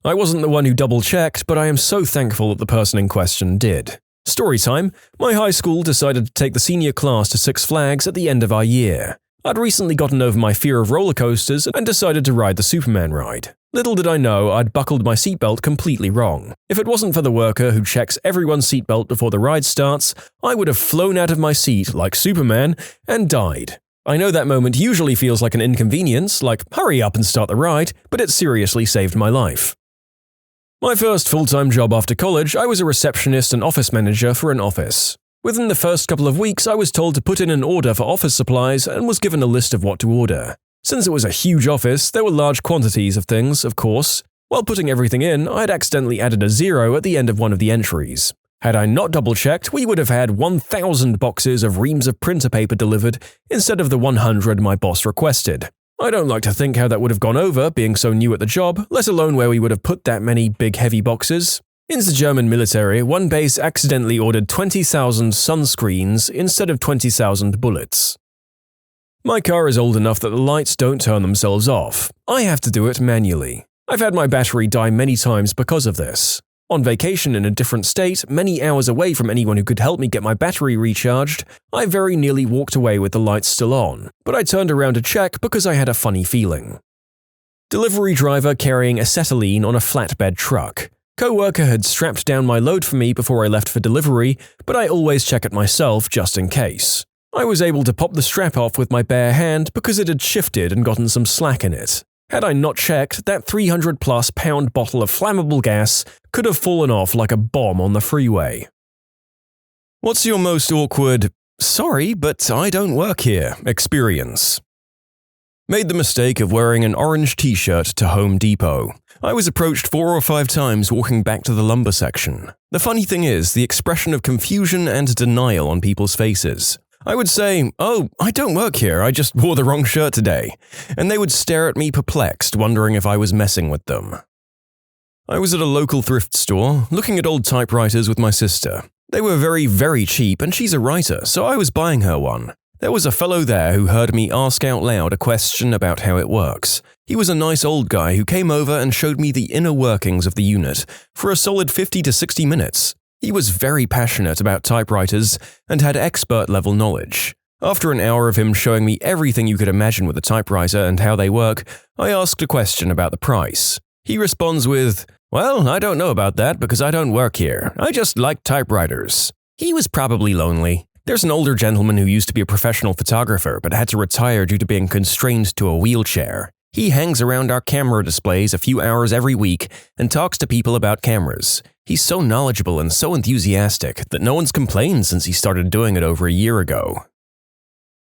I wasn't the one who double-checked, but I am so thankful that the person in question did. Storytime, my high school decided to take the senior class to Six Flags at the end of our year. I'd recently gotten over my fear of roller coasters and decided to ride the Superman ride. Little did I know I'd buckled my seatbelt completely wrong. If it wasn't for the worker who checks everyone's seatbelt before the ride starts, I would have flown out of my seat like Superman and died. I know that moment usually feels like an inconvenience, like hurry up and start the ride, but it seriously saved my life. My first full-time job after college, I was a receptionist and office manager for an office. Within the first couple of weeks, I was told to put in an order for office supplies and was given a list of what to order. Since it was a huge office, there were large quantities of things, of course. While putting everything in, I had accidentally added a 0 at the end of one of the entries. Had I not double-checked, we would have had 1,000 boxes of reams of printer paper delivered instead of the 100 my boss requested. I don't like to think how that would have gone over, being so new at the job, let alone where we would have put that many big heavy boxes. In the German military, one base accidentally ordered 20,000 sunscreens instead of 20,000 bullets. My car is old enough that the lights don't turn themselves off. I have to do it manually. I've had my battery die many times because of this.
On vacation in a different state, many hours away from anyone who could help me get my battery recharged, I very nearly walked away with the lights still on, but I turned around to check because I had a funny feeling. Delivery driver carrying acetylene on a flatbed truck. Co-worker had strapped down my load for me before I left for delivery, but I always check it myself just in case. I was able to pop the strap off with my bare hand because it had shifted and gotten some slack in it. Had I not checked, that 300-plus pound bottle of flammable gas could have fallen off like a bomb on the freeway.
What's your most awkward, "sorry, but I don't work here" experience? Made the mistake of wearing an orange t-shirt to Home Depot. I was approached 4 or 5 times walking back to the lumber section. The funny thing is the expression of confusion and denial on people's faces. I would say, "Oh, I don't work here, I just wore the wrong shirt today," and they would stare at me perplexed, wondering if I was messing with them. I was at a local thrift store, looking at old typewriters with my sister. They were very, very cheap, and she's a writer, so I was buying her one. There was a fellow there who heard me ask out loud a question about how it works. He was a nice old guy who came over and showed me the inner workings of the unit for a solid 50 to 60 minutes. He was very passionate about typewriters and had expert-level knowledge. After an hour of him showing me everything you could imagine with a typewriter and how they work, I asked a question about the price. He responds with, "Well, I don't know about that because I don't work here. I just like typewriters." He was probably lonely. There's an older gentleman who used to be a professional photographer but had to retire due to being constrained to a wheelchair. He hangs around our camera displays a few hours every week and talks to people about cameras. He's so knowledgeable and so enthusiastic that no one's complained since he started doing it over a year ago.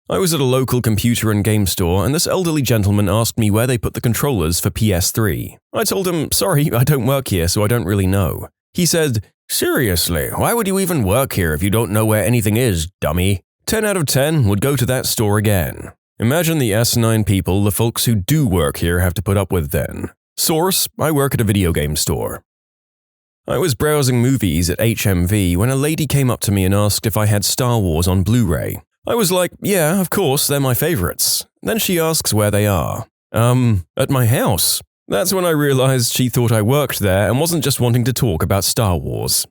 I was at a local computer and game store, and this elderly gentleman asked me where they put the controllers for PS3. I told him, "Sorry, I don't work here, so I don't really know." He said, "Seriously, why would you even work here if you don't know where anything is, dummy?" 10 out of 10 would go to that store again. Imagine the asinine people the folks who do work here have to put up with then. Source: I work at a video game store. I was browsing movies at HMV when a lady came up to me and asked if I had Star Wars on Blu-ray. I was like, "Yeah, of course, they're my favorites." Then she asks where they are. At my house." That's when I realized she thought I worked there and wasn't just wanting to talk about Star Wars.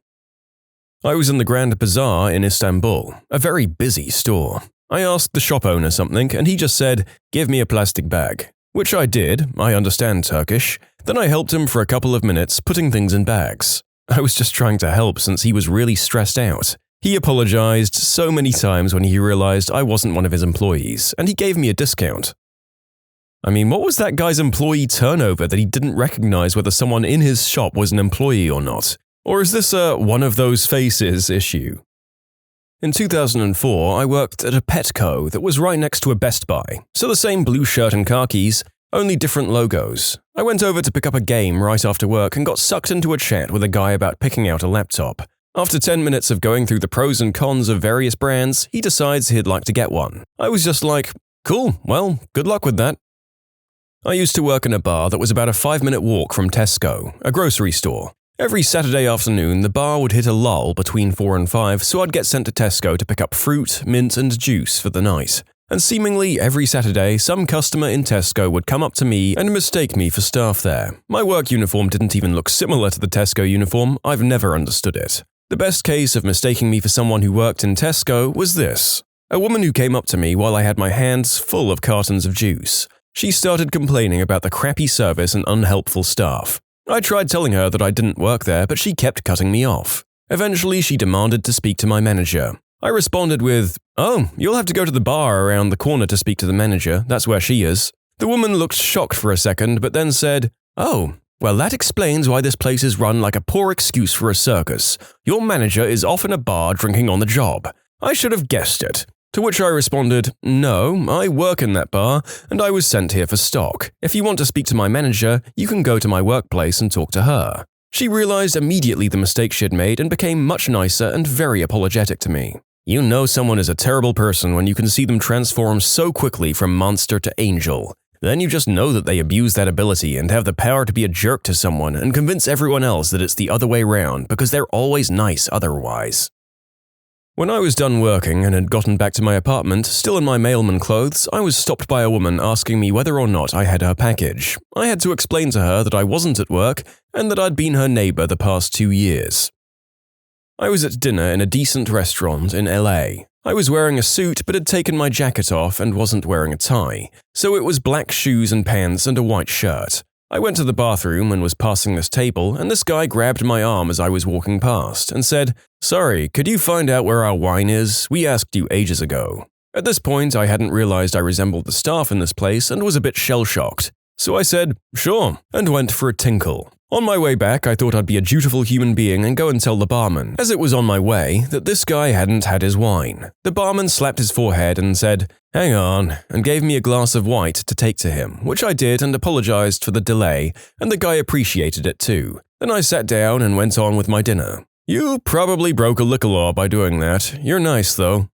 I was in the Grand Bazaar in Istanbul, a very busy store. I asked the shop owner something and he just said, "Give me a plastic bag," which I did. I understand Turkish. Then I helped him for a couple of minutes putting things in bags. I was just trying to help since he was really stressed out. He apologized so many times when he realized I wasn't one of his employees, and he gave me a discount. I mean, what was that guy's employee turnover that he didn't recognize whether someone in his shop was an employee or not? Or is this a one of those faces issue? In 2004, I worked at a Petco that was right next to a Best Buy, so the same blue shirt and khakis, only different logos. I went over to pick up a game right after work and got sucked into a chat with a guy about picking out a laptop. After 10 minutes of going through the pros and cons of various brands, he decides he'd like to get one. I was just like, "Cool, well, good luck with that." I used to work in a bar that was about a 5-minute walk from Tesco, a grocery store. Every Saturday afternoon, the bar would hit a lull between 4 and 5, so I'd get sent to Tesco to pick up fruit, mint, and juice for the night. And seemingly every Saturday, some customer in Tesco would come up to me and mistake me for staff there. My work uniform didn't even look similar to the Tesco uniform. I've never understood it. The best case of mistaking me for someone who worked in Tesco was this. A woman who came up to me while I had my hands full of cartons of juice. She started complaining about the crappy service and unhelpful staff. I tried telling her that I didn't work there, but she kept cutting me off. Eventually, she demanded to speak to my manager. I responded with, "Oh, you'll have to go to the bar around the corner to speak to the manager. That's where she is." The woman looked shocked for a second, but then said, "Oh, well, that explains why this place is run like a poor excuse for a circus. Your manager is off in a bar drinking on the job. I should have guessed it." To which I responded, "No, I work in that bar, and I was sent here for stock. If you want to speak to my manager, you can go to my workplace and talk to her." She realized immediately the mistake she'd made and became much nicer and very apologetic to me. You know someone is a terrible person when you can see them transform so quickly from monster to angel. Then you just know that they abuse that ability and have the power to be a jerk to someone and convince everyone else that it's the other way around because they're always nice otherwise. When I was done working and had gotten back to my apartment, still in my mailman clothes, I was stopped by a woman asking me whether or not I had her package. I had to explain to her that I wasn't at work and that I'd been her neighbor the past 2 years. I was at dinner in a decent restaurant in LA. I was wearing a suit but had taken my jacket off and wasn't wearing a tie, so it was black shoes and pants and a white shirt. I went to the bathroom and was passing this table, and this guy grabbed my arm as I was walking past and said, "Sorry, could you find out where our wine is? We asked you ages ago." At this point, I hadn't realized I resembled the staff in this place and was a bit shell-shocked. So I said, "Sure," and went for a tinkle. On my way back, I thought I'd be a dutiful human being and go and tell the barman, as it was on my way, that this guy hadn't had his wine. The barman slapped his forehead and said, "Hang on," and gave me a glass of white to take to him, which I did and apologized for the delay, and the guy appreciated it too. Then I sat down and went on with my dinner. You probably broke a liquor law by doing that. You're nice, though.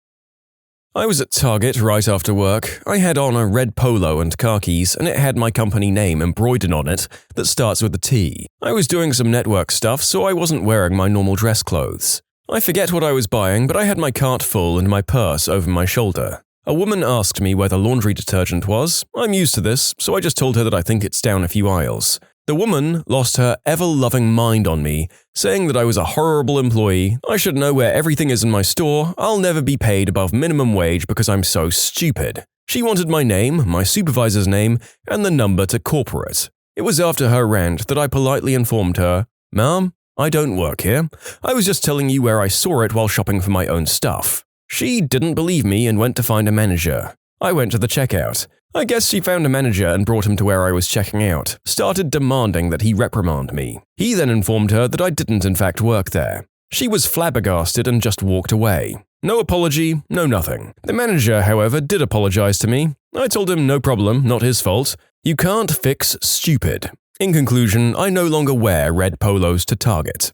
I was at Target right after work. I had on a red polo and khakis, and it had my company name embroidered on it that starts with a T. I was doing some network stuff, so I wasn't wearing my normal dress clothes. I forget what I was buying, but I had my cart full and my purse over my shoulder. A woman asked me where the laundry detergent was. I'm used to this, so I just told her that I think it's down a few aisles. The woman lost her ever-loving mind on me, saying that I was a horrible employee, I should know where everything is in my store, I'll never be paid above minimum wage because I'm so stupid. She wanted my name, my supervisor's name, and the number to corporate. It was after her rant that I politely informed her, "Ma'am, I don't work here. I was just telling you where I saw it while shopping for my own stuff." She didn't believe me and went to find a manager. I went to the checkout. I guess she found a manager and brought him to where I was checking out, started demanding that he reprimand me. He then informed her that I didn't in fact work there. She was flabbergasted and just walked away. No apology, no nothing. The manager, however, did apologize to me. I told him no problem, not his fault. You can't fix stupid. In conclusion, I no longer wear red polos to Target.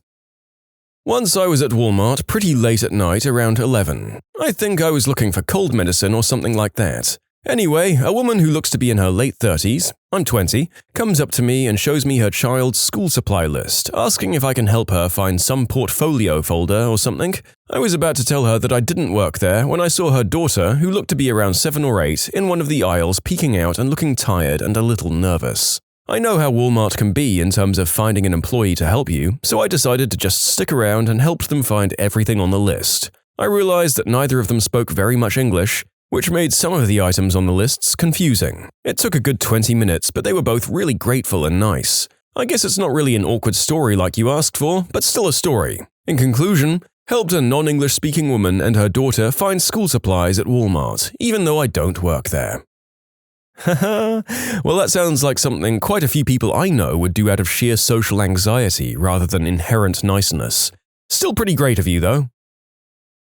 Once I was at Walmart pretty late at night around 11. I think I was looking for cold medicine or something like that. Anyway, a woman who looks to be in her late 30s, I'm 20, comes up to me and shows me her child's school supply list, asking if I can help her find some portfolio folder or something. I was about to tell her that I didn't work there when I saw her daughter, who looked to be around 7 or 8, in one of the aisles peeking out and looking tired and a little nervous. I know how Walmart can be in terms of finding an employee to help you, so I decided to just stick around and helped them find everything on the list. I realized that neither of them spoke very much English, which made some of the items on the lists confusing. It took a good 20 minutes, but they were both really grateful and nice. I guess it's not really an awkward story like you asked for, but still a story. In conclusion, helped a non-English speaking woman and her daughter find school supplies at Walmart, even though I don't work there. Haha, well that sounds like something quite a few people I know would do out of sheer social anxiety rather than inherent niceness. Still pretty great of you though.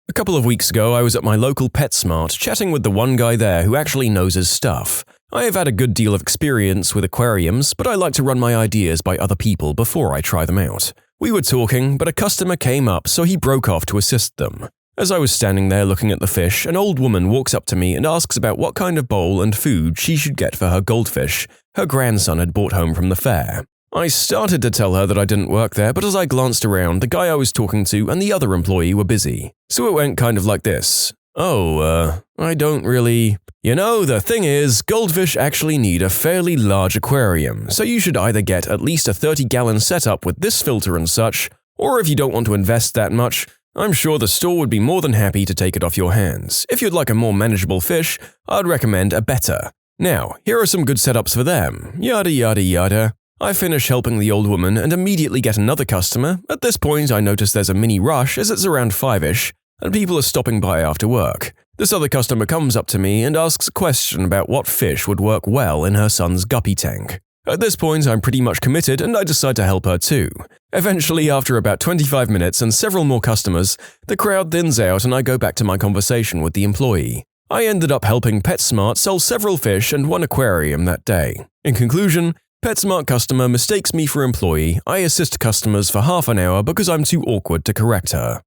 A couple of weeks ago, I was at my local PetSmart chatting with the one guy there who actually knows his stuff. I have had a good deal of experience with aquariums, but I like to run my ideas by other people before I try them out. We were talking, but a customer came up, so he broke off to assist them. As I was standing there looking at the fish, an old woman walks up to me and asks about what kind of bowl and food she should get for her goldfish her grandson had brought home from the fair. I started to tell her that I didn't work there, but as I glanced around, the guy I was talking to and the other employee were busy. So it went kind of like this. I don't really… You know, the thing is, goldfish actually need a fairly large aquarium, so you should either get at least a 30-gallon setup with this filter and such, or if you don't want to invest that much, I'm sure the store would be more than happy to take it off your hands. If you'd like a more manageable fish, I'd recommend a Betta. Now, here are some good setups for them. Yada yada yada. I finish helping the old woman and immediately get another customer. At this point, I notice there's a mini rush as it's around 5-ish, and people are stopping by after work. This other customer comes up to me and asks a question about what fish would work well in her son's guppy tank. At this point, I'm pretty much committed and I decide to help her too. Eventually, after about 25 minutes and several more customers, the crowd thins out and I go back to my conversation with the employee. I ended up helping PetSmart sell several fish and one aquarium that day. In conclusion, PetSmart customer mistakes me for employee. I assist customers for half an hour because I'm too awkward to correct her.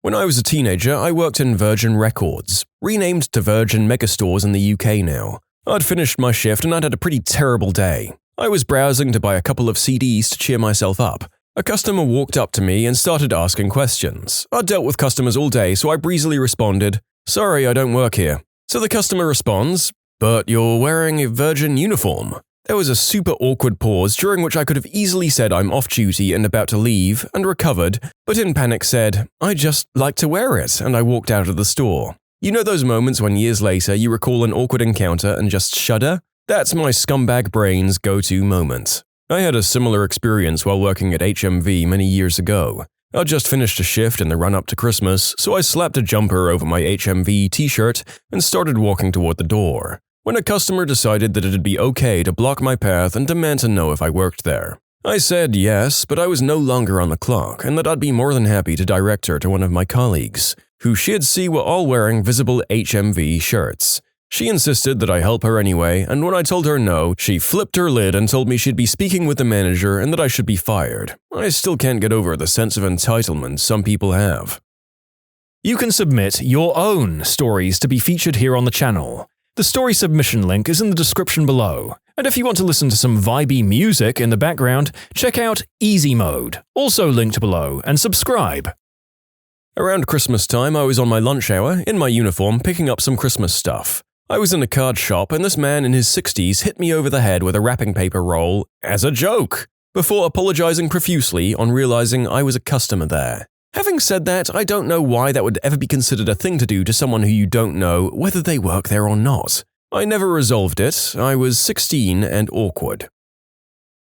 When I was a teenager, I worked in Virgin Records, renamed to Virgin Megastores in the UK now. I'd finished my shift and I'd had a pretty terrible day. I was browsing to buy a couple of CDs to cheer myself up. A customer walked up to me and started asking questions. I'd dealt with customers all day, so I breezily responded, "Sorry, I don't work here." So the customer responds, "But you're wearing a Virgin uniform." There was a super awkward pause during which I could have easily said I'm off duty and about to leave, and recovered, but in panic said, "I just like to wear it," and I walked out of the store. You know those moments when years later you recall an awkward encounter and just shudder? That's my scumbag brain's go-to moment. I had a similar experience while working at HMV many years ago. I'd just finished a shift in the run-up to Christmas, so I slapped a jumper over my HMV t-shirt and started walking toward the door, when a customer decided that it'd be okay to block my path and demand to know if I worked there. I said yes, but I was no longer on the clock and that I'd be more than happy to direct her to one of my colleagues, who she'd see were all wearing visible HMV shirts. She insisted that I help her anyway, and when I told her no, she flipped her lid and told me she'd be speaking with the manager and that I should be fired. I still can't get over the sense of entitlement some people have.
You can submit your own stories to be featured here on the channel. The story submission link is in the description below. And if you want to listen to some vibey music in the background, check out easymode, also linked below, and subscribe.
Around Christmas time, I was on my lunch hour, in my uniform, picking up some Christmas stuff. I was in a card shop and this man in his 60s hit me over the head with a wrapping paper roll as a joke, before apologizing profusely on realizing I was a customer there. Having said that, I don't know why that would ever be considered a thing to do to someone who you don't know, whether they work there or not. I never resolved it. I was 16 and awkward.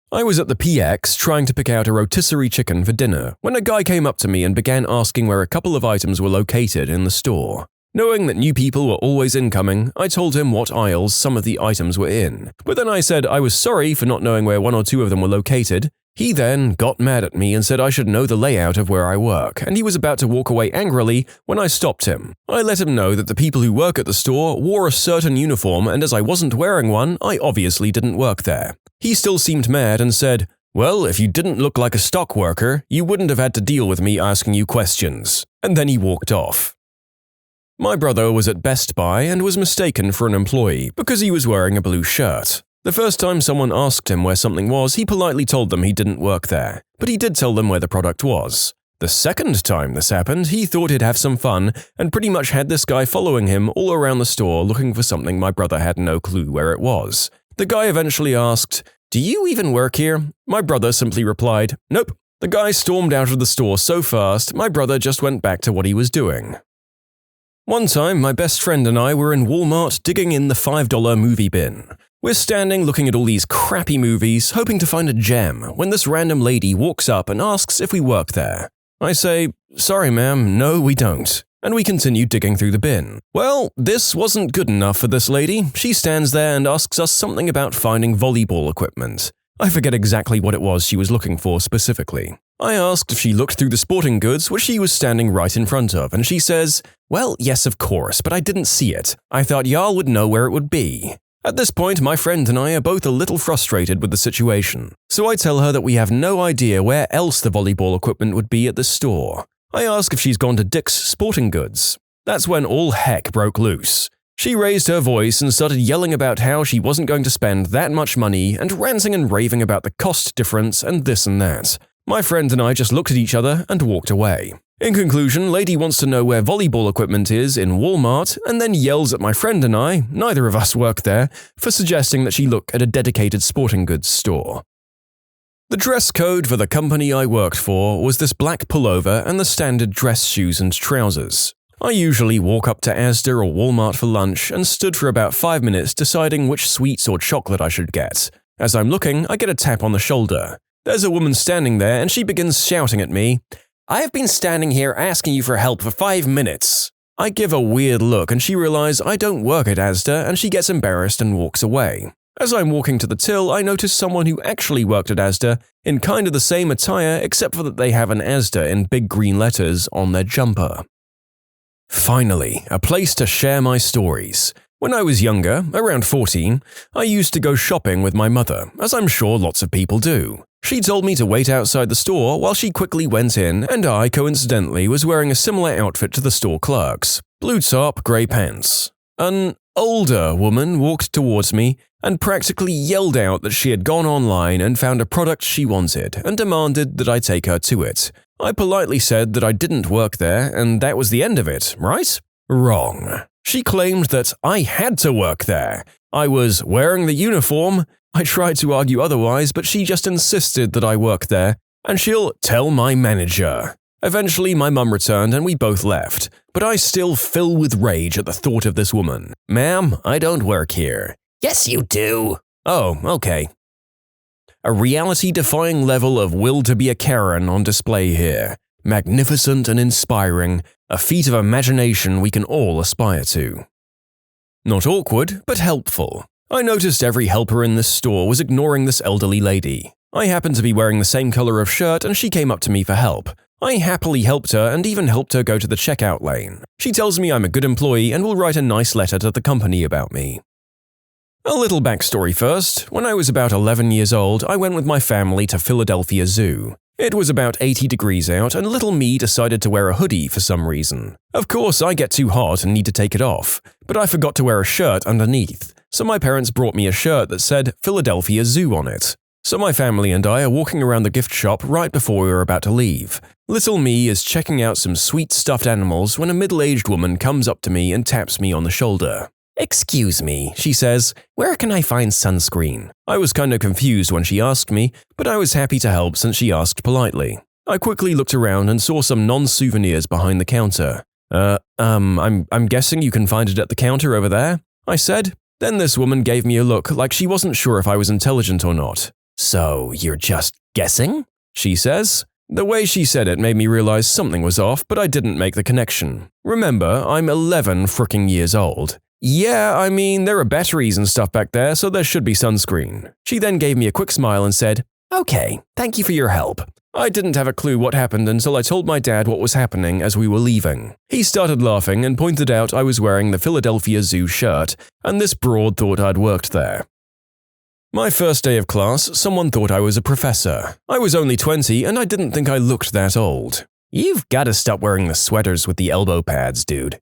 I was at the PX trying to pick out a rotisserie chicken for dinner when a guy came up to me and began asking where a couple of items were located in the store. Knowing that new people were always incoming, I told him what aisles some of the items were in, but then I said I was sorry for not knowing where one or two of them were located. He then got mad at me and said I should know the layout of where I work, and he was about to walk away angrily when I stopped him. I let him know that the people who work at the store wore a certain uniform, and as I wasn't wearing one, I obviously didn't work there. He still seemed mad and said, "Well, if you didn't look like a stock worker, you wouldn't have had to deal with me asking you questions." And then he walked off. My brother was at Best Buy and was mistaken for an employee because he was wearing a blue shirt. The first time someone asked him where something was, he politely told them he didn't work there, but he did tell them where the product was. The second time this happened, he thought he'd have some fun and pretty much had this guy following him all around the store looking for something my brother had no clue where it was. The guy eventually asked, "Do you even work here?" My brother simply replied, "Nope." The guy stormed out of the store so fast, my brother just went back to what he was doing. One time, my best friend and I were in Walmart digging in the $5 movie bin. We're standing looking at all these crappy movies, hoping to find a gem, when this random lady walks up and asks if we work there. I say, "Sorry ma'am, no we don't," and we continue digging through the bin. Well, this wasn't good enough for this lady. She stands there and asks us something about finding volleyball equipment. I forget exactly what it was she was looking for specifically. I asked if she looked through the sporting goods, which she was standing right in front of, and she says, "Well, yes of course, but I didn't see it. I thought y'all would know where it would be." At this point, my friend and I are both a little frustrated with the situation, so I tell her that we have no idea where else the volleyball equipment would be at the store. I ask if she's gone to Dick's Sporting Goods. That's when all heck broke loose. She raised her voice and started yelling about how she wasn't going to spend that much money and ranting and raving about the cost difference and this and that. My friend and I just looked at each other and walked away. In conclusion, lady wants to know where volleyball equipment is in Walmart and then yells at my friend and I, neither of us work there, for suggesting that she look at a dedicated sporting goods store. The dress code for the company I worked for was this black pullover and the standard dress shoes and trousers. I usually walk up to Asda or Walmart for lunch and stood for about 5 minutes deciding which sweets or chocolate I should get. As I'm looking, I get a tap on the shoulder. There's a woman standing there and she begins shouting at me, "I have been standing here asking you for help for 5 minutes." I give a weird look and she realizes I don't work at Asda and she gets embarrassed and walks away. As I'm walking to the till, I notice someone who actually worked at Asda in kind of the same attire except for that they have an Asda in big green letters on their jumper. Finally, a place to share my stories. When I was younger, around 14, I used to go shopping with my mother, as I'm sure lots of people do. She told me to wait outside the store while she quickly went in, and I, coincidentally, was wearing a similar outfit to the store clerks. Blue top, grey pants. An older woman walked towards me and practically yelled out that she had gone online and found a product she wanted and demanded that I take her to it. I politely said that I didn't work there and that was the end of it, right? Wrong. She claimed that I had to work there. I was wearing the uniform. I tried to argue otherwise, but she just insisted that I work there, and she'll tell my manager. Eventually, my mum returned and we both left, but I still fill with rage at the thought of this woman. Ma'am, I don't work here.
Yes, you do.
Oh, okay. A reality-defying level of will to be a Karen on display here. Magnificent and inspiring, a feat of imagination we can all aspire to. Not awkward, but helpful. I noticed every helper in this store was ignoring this elderly lady. I happened to be wearing the same color of shirt and she came up to me for help. I happily helped her and even helped her go to the checkout lane. She tells me I'm a good employee and will write a nice letter to the company about me. A little backstory first. When I was about 11 years old, I went with my family to Philadelphia Zoo. It was about 80 degrees out and little me decided to wear a hoodie for some reason. Of course, I get too hot and need to take it off, but I forgot to wear a shirt underneath, so my parents brought me a shirt that said Philadelphia Zoo on it. So my family and I are walking around the gift shop right before we were about to leave. Little me is checking out some sweet stuffed animals when a middle-aged woman comes up to me and taps me on the shoulder.
Excuse me, she says, where can I find sunscreen?
I was kind of confused when she asked me, but I was happy to help since she asked politely. I quickly looked around and saw some non-souvenirs behind the counter. I'm guessing you can find it at the counter over there, I said. Then this woman gave me a look like she wasn't sure if I was intelligent or not.
So you're just guessing?
She says. The way she said it made me realize something was off, but I didn't make the connection. Remember, I'm 11 fricking years old. Yeah, I mean, there are batteries and stuff back there, so there should be sunscreen. She then gave me a quick smile and said,
Okay, thank you for your help.
I didn't have a clue what happened until I told my dad what was happening as we were leaving. He started laughing and pointed out I was wearing the Philadelphia Zoo shirt, and this broad thought I'd worked there. My first day of class, someone thought I was a professor. I was only 20 and I didn't think I looked that old.
You've got to stop wearing the sweaters with the elbow pads, dude.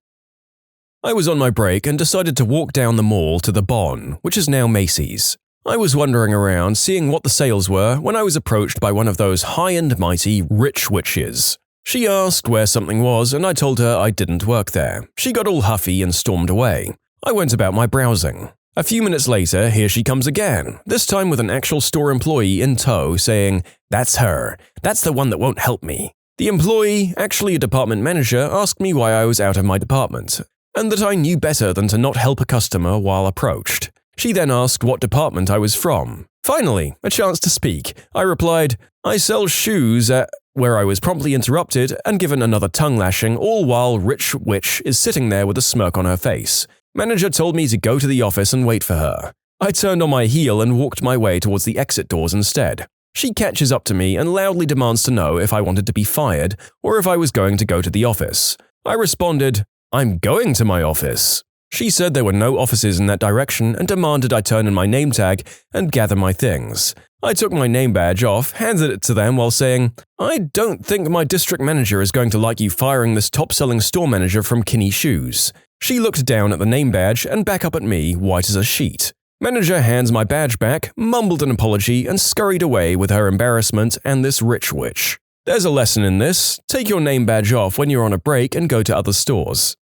I was on my break and decided to walk down the mall to the Bon, which is now Macy's. I was wandering around seeing what the sales were when I was approached by one of those high and mighty rich witches. She asked where something was and I told her I didn't work there. She got all huffy and stormed away. I went about my browsing. A few minutes later, here she comes again, this time with an actual store employee in tow saying, "That's her. That's the one that won't help me." The employee, actually a department manager, asked me why I was out of my department, and that I knew better than to not help a customer while approached. She then asked what department I was from. Finally, a chance to speak. I replied, "I sell shoes at," where I was promptly interrupted and given another tongue lashing, all while Rich Witch is sitting there with a smirk on her face. Manager told me to go to the office and wait for her. I turned on my heel and walked my way towards the exit doors instead. She catches up to me and loudly demands to know if I wanted to be fired or if I was going to go to the office. I responded, "I'm going to my office." She said there were no offices in that direction and demanded I turn in my name tag and gather my things. I took my name badge off, handed it to them while saying, "I don't think my district manager is going to like you firing this top-selling store manager from Kinney Shoes." She looked down at the name badge and back up at me, white as a sheet. Manager hands my badge back, mumbled an apology, and scurried away with her embarrassment and this rich witch. There's a lesson in this. Take your name badge off when you're on a break and go to other stores.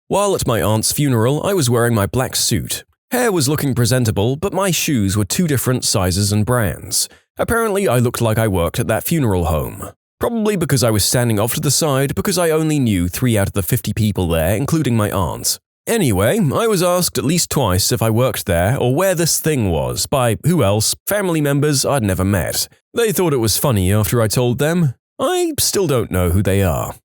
While at my aunt's funeral, I was wearing my black suit. Hair was looking presentable, but my shoes were two different sizes and brands. Apparently, I looked like I worked at that funeral home. Probably because I was standing off to the side because I only knew 3 out of the 50 people there, including my aunt. Anyway, I was asked at least twice if I worked there or where this thing was by who else, family members I'd never met. They thought it was funny after I told them. I still don't know who they are.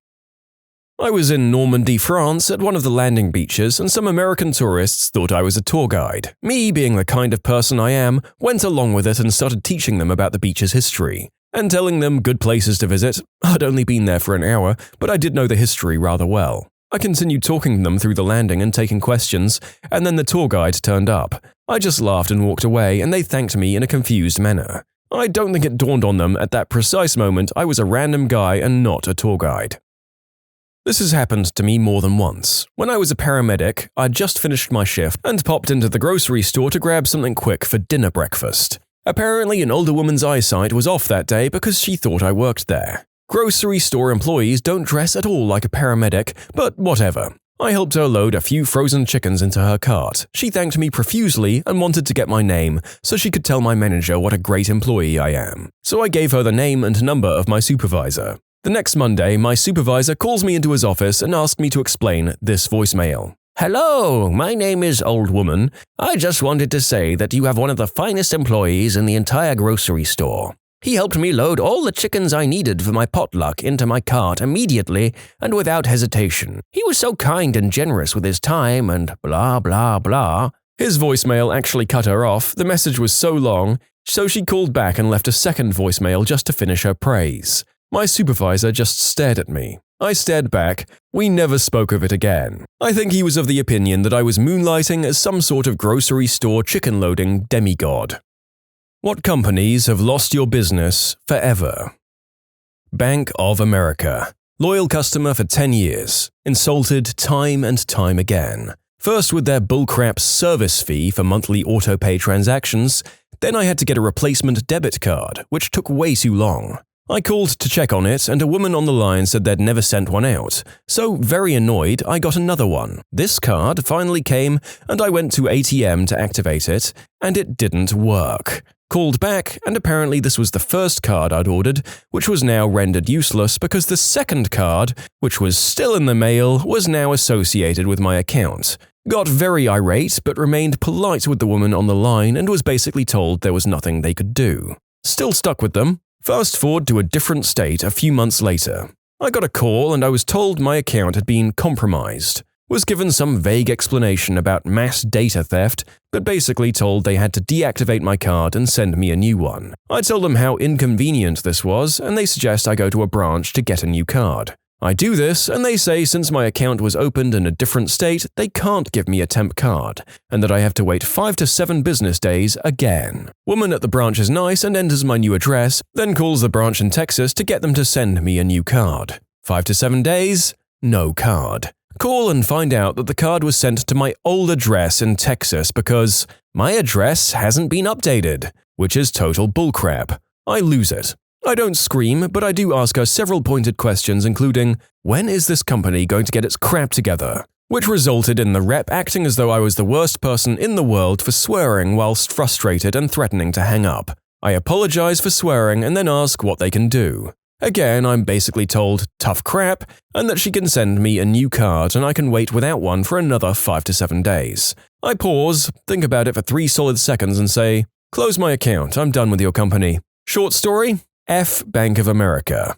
I was in Normandy, France at one of the landing beaches and some American tourists thought I was a tour guide. Me, being the kind of person I am, went along with it and started teaching them about the beach's history and telling them good places to visit. I'd only been there for an hour, but I did know the history rather well. I continued talking to them through the landing and taking questions, and then the tour guide turned up. I just laughed and walked away, and they thanked me in a confused manner. I don't think it dawned on them at that precise moment I was a random guy and not a tour guide. This has happened to me more than once. When I was a paramedic, I'd just finished my shift and popped into the grocery store to grab something quick for dinner breakfast. Apparently, an older woman's eyesight was off that day because she thought I worked there. Grocery store employees don't dress at all like a paramedic, but whatever. I helped her load a few frozen chickens into her cart. She thanked me profusely and wanted to get my name so she could tell my manager what a great employee I am. So I gave her the name and number of my supervisor. The next Monday, my supervisor calls me into his office and asks me to explain this voicemail. "Hello, my name is Old Woman. I just wanted to say that you have one of the finest employees in the entire grocery store. He helped me load all the chickens I needed for my potluck into my cart immediately and without hesitation. He was so kind and generous with his time and blah blah blah." His voicemail actually cut her off. The message was so long, so she called back and left a second voicemail just to finish her praise. My supervisor just stared at me. I stared back. We never spoke of it again. I think he was of the opinion that I was moonlighting as some sort of grocery store chicken-loading demigod. What companies have lost your business forever? Bank of America. Loyal customer for 10 years. Insulted time and time again. First with their bullcrap service fee for monthly auto-pay transactions, then I had to get a replacement debit card, which took way too long. I called to check on it, and a woman on the line said they'd never sent one out. So, very annoyed, I got another one. This card finally came, and I went to ATM to activate it, and it didn't work. Called back, and apparently this was the first card I'd ordered, which was now rendered useless because the second card, which was still in the mail, was now associated with my account. Got very irate, but remained polite with the woman on the line and was basically told there was nothing they could do. Still stuck with them. Fast forward to a different state a few months later. I got a call and I was told my account had been compromised. Was given some vague explanation about mass data theft, but basically told they had to deactivate my card and send me a new one. I told them how inconvenient this was, and they suggest I go to a branch to get a new card. I do this, and they say since my account was opened in a different state, they can't give me a temp card, and that I have to wait 5 to 7 business days again. Woman at the branch is nice and enters my new address, then calls the branch in Texas to get them to send me a new card. 5 to 7 days, no card. Call and find out that the card was sent to my old address in Texas because my address hasn't been updated, which is total bullcrap. I lose it. I don't scream, but I do ask her several pointed questions including, when is this company going to get its crap together? Which resulted in the rep acting as though I was the worst person in the world for swearing whilst frustrated and threatening to hang up. I apologize for swearing and then ask what they can do. Again, I'm basically told, tough crap, and that she can send me a new card and I can wait without one for another 5 to 7 days. I pause, think about it for 3 solid seconds and say, close my account, I'm done with your company. Short story? F Bank of America.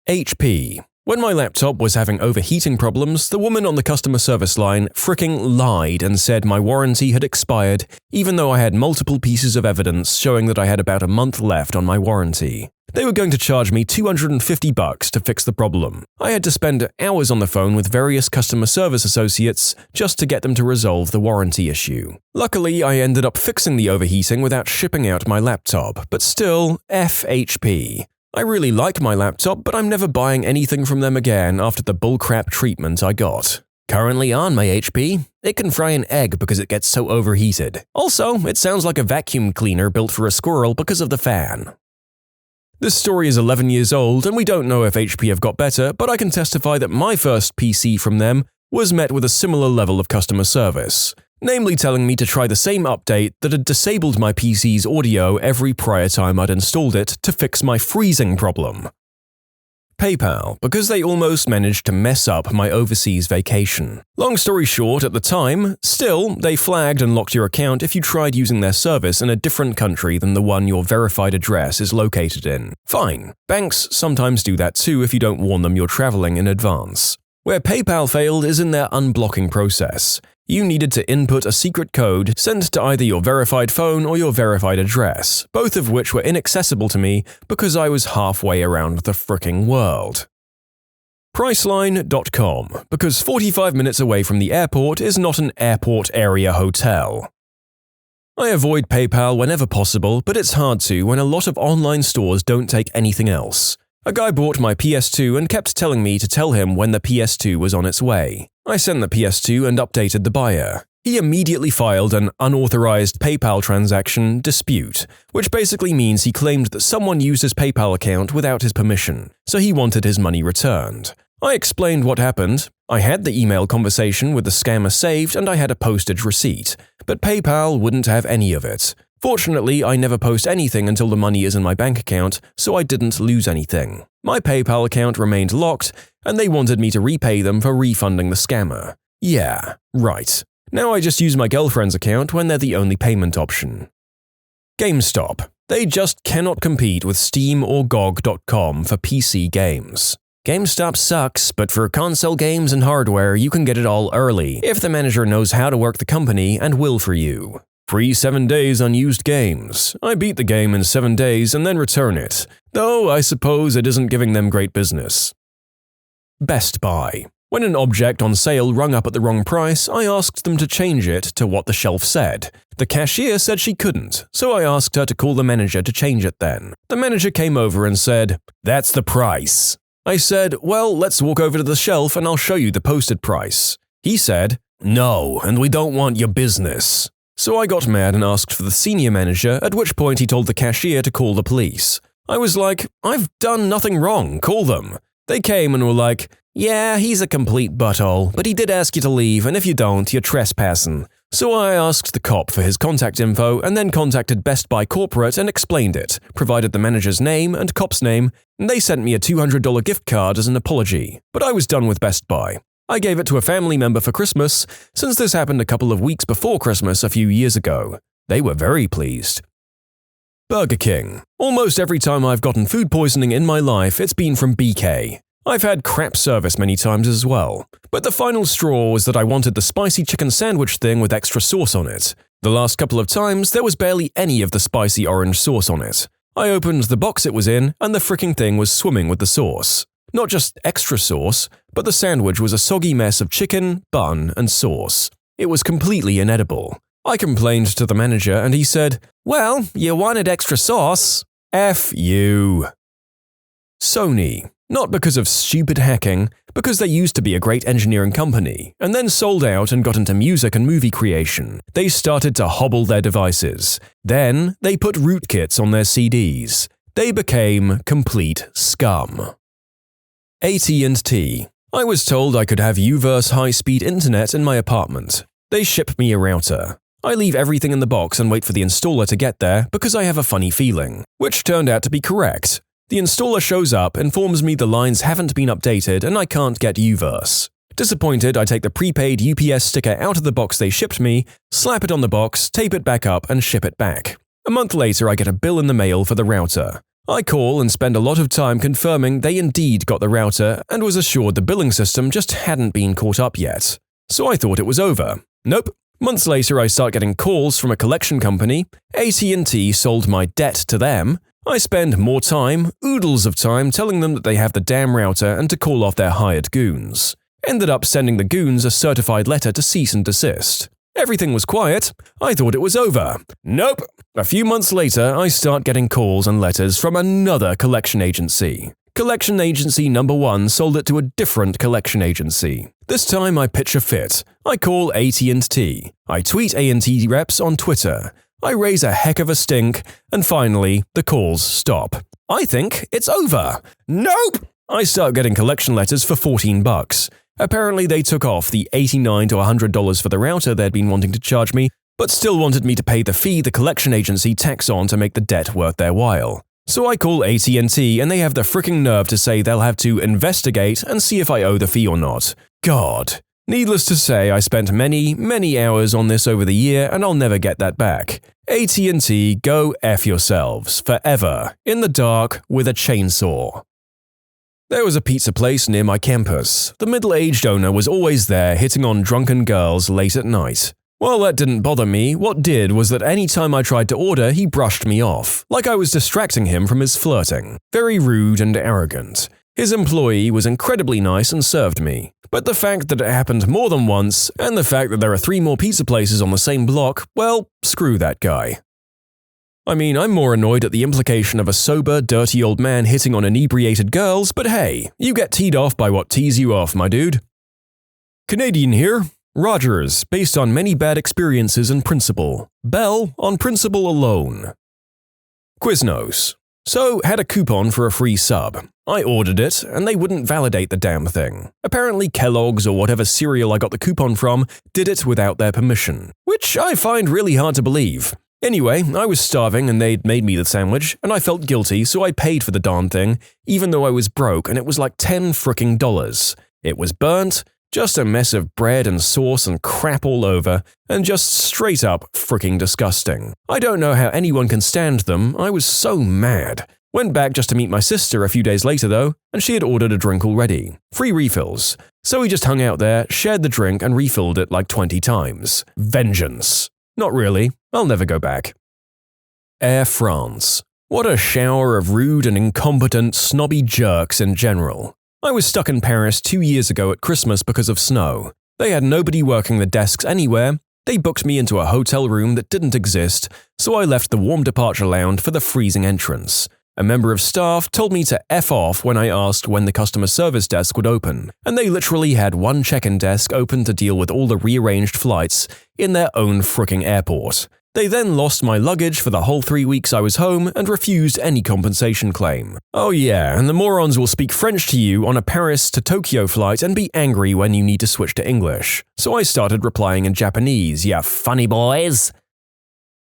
HP. When my laptop was having overheating problems, the woman on the customer service line fricking lied and said my warranty had expired, even though I had multiple pieces of evidence showing that I had about a month left on my warranty. They were going to charge me $250 to fix the problem. I had to spend hours on the phone with various customer service associates just to get them to resolve the warranty issue. Luckily, I ended up fixing the overheating without shipping out my laptop, but still, FHP. I really like my laptop, but I'm never buying anything from them again after the bullcrap treatment I got. Currently on my HP, it can fry an egg because it gets so overheated. Also, it sounds like a vacuum cleaner built for a squirrel because of the fan. This story is 11 years old and we don't know if HP have got better, but I can testify that my first PC from them was met with a similar level of customer service. Namely telling me to try the same update that had disabled my PC's audio every prior time I'd installed it to fix my freezing problem. PayPal, because they almost managed to mess up my overseas vacation. Long story short, at the time, still, they flagged and locked your account if you tried using their service in a different country than the one your verified address is located in. Fine. Banks sometimes do that too if you don't warn them you're traveling in advance. Where PayPal failed is in their unblocking process. You needed to input a secret code sent to either your verified phone or your verified address, both of which were inaccessible to me because I was halfway around the fricking world. Priceline.com, because 45 minutes away from the airport is not an airport area hotel. I avoid PayPal whenever possible, but it's hard to when a lot of online stores don't take anything else. A guy bought my PS2 and kept telling me to tell him when the PS2 was on its way. I sent the PS2 and updated the buyer. He immediately filed an unauthorized PayPal transaction dispute, which basically means he claimed that someone used his PayPal account without his permission, so he wanted his money returned. I explained what happened. I had the email conversation with the scammer saved and I had a postage receipt, but PayPal wouldn't have any of it. Fortunately, I never post anything until the money is in my bank account, so I didn't lose anything. My PayPal account remained locked, and they wanted me to repay them for refunding the scammer. Yeah, right. Now I just use my girlfriend's account when they're the only payment option. GameStop. They just cannot compete with Steam or GOG.com for PC games. GameStop sucks, but for console games and hardware, you can get it all early if the manager knows how to work the company and will for you. Free 7 days on used games. I beat the game in 7 days and then return it, though I suppose it isn't giving them great business. Best Buy. When an object on sale rung up at the wrong price, I asked them to change it to what the shelf said. The cashier said she couldn't, so I asked her to call the manager to change it then. The manager came over and said, "That's the price." I said, "Well, let's walk over to the shelf and I'll show you the posted price." He said, "No, and we don't want your business." So I got mad and asked for the senior manager, at which point he told the cashier to call the police. I was like, "I've done nothing wrong, call them." They came and were like, "Yeah, he's a complete butthole, but he did ask you to leave, and if you don't, you're trespassing." So I asked the cop for his contact info and then contacted Best Buy Corporate and explained it, provided the manager's name and cop's name, and they sent me a $200 gift card as an apology. But I was done with Best Buy. I gave it to a family member for Christmas, since this happened a couple of weeks before Christmas a few years ago. They were very pleased. Burger King. Almost every time I've gotten food poisoning in my life, it's been from BK. I've had crap service many times as well, but the final straw was that I wanted the spicy chicken sandwich thing with extra sauce on it. The last couple of times, there was barely any of the spicy orange sauce on it. I opened the box it was in, and the fricking thing was swimming with the sauce. Not just extra sauce, but the sandwich was a soggy mess of chicken, bun, and sauce. It was completely inedible. I complained to the manager and he said, "Well, you wanted extra sauce." F you. Sony. Not because of stupid hacking, because they used to be a great engineering company, and then sold out and got into music and movie creation. They started to hobble their devices. Then they put rootkits on their CDs. They became complete scum. AT&T. I was told I could have UVerse high-speed internet in my apartment. They ship me a router. I leave everything in the box and wait for the installer to get there because I have a funny feeling, which turned out to be correct. The installer shows up, informs me the lines haven't been updated and I can't get UVerse. Disappointed, I take the prepaid UPS sticker out of the box they shipped me, slap it on the box, tape it back up and ship it back. A month later, I get a bill in the mail for the router. I call and spend a lot of time confirming they indeed got the router and was assured the billing system just hadn't been caught up yet. So I thought it was over. Nope. Months later, I start getting calls from a collection company. AT&T sold my debt to them. I spend more time, oodles of time, telling them that they have the damn router and to call off their hired goons. Ended up sending the goons a certified letter to cease and desist. Everything was quiet. I thought it was over. Nope. A few months later, I start getting calls and letters from another collection agency. Collection agency number 1 sold it to a different collection agency. This time I pitch a fit. I call AT&T. I tweet AT&T reps on Twitter. I raise a heck of a stink, and finally, the calls stop. I think it's over. Nope! I start getting collection letters for $14. Apparently, they took off the $89 to $100 for the router they'd been wanting to charge me, but still wanted me to pay the fee the collection agency tacks on to make the debt worth their while. So I call AT&T and they have the fricking nerve to say they'll have to investigate and see if I owe the fee or not. God. Needless to say, I spent many hours on this over the year and I'll never get that back. AT&T, go F yourselves, forever, in the dark with a chainsaw. There was a pizza place near my campus. The middle-aged owner was always there hitting on drunken girls late at night. While that didn't bother me, what did was that any time I tried to order, he brushed me off, like I was distracting him from his flirting. Very rude and arrogant. His employee was incredibly nice and served me. But the fact that it happened more than once, and the fact that there are 3 more pizza places on the same block, well, screw that guy. I mean, I'm more annoyed at the implication of a sober, dirty old man hitting on inebriated girls, but hey, you get teed off by what tees you off, my dude. Canadian here. Rogers, based on many bad experiences and principle. Bell, on principle alone. Quiznos. So, had a coupon for a free sub. I ordered it, and they wouldn't validate the damn thing. Apparently Kellogg's or whatever cereal I got the coupon from did it without their permission, which I find really hard to believe. Anyway, I was starving and they'd made me the sandwich, and I felt guilty, so I paid for the darn thing, even though I was broke and it was like $10 fricking. It was burnt, just a mess of bread and sauce and crap all over, and just straight up fricking disgusting. I don't know how anyone can stand them, I was so mad. Went back just to meet my sister a few days later though, and she had ordered a drink already. Free refills. So we just hung out there, shared the drink and refilled it like 20 times. Vengeance. Not really, I'll never go back. Air France. What a shower of rude and incompetent, snobby jerks in general. I was stuck in Paris 2 years ago at Christmas because of snow. They had nobody working the desks anywhere. They booked me into a hotel room that didn't exist, so I left the warm departure lounge for the freezing entrance. A member of staff told me to F off when I asked when the customer service desk would open, and they literally had one check-in desk open to deal with all the rearranged flights in their own fricking airport. They then lost my luggage for the whole 3 weeks I was home and refused any compensation claim. Oh yeah, and the morons will speak French to you on a Paris to Tokyo flight and be angry when you need to switch to English. So I started replying in Japanese, ya funny boys.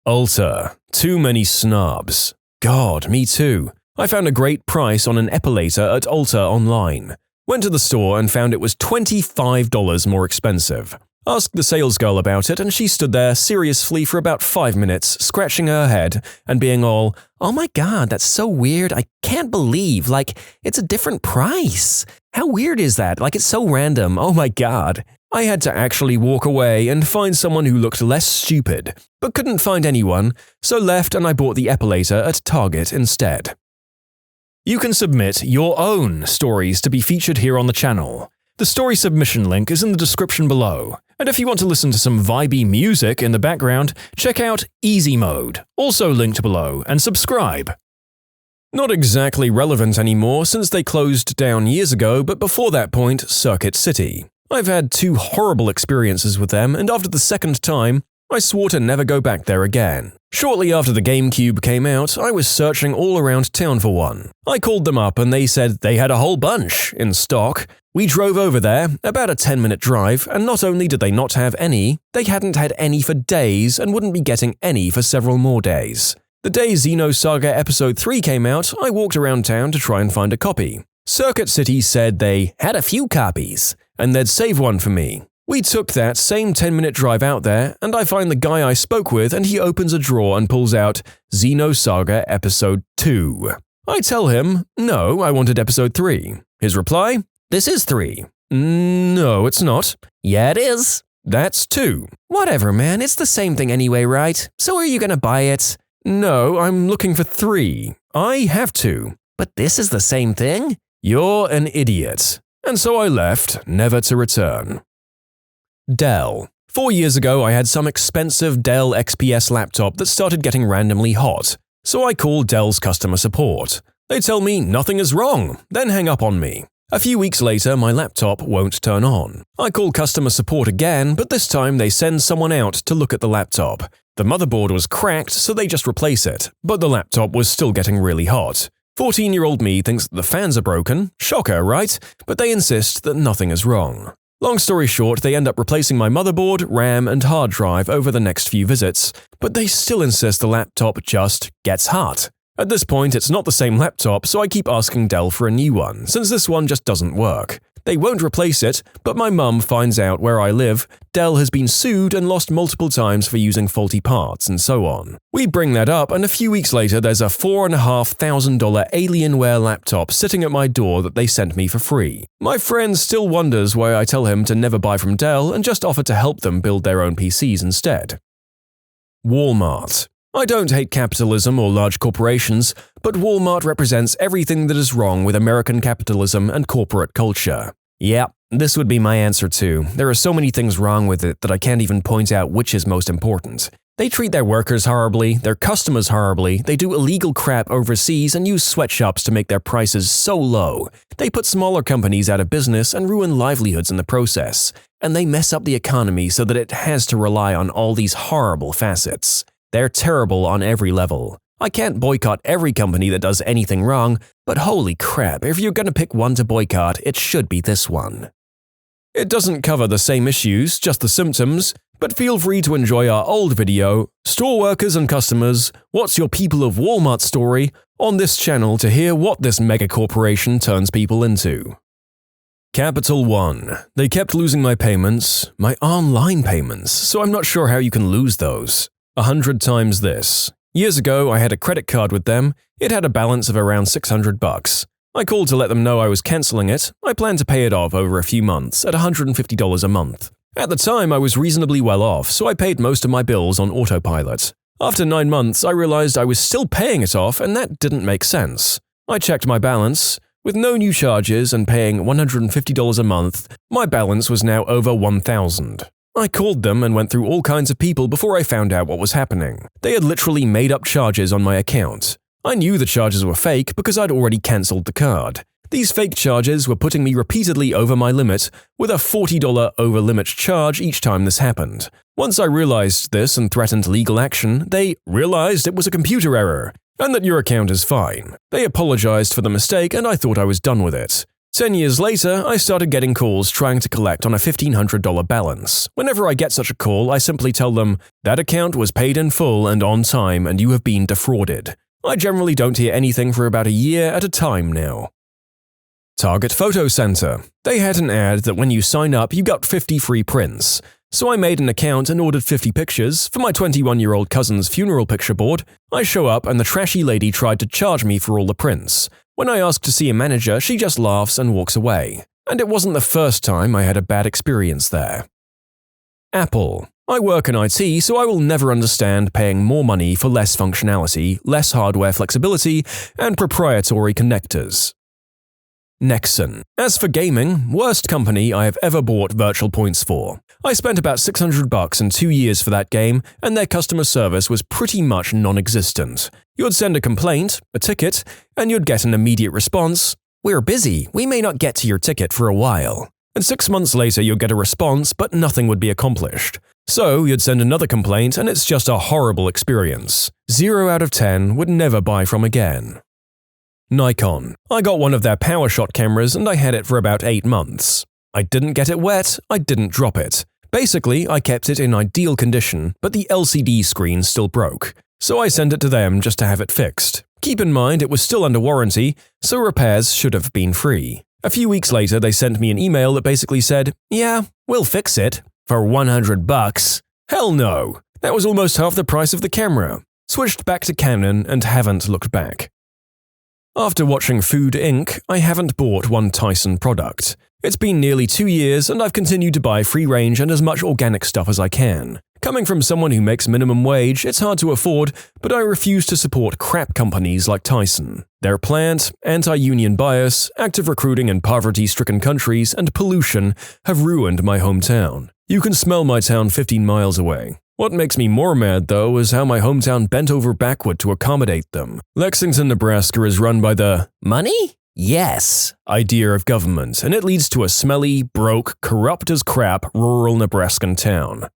Ulta. Too many snobs. God, me too. I found a great price on an epilator at Ulta online. Went to the store and found it was $25 more expensive. Asked the sales girl about it and she stood there seriously for about 5 minutes, scratching her head and being all, "Oh my god, that's so weird, I can't believe, like, it's a different price. How weird is that? Like, it's so random, oh my god." I had to actually walk away and find someone who looked less stupid, but couldn't find anyone, so left and I bought the epilator at Target instead. You can submit your own stories to be featured here on the channel. The story submission link is in the description below, and if you want to listen to some vibey music in the background, check out easymode, also linked below, and subscribe. Not exactly relevant anymore since they closed down years ago, but before that point, Circuit City. I've had 2 horrible experiences with them, and after the second time, I swore to never go back there again. Shortly after the GameCube came out, I was searching all around town for one. I called them up and they said they had a whole bunch in stock. We drove over there, about a 10-minute drive, and not only did they not have any, they hadn't had any for days and wouldn't be getting any for several more days. The day Xenosaga Episode 3 came out, I walked around town to try and find a copy. Circuit City said they had a few copies, and they'd save one for me. We took that same 10-minute drive out there, and I find the guy I spoke with and he opens a drawer and pulls out Xenosaga Episode 2. I tell him, no, I wanted Episode 3. His reply, this is 3. No, it's not. Yeah, it is. That's 2. Whatever, man, it's the same thing anyway, right? So are you gonna buy it? No, I'm looking for 3. I have 2. But this is the same thing? You're an idiot. And so I left, never to return. Dell. 4 years ago, I had some expensive Dell XPS laptop that started getting randomly hot. So I called Dell's customer support. They tell me nothing is wrong, then hang up on me. A few weeks later, my laptop won't turn on. I call customer support again, but this time they send someone out to look at the laptop. The motherboard was cracked, so they just replace it, but the laptop was still getting really hot. 14-year-old me thinks that the fans are broken, shocker, right? But they insist that nothing is wrong. Long story short, they end up replacing my motherboard, RAM, and hard drive over the next few visits, but they still insist the laptop just gets hot. At this point, it's not the same laptop, so I keep asking Dell for a new one, since this one just doesn't work. They won't replace it, but my mum finds out where I live. Dell has been sued and lost multiple times for using faulty parts and so on. We bring that up, and a few weeks later there's a $4,500 Alienware laptop sitting at my door that they sent me for free. My friend still wonders why I tell him to never buy from Dell and just offer to help them build their own PCs instead. Walmart. I don't hate capitalism or large corporations, but Walmart represents everything that is wrong with American capitalism and corporate culture. Yeah, this would be my answer too. There are so many things wrong with it that I can't even point out which is most important.
They treat their workers horribly, their customers horribly, they do illegal crap overseas and use sweatshops to make their prices so low. They put smaller companies out of business and ruin livelihoods in the process. And they mess up the economy so that it has to rely on all these horrible facets. They're terrible on every level. I can't boycott every company that does anything wrong, but holy crap, if you're gonna pick one to boycott, it should be this one. It doesn't cover the same issues, just the symptoms, but feel free to enjoy our old video, Store Workers and Customers, What's Your People of Walmart Story, on this channel to hear what this mega corporation turns people into. Capital 1. They kept losing my payments, my online payments, so I'm not sure how you can lose those. 100 times this. Years ago, I had a credit card with them. It had a balance of around $600. I called to let them know I was canceling it. I planned to pay it off over a few months at $150 a month. At the time, I was reasonably well off, so I paid most of my bills on autopilot. After 9 months, I realized I was still paying it off, and that didn't make sense. I checked my balance. With no new charges and paying $150 a month, my balance was now over $1,000. I called them and went through all kinds of people before I found out what was happening. They had literally made up charges on my account. I knew the charges were fake because I'd already cancelled the card. These fake charges were putting me repeatedly over my limit, with a $40 over-limit charge each time this happened. Once I realized this and threatened legal action, they realized it was a computer error, and that your account is fine. They apologized for the mistake and I thought I was done with it. 10 years later, I started getting calls trying to collect on a $1,500 balance. Whenever I get such a call, I simply tell them, that account was paid in full and on time and you have been defrauded. I generally don't hear anything for about a year at a time now. Target Photo Center. They had an ad that when you sign up, you got 50 free prints. So I made an account and ordered 50 pictures for my 21-year-old cousin's funeral picture board. I show up and the trashy lady tried to charge me for all the prints. When I ask to see a manager, she just laughs and walks away. And it wasn't the first time I had a bad experience there. Apple. I work in IT, so I will never understand paying more money for less functionality, less hardware flexibility, and proprietary connectors. Nexon. As for gaming, worst company I have ever bought virtual points for. I spent about $600 in 2 years for that game, and their customer service was pretty much non-existent. You'd send a complaint, a ticket, and you'd get an immediate response, "We're busy, we may not get to your ticket for a while." And 6 months later you'd get a response, but nothing would be accomplished. So you'd send another complaint and it's just a horrible experience. 0 out of 10 would never buy from again. Nikon. I got one of their PowerShot cameras and I had it for about 8 months. I didn't get it wet, I didn't drop it. Basically, I kept it in ideal condition, but the LCD screen still broke. So I sent it to them just to have it fixed. Keep in mind it was still under warranty, so repairs should have been free. A few weeks later, they sent me an email that basically said, "Yeah, we'll fix it." For $100? Hell no! That was almost half the price of the camera. Switched back to Canon and haven't looked back. After watching Food Inc., I haven't bought one Tyson product. It's been nearly 2 years and I've continued to buy free range and as much organic stuff as I can. Coming from someone who makes minimum wage, it's hard to afford, but I refuse to support crap companies like Tyson. Their plant, anti-union bias, active recruiting in poverty-stricken countries, and pollution have ruined my hometown. You can smell my town 15 miles away. What makes me more mad, though, is how my hometown bent over backward to accommodate them. Lexington, Nebraska is run by the "money? Yes" idea of government, and it leads to a smelly, broke, corrupt as crap rural Nebraskan town.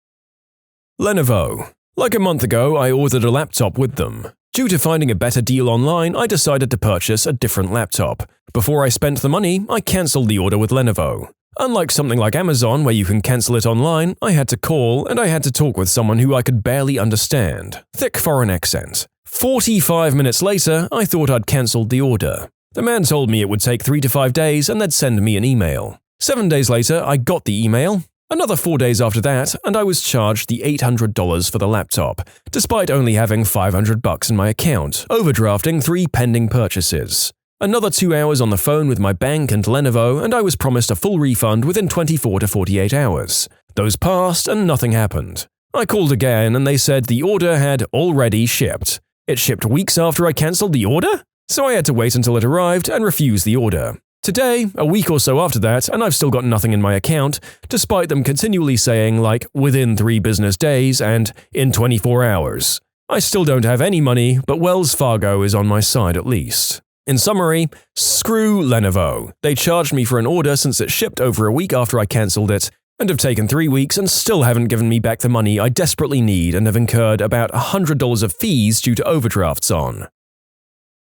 Lenovo. Like a month ago, I ordered a laptop with them. Due to finding a better deal online, I decided to purchase a different laptop. Before I spent the money, I cancelled the order with Lenovo. Unlike something like Amazon where you can cancel it online, I had to call and I had to talk with someone who I could barely understand. Thick foreign accent. 45 minutes later, I thought I'd cancelled the order. The man told me it would take 3 to 5 days and they'd send me an email. 7 days later, I got the email. Another 4 days after that, and I was charged the $800 for the laptop, despite only having $500 in my account, overdrafting 3 pending purchases. Another 2 hours on the phone with my bank and Lenovo, and I was promised a full refund within 24 to 48 hours. Those passed and nothing happened. I called again and they said the order had already shipped. It shipped weeks after I cancelled the order? So I had to wait until it arrived and refuse the order.
Today, a week or so after that, and I've still got nothing in my account, despite them continually saying, like, within 3 business days and in 24 hours. I still don't have any money, but Wells Fargo is on my side at least. In summary, screw Lenovo. They charged me for an order since it shipped over a week after I cancelled it, and have taken 3 weeks and still haven't given me back the money I desperately need and have incurred about $100 of fees due to overdrafts on.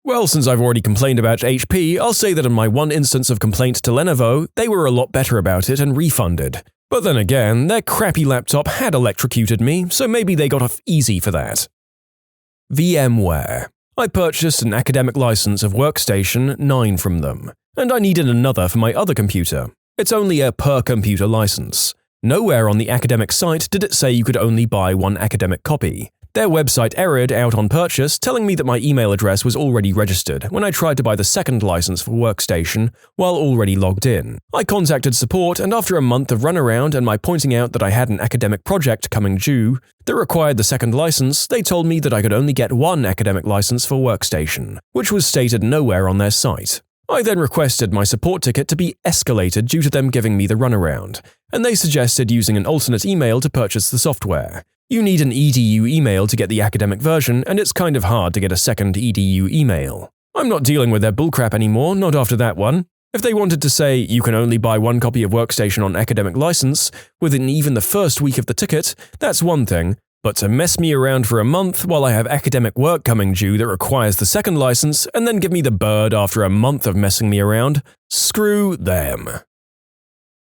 Well, since I've already complained about HP, I'll say that in my one instance of complaint to Lenovo, they were a lot better about it and refunded. But then again, their crappy laptop had electrocuted me, so maybe they got off easy for that. VMware. I purchased an academic license of Workstation 9 from them, and I needed another for my other computer. It's only a per-computer license. Nowhere on the academic site did it say you could only buy one academic copy. Their website errored out on purchase, telling me that my email address was already registered when I tried to buy the second license for Workstation while already logged in. I contacted support, and after a month of runaround and my pointing out that I had an academic project coming due that required the second license, they told me that I could only get one academic license for Workstation, which was stated nowhere on their site. I then requested my support ticket to be escalated due to them giving me the runaround, and they suggested using an alternate email to purchase the software. You need an EDU email to get the academic version, and it's kind of hard to get a second EDU email. I'm not dealing with their bullcrap anymore, not after that one. If they wanted to say you can only buy one copy of Workstation on academic license within even the first week of the ticket, that's one thing, but to mess me around for a month while I have academic work coming due that requires the second license and then give me the bird after a month of messing me around, screw them.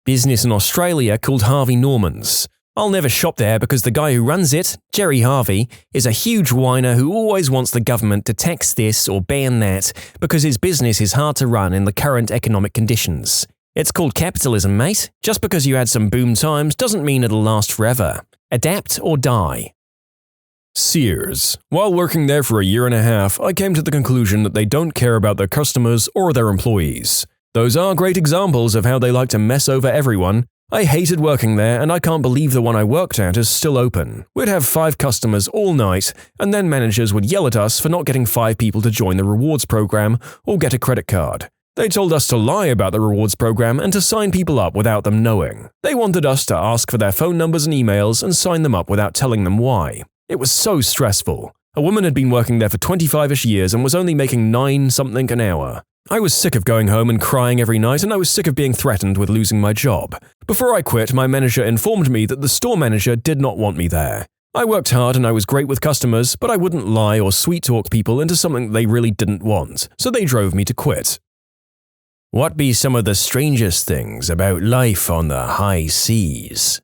Business in Australia called Harvey Norman's. I'll never shop there because the guy who runs it, Jerry Harvey, is a huge whiner who always wants the government to tax this or ban that because his business is hard to run in the current economic conditions. It's called capitalism, mate. Just because you had some boom times doesn't mean it'll last forever. Adapt or die. Sears. While working there for a year and a half, I came to the conclusion that they don't care about their customers or their employees. Those are great examples of how they like to mess over everyone. I hated working there, and I can't believe the one I worked at is still open. We'd have 5 customers all night, and then managers would yell at us for not getting 5 people to join the rewards program or get a credit card. They told us to lie about the rewards program and to sign people up without them knowing. They wanted us to ask for their phone numbers and emails and sign them up without telling them why. It was so stressful. A woman had been working there for 25-ish years and was only making 9-something an hour. I was sick of going home and crying every night, and I was sick of being threatened with losing my job. Before I quit, my manager informed me that the store manager did not want me there. I worked hard and I was great with customers, but I wouldn't lie or sweet-talk people into something they really didn't want, so they drove me to quit. What be some of the strangest things about life on the high seas?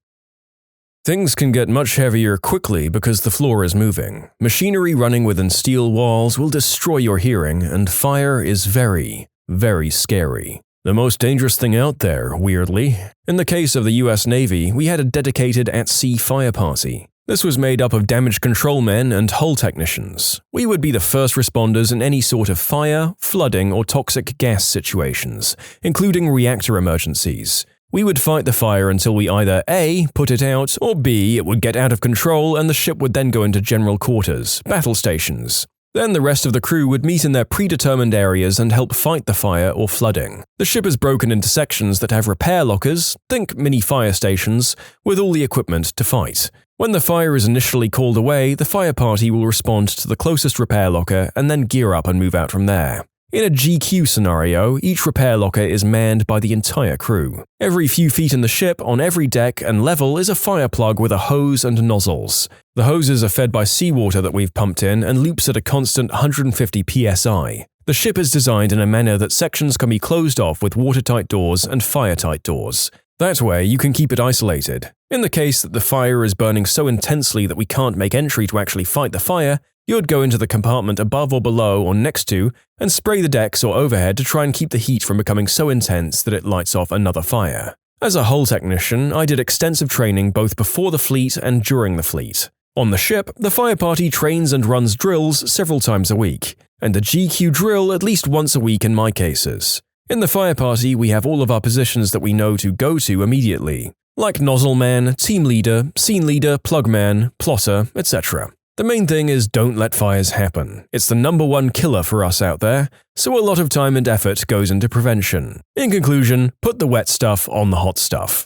Things can get much heavier quickly because the floor is moving. Machinery running within steel walls will destroy your hearing, and fire is very, very scary. The most dangerous thing out there, weirdly. In the case of the US Navy, we had a dedicated at-sea fire party. This was made up of damage control men and hull technicians. We would be the first responders in any sort of fire, flooding, or toxic gas situations, including reactor emergencies. We would fight the fire until we either A, put it out, or B, it would get out of control and the ship would then go into general quarters, battle stations. Then the rest of the crew would meet in their predetermined areas and help fight the fire or flooding. The ship is broken into sections that have repair lockers, think mini fire stations, with all the equipment to fight. When the fire is initially called away, the fire party will respond to the closest repair locker and then gear up and move out from there. In a GQ scenario, each repair locker is manned by the entire crew. Every few feet in the ship, on every deck and level, is a fire plug with a hose and nozzles. The hoses are fed by seawater that we've pumped in and loops at a constant 150 psi. The ship is designed in a manner that sections can be closed off with watertight doors and fire-tight doors. That way, you can keep it isolated. In the case that the fire is burning so intensely that we can't make entry to actually fight the fire, you'd go into the compartment above or below or next to and spray the decks or overhead to try and keep the heat from becoming so intense that it lights off another fire. As a hull technician, I did extensive training both before the fleet and during the fleet. On the ship, the fire party trains and runs drills several times a week, and the GQ drill at least once a week in my cases. In the fire party, we have all of our positions that we know to go to immediately, like nozzle man, team leader, scene leader, plug man, plotter, etc. The main thing is don't let fires happen. It's the #1 killer for us out there, so a lot of time and effort goes into prevention. In conclusion, put the wet stuff on the hot stuff.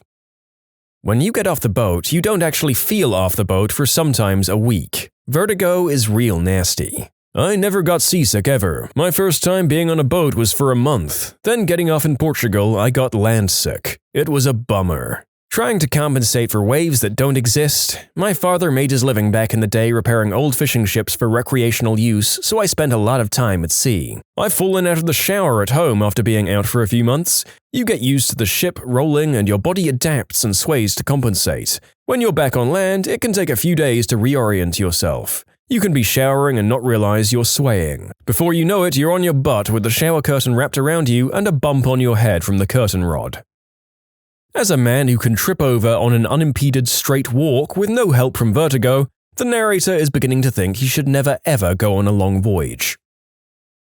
When you get off the boat, you don't actually feel off the boat for sometimes a week. Vertigo is real nasty. I never got seasick ever. My first time being on a boat was for a month. Then getting off in Portugal, I got land sick. It was a bummer. Trying to compensate for waves that don't exist, my father made his living back in the day repairing old fishing ships for recreational use, so I spent a lot of time at sea. I've fallen out of the shower at home after being out for a few months. You get used to the ship rolling and your body adapts and sways to compensate. When you're back on land, it can take a few days to reorient yourself. You can be showering and not realize you're swaying. Before you know it, you're on your butt with the shower curtain wrapped around you and a bump on your head from the curtain rod. As a man who can trip over on an unimpeded straight walk with no help from vertigo, the narrator is beginning to think he should never ever go on a long voyage.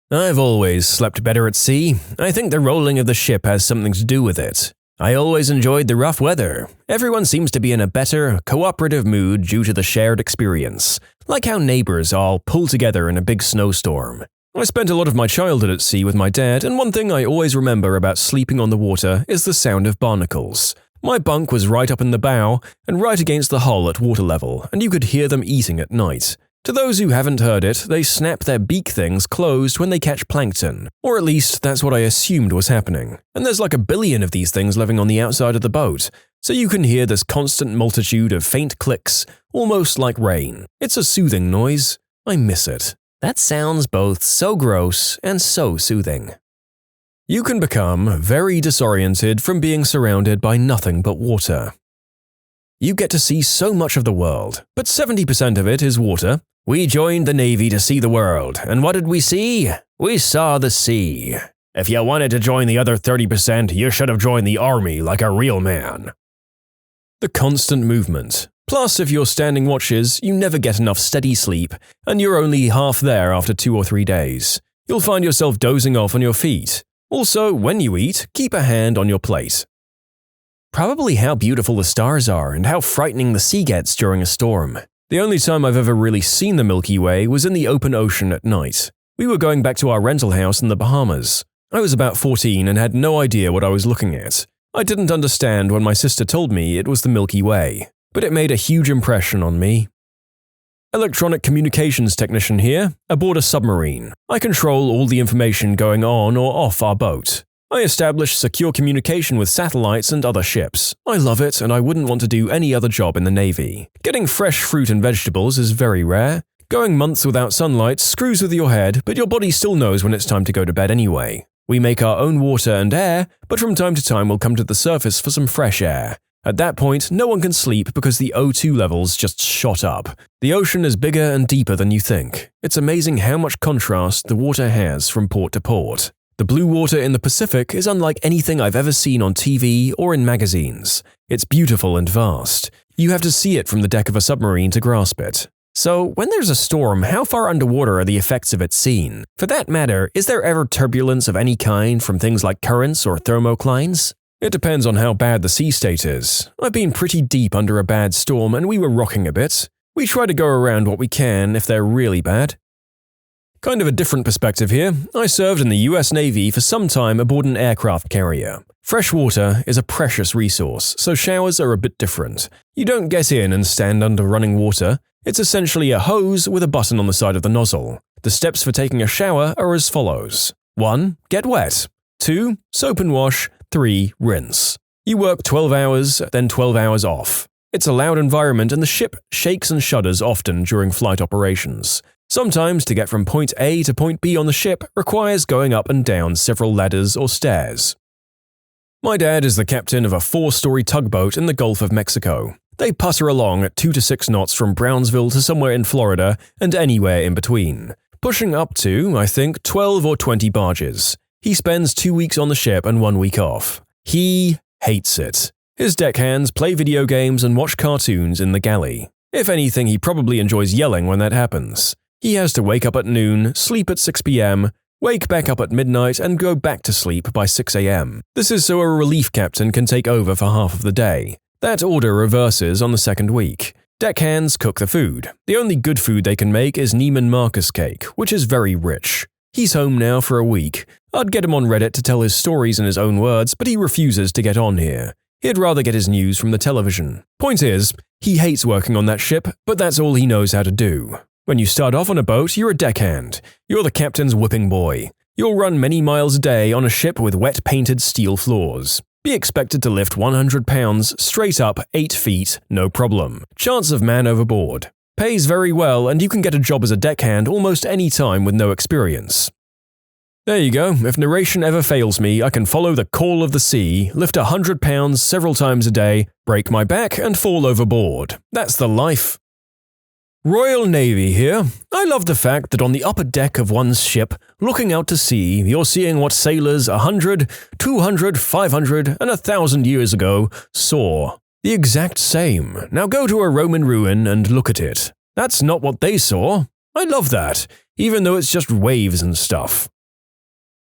I've always slept better at sea. I think the rolling of the ship has something to do with it. I always enjoyed the rough weather. Everyone seems to be in a better, cooperative mood due to the shared experience, like how neighbors all pull together in a big snowstorm. I spent a lot of my childhood at sea with my dad, and one thing I always remember about sleeping on the water is the sound of barnacles. My bunk was right up in the bow and right against the hull at water level, and you could hear them eating at night. To those who haven't heard it, they snap their beak things closed when they catch plankton, or at least that's what I assumed was happening. And there's like a billion of these things living on the outside of the boat, so you can hear this constant multitude of faint clicks, almost like rain. It's a soothing noise. I miss it. That sounds both so gross and so soothing. You can become very disoriented from being surrounded by nothing but water. You get to see so much of the world, but 70% of it is water. We joined the Navy to see the world, and what did we see? We saw the sea. If you wanted to join the other 30%, you should have joined the Army like a real man. The constant movement. Plus, if you're standing watches, you never get enough steady sleep, and you're only half there after 2 or 3 days. You'll find yourself dozing off on your feet. Also, when you eat, keep a hand on your plate. Probably how beautiful the stars are and how frightening the sea gets during a storm. The only time I've ever really seen the Milky Way was in the open ocean at night. We were going back to our rental house in the Bahamas. I was about 14 and had no idea what I was looking at. I didn't understand when my sister told me it was the Milky Way, but it made a huge impression on me. Electronic communications technician here, aboard a submarine. I control all the information going on or off our boat. I establish secure communication with satellites and other ships. I love it, and I wouldn't want to do any other job in the Navy. Getting fresh fruit and vegetables is very rare. Going months without sunlight screws with your head, but your body still knows when it's time to go to bed anyway. We make our own water and air, but from time to time we'll come to the surface for some fresh air. At that point, no one can sleep because the O2 levels just shot up. The ocean is bigger and deeper than you think. It's amazing how much contrast the water has from port to port. The blue water in the Pacific is unlike anything I've ever seen on TV or in magazines. It's beautiful and vast. You have to see it from the deck of a submarine to grasp it. So, when there's a storm, how far underwater are the effects of it seen? For that matter, is there ever turbulence of any kind from things like currents or thermoclines? It depends on how bad the sea state is. I've been pretty deep under a bad storm and we were rocking a bit. We try to go around what we can if they're really bad. Kind of a different perspective here. I served in the US Navy for some time aboard an aircraft carrier. Fresh water is a precious resource, so showers are a bit different. You don't get in and stand under running water. It's essentially a hose with a button on the side of the nozzle. The steps for taking a shower are as follows. 1. Get wet. 2. Soap and wash. 3. Rinse. You work 12 hours, then 12 hours off. It's a loud environment and the ship shakes and shudders often during flight operations. Sometimes to get from point A to point B on the ship requires going up and down several ladders or stairs. My dad is the captain of a 4-story tugboat in the Gulf of Mexico. They putter along at 2 to 6 knots from Brownsville to somewhere in Florida and anywhere in between, pushing up to, I think, 12 or 20 barges. He spends 2 weeks on the ship and 1 week off. He hates it. His deckhands play video games and watch cartoons in the galley. If anything, he probably enjoys yelling when that happens. He has to wake up at noon, sleep at 6 p.m., wake back up at midnight, and go back to sleep by 6 a.m. This is so a relief captain can take over for half of the day. That order reverses on the second week. Deckhands cook the food. The only good food they can make is Neiman Marcus cake, which is very rich. He's home now for a week. I'd get him on Reddit to tell his stories in his own words, but he refuses to get on here. He'd rather get his news from the television. Point is, he hates working on that ship, but that's all he knows how to do. When you start off on a boat, you're a deckhand. You're the captain's whipping boy. You'll run many miles a day on a ship with wet-painted steel floors. Be expected to lift 100 pounds straight up 8 feet, no problem. Chance of man overboard. Pays very well, and you can get a job as a deckhand almost any time with no experience. There you go. If narration ever fails me, I can follow the call of the sea, lift 100 pounds several times a day, break my back, and fall overboard. That's the life. Royal Navy here. I love the fact that on the upper deck of one's ship, looking out to sea, you're seeing what sailors 100, 200, 500, and 1,000 years ago saw. The exact same. Now go to a Roman ruin and look at it. That's not what they saw. I love that, even though it's just waves and stuff.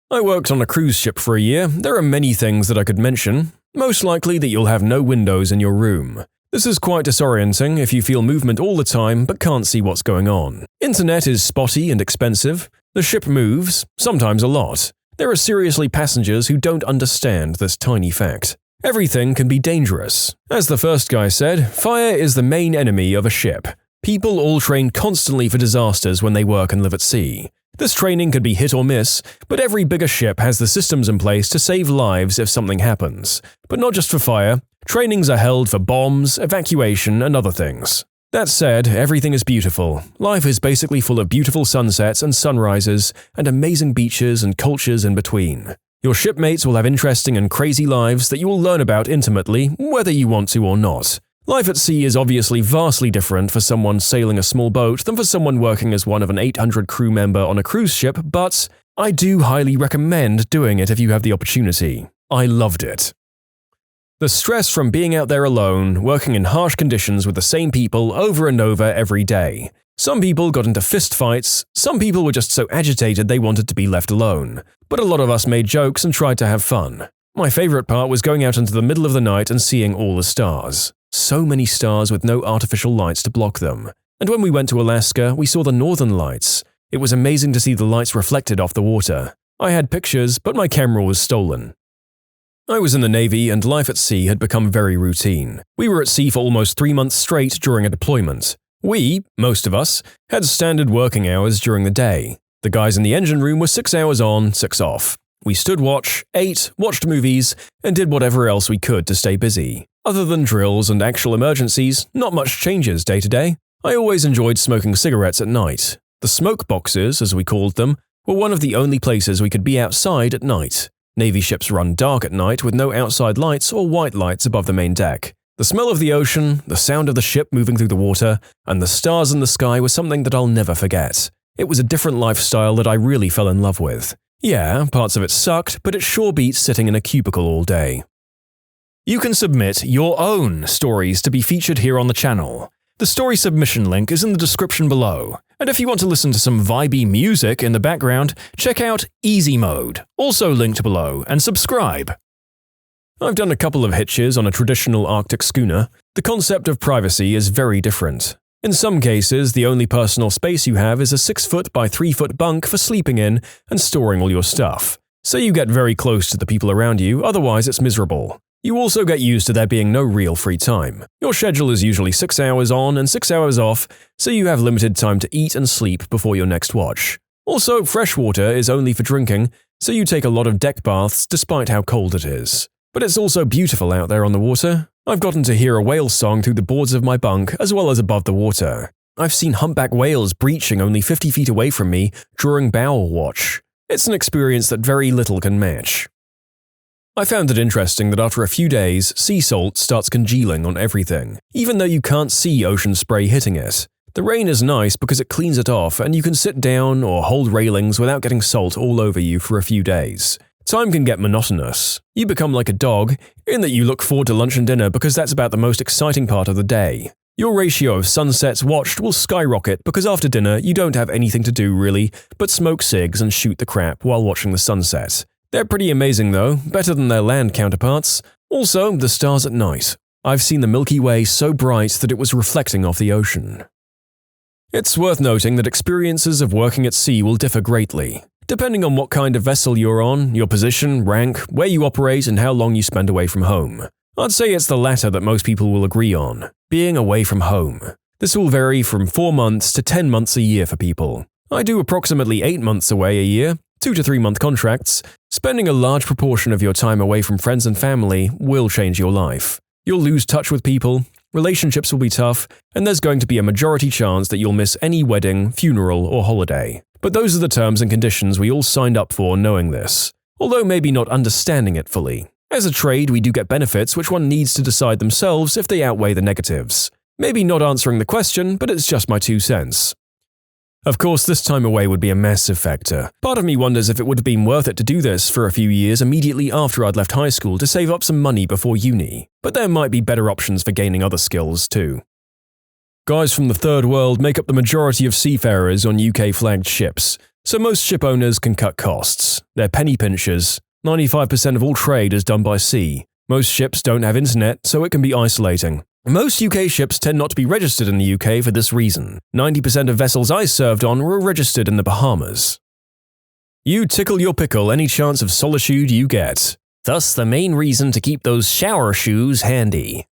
I worked on a cruise ship for a year. There are many things that I could mention. Most likely that you'll have no windows in your room. This is quite disorienting if you feel movement all the time but can't see what's going on. Internet is spotty and expensive. The ship moves, sometimes a lot. There are seriously passengers who don't understand this tiny fact. Everything can be dangerous. As the first guy said, fire is the main enemy of a ship. People all train constantly for disasters when they work and live at sea. This training can be hit or miss, but every bigger ship has the systems in place to save lives if something happens. But not just for fire. Trainings are held for bombs, evacuation, and other things. That said, everything is beautiful. Life is basically full of beautiful sunsets and sunrises, and amazing beaches and cultures in between. Your shipmates will have interesting and crazy lives that you will learn about intimately, whether you want to or not. Life at sea is obviously vastly different for someone sailing a small boat than for someone working as one of an 800 crew member on a cruise ship, but I do highly recommend doing it if you have the opportunity. I loved it. The stress from being out there alone, working in harsh conditions with the same people over and over every day. Some people got into fist fights, some people were just so agitated they wanted to be left alone. But a lot of us made jokes and tried to have fun. My favorite part was going out into the middle of the night and seeing all the stars. So many stars with no artificial lights to block them. And when we went to Alaska, we saw the northern lights. It was amazing to see the lights reflected off the water. I had pictures, but my camera was stolen. I was in the Navy and life at sea had become very routine. We were at sea for almost 3 months straight during a deployment. We, most of us, had standard working hours during the day. The guys in the engine room were 6 hours on, 6 off. We stood watch, ate, watched movies, and did whatever else we could to stay busy. Other than drills and actual emergencies, not much changes day to day. I always enjoyed smoking cigarettes at night. The smoke boxes, as we called them, were one of the only places we could be outside at night. Navy ships run dark at night with no outside lights or white lights above the main deck. The smell of the ocean, the sound of the ship moving through the water, and the stars in the sky was something that I'll never forget. It was a different lifestyle that I really fell in love with. Yeah, parts of it sucked, but it sure beats sitting in a cubicle all day. You can submit your own stories to be featured here on the channel. The story submission link is in the description below. And if you want to listen to some vibey music in the background, check out easymode, also linked below, and subscribe. I've done a couple of hitches on a traditional Arctic schooner. The concept of privacy is very different. In some cases, the only personal space you have is a 6-foot by 3-foot bunk for sleeping in and storing all your stuff. So you get very close to the people around you, otherwise it's miserable. You also get used to there being no real free time. Your schedule is usually 6 hours on and 6 hours off, so you have limited time to eat and sleep before your next watch. Also, fresh water is only for drinking, so you take a lot of deck baths despite how cold it is. But it's also beautiful out there on the water. I've gotten to hear a whale song through the boards of my bunk as well as above the water. I've seen humpback whales breaching only 50 feet away from me during bow watch. It's an experience that very little can match. I found it interesting that after a few days, sea salt starts congealing on everything, even though you can't see ocean spray hitting it. The rain is nice because it cleans it off and you can sit down or hold railings without getting salt all over you for a few days. Time can get monotonous. You become like a dog, in that you look forward to lunch and dinner because that's about the most exciting part of the day. Your ratio of sunsets watched will skyrocket because after dinner you don't have anything to do really but smoke cigs and shoot the crap while watching the sunset. They're pretty amazing though, better than their land counterparts. Also, the stars at night. I've seen the Milky Way so bright that it was reflecting off the ocean. It's worth noting that experiences of working at sea will differ greatly, depending on what kind of vessel you're on, your position, rank, where you operate, and how long you spend away from home. I'd say it's the latter that most people will agree on, being away from home. This will vary from 4 months to 10 months a year for people. I do approximately 8 months away a year, 2 to 3 month contracts. Spending a large proportion of your time away from friends and family will change your life. You'll lose touch with people, relationships will be tough, and there's going to be a majority chance that you'll miss any wedding, funeral, or holiday. But those are the terms and conditions we all signed up for knowing this, although maybe not understanding it fully. As a trade, we do get benefits which one needs to decide themselves if they outweigh the negatives. Maybe not answering the question, but it's just my 2 cents. Of course, this time away would be a massive factor. Part of me wonders if it would have been worth it to do this for a few years immediately after I'd left high school to save up some money before uni, but there might be better options for gaining other skills too. Guys from the third world make up the majority of seafarers on UK-flagged ships, so most ship owners can cut costs. They're penny pinchers. 95% of all trade is done by sea. Most ships don't have internet, so it can be isolating. Most UK ships tend not to be registered in the UK for this reason. 90% of vessels I served on were registered in the Bahamas. You tickle your pickle any chance of solitude you get. Thus the main reason to keep those shower shoes handy.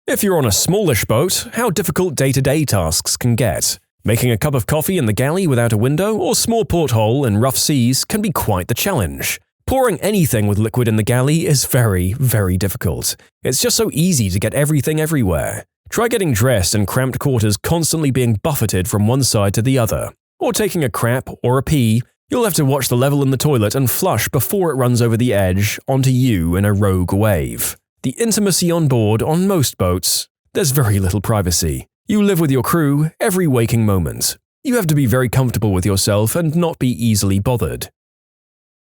If you're on a smallish boat, how difficult day-to-day tasks can get. Making a cup of coffee in the galley without a window or small porthole in rough seas can be quite the challenge. Pouring anything with liquid in the galley is very, very difficult. It's just so easy to get everything everywhere. Try getting dressed in cramped quarters constantly being buffeted from one side to the other. Or taking a crap or a pee, you'll have to watch the level in the toilet and flush before it runs over the edge onto you in a rogue wave. The intimacy on board on most boats, there's very little privacy. You live with your crew every waking moment. You have to be very comfortable with yourself and not be easily bothered.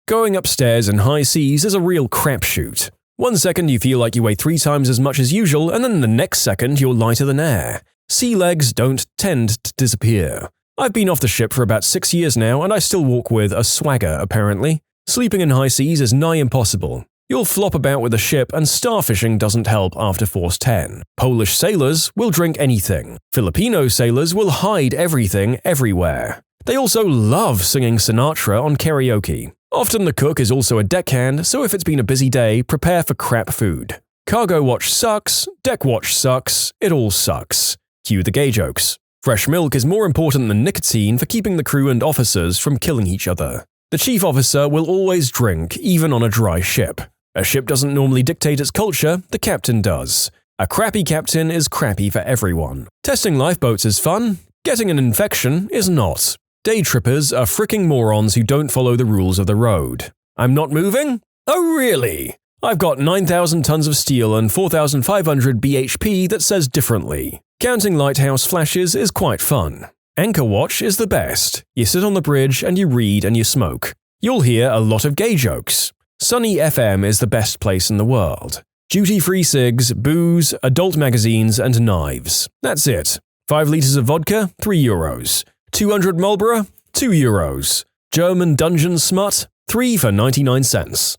Going upstairs in high seas is a real crapshoot. 1 second you feel like you weigh 3 times as much as usual, and then the next second you're lighter than air. Sea legs don't tend to disappear. I've been off the ship for about 6 years now, and I still walk with a swagger, apparently. Sleeping in high seas is nigh impossible. You'll flop about with the ship, and starfishing doesn't help after Force 10. Polish sailors will drink anything. Filipino sailors will hide everything everywhere. They also love singing Sinatra on karaoke. Often the cook is also a deckhand, so if it's been a busy day, prepare for crap food. Cargo watch sucks, deck watch sucks, it all sucks. Cue the gay jokes. Fresh milk is more important than nicotine for keeping the crew and officers from killing each other. The chief officer will always drink, even on a dry ship. A ship doesn't normally dictate its culture, the captain does. A crappy captain is crappy for everyone. Testing lifeboats is fun, getting an infection is not. Day trippers are fricking morons who don't follow the rules of the road. I'm not moving? Oh really? I've got 9,000 tons of steel and 4,500 bhp that says differently. Counting lighthouse flashes is quite fun. Anchor watch is the best. You sit on the bridge and you read and you smoke. You'll hear a lot of gay jokes. Sunny FM is the best place in the world. Duty-free cigs, booze, adult magazines, and knives. That's it. 5 litres of vodka, €3. 200 Marlboro, €2. German dungeon smut, 3 for 99 cents.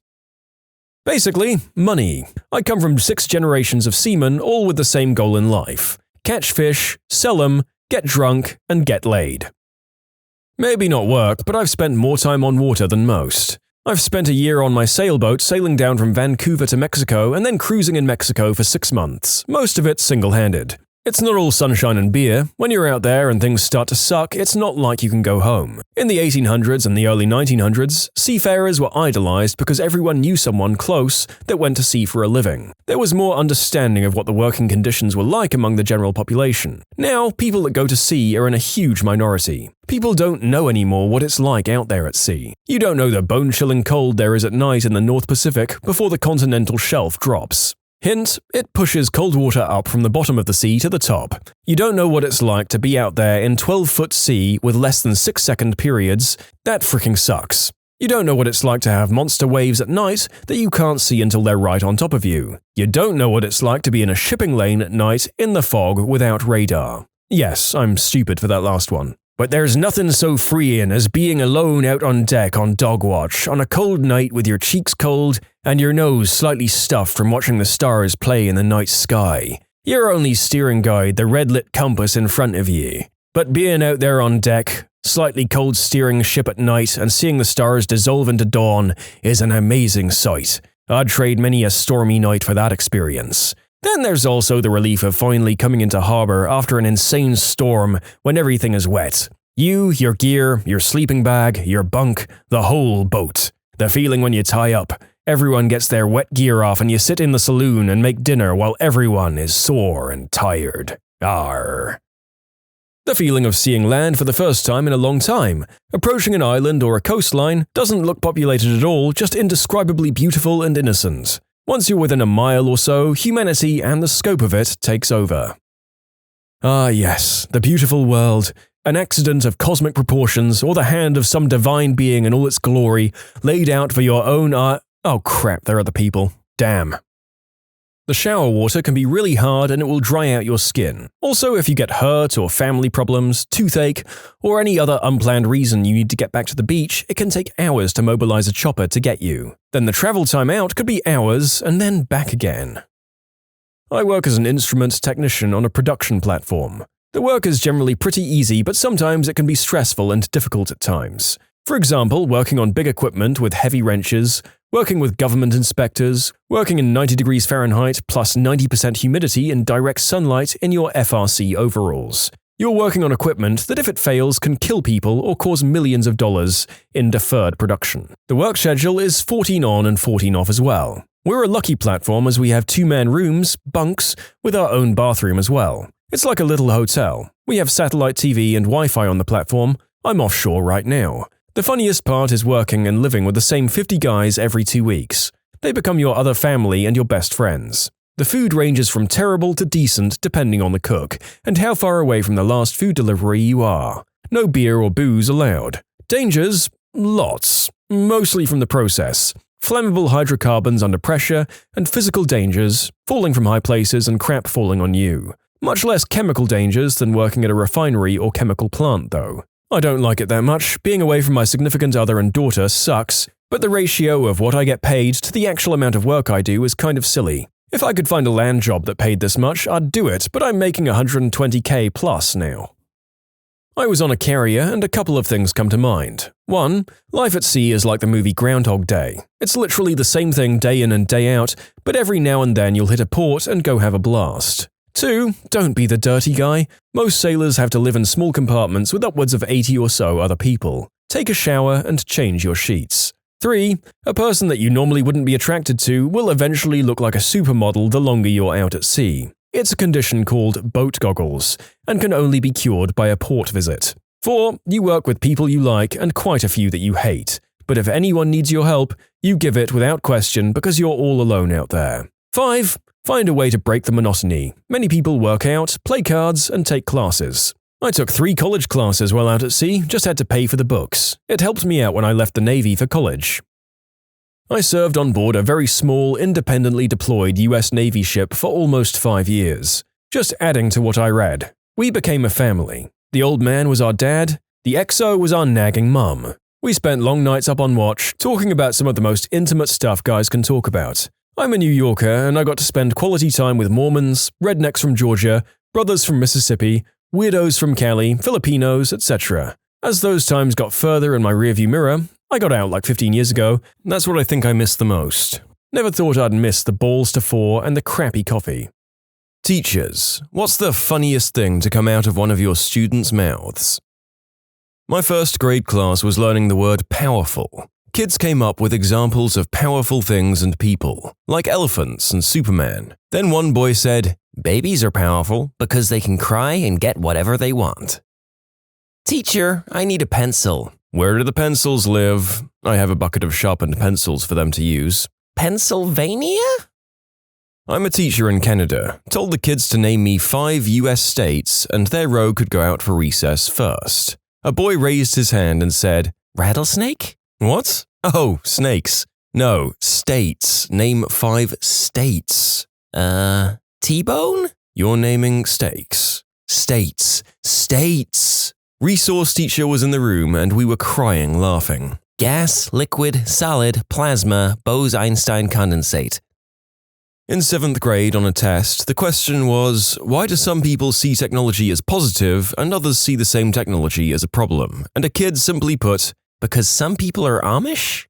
Basically, money. I come from 6 generations of seamen, all with the same goal in life. Catch fish, sell them, get drunk, and get laid. Maybe not work, but I've spent more time on water than most. I've spent a year on my sailboat sailing down from Vancouver to Mexico and then cruising in Mexico for 6 months, most of it single-handed. It's not all sunshine and beer. When you're out there and things start to suck, it's not like you can go home. In the 1800s and the early 1900s, seafarers were idolized because everyone knew someone close that went to sea for a living. There was more understanding of what the working conditions were like among the general population. Now, people that go to sea are in a huge minority. People don't know anymore what it's like out there at sea. You don't know the bone-chilling cold there is at night in the North Pacific before the continental shelf drops. Hint, it pushes cold water up from the bottom of the sea to the top. You don't know what it's like to be out there in 12-foot sea with less than 6-second periods. That freaking sucks. You don't know what it's like to have monster waves at night that you can't see until they're right on top of you. You don't know what it's like to be in a shipping lane at night in the fog without radar. Yes, I'm stupid for that last one.
But there's nothing so freeing as being alone out on deck on dog watch on a cold night with your cheeks cold and your nose slightly stuffed from watching the stars play in the night sky. Your only steering guide, the red-lit compass in front of you. But being out there on deck, slightly cold steering ship at night and seeing the stars dissolve into dawn is an amazing sight. I'd trade many a stormy night for that experience. Then there's also the relief of finally coming into harbour after an insane storm when everything is wet. You, your gear, your sleeping bag, your bunk, the whole boat. The feeling when you tie up, everyone gets their wet gear off and you sit in the saloon and make dinner while everyone is sore and tired. Arr. The feeling of seeing land for the first time in a long time. Approaching an island or a coastline doesn't look populated at all, just indescribably beautiful and innocent. Once you're within a mile or so, humanity and the scope of it takes over. Ah yes, the beautiful world, an accident of cosmic proportions or the hand of some divine being in all its glory, laid out for your own eye. Oh crap, there are other people. Damn. The shower water can be really hard and it will dry out your skin. Also, if you get hurt or family problems, toothache, or any other unplanned reason you need to get back to the beach, it can take hours to mobilize a chopper to get you. Then the travel time out could be hours and then back again. I work as an instrument technician on a production platform. The work is generally pretty easy, but sometimes it can be stressful and difficult at times. For example, working on big equipment with heavy wrenches, working with government inspectors, working in 90 degrees Fahrenheit plus 90% humidity in direct sunlight in your FRC overalls. You're working on equipment that if it fails can kill people or cause millions of dollars in deferred production. The work schedule is 14 on and 14 off as well. We're a lucky platform as we have two-man rooms, bunks, with our own bathroom as well. It's like a little hotel. We have satellite TV and Wi-Fi on the platform. I'm offshore right now. The funniest part is working and living with the same 50 guys every 2 weeks. They become your other family and your best friends. The food ranges from terrible to decent depending on the cook and how far away from the last food delivery you are. No beer or booze allowed. Dangers? Lots. Mostly from the process. Flammable hydrocarbons under pressure and physical dangers, falling from high places and crap falling on you. Much less chemical dangers than working at a refinery or chemical plant though. I don't like it that much. Being away from my significant other and daughter sucks, but the ratio of what I get paid to the actual amount of work I do is kind of silly. If I could find a land job that paid this much, I'd do it, but I'm making $120K plus now. I was on a carrier and a couple of things come to mind. 1. Life at sea is like the movie Groundhog Day. It's literally the same thing day in and day out, but every now and then you'll hit a port and go have a blast. 2. Don't be the dirty guy. Most sailors have to live in small compartments with upwards of 80 or so other people. Take a shower and change your sheets. 3. A person that you normally wouldn't be attracted to will eventually look like a supermodel the longer you're out at sea. It's a condition called boat goggles, and can only be cured by a port visit. 4. You work with people you like and quite a few that you hate. But if anyone needs your help, you give it without question because you're all alone out there. 5. Find a way to break the monotony. Many people work out, play cards, and take classes. I took 3 college classes while out at sea, just had to pay for the books. It helped me out when I left the Navy for college. I served on board a very small, independently deployed US Navy ship for almost 5 years. Just adding to what I read. We became a family. The old man was our dad, the XO was our nagging mum. We spent long nights up on watch, talking about some of the most intimate stuff guys can talk about. I'm a New Yorker and I got to spend quality time with Mormons, rednecks from Georgia, brothers from Mississippi, weirdos from Cali, Filipinos, etc. As those times got further in my rearview mirror, I got out like 15 years ago, and that's what I think I miss the most. Never thought I'd miss the balls to four and the crappy coffee.
Teachers, what's the funniest thing to come out of one of your students' mouths? My first grade class was learning the word powerful. Kids came up with examples of powerful things and people, like elephants and Superman. Then one boy said, "Babies are powerful because they can cry and get whatever they want." "Teacher, I need a pencil." "Where do the pencils live?" "I have a bucket of sharpened pencils for them to use." "Pennsylvania?" I'm a teacher in Canada, told the kids to name me 5 US states and their row could go out for recess first. A boy raised his hand and said, "Rattlesnake?" "What?" "Oh, snakes." "No, states. Name 5 states." T-bone?" "You're naming steaks." "States. States." Resource teacher was in the room and we were crying laughing.
Gas, liquid, solid, plasma, Bose-Einstein condensate.
In 7th grade on a test, the question was, why do some people see technology as positive and others see the same technology as a problem? And a kid simply put,
Because some people are Amish?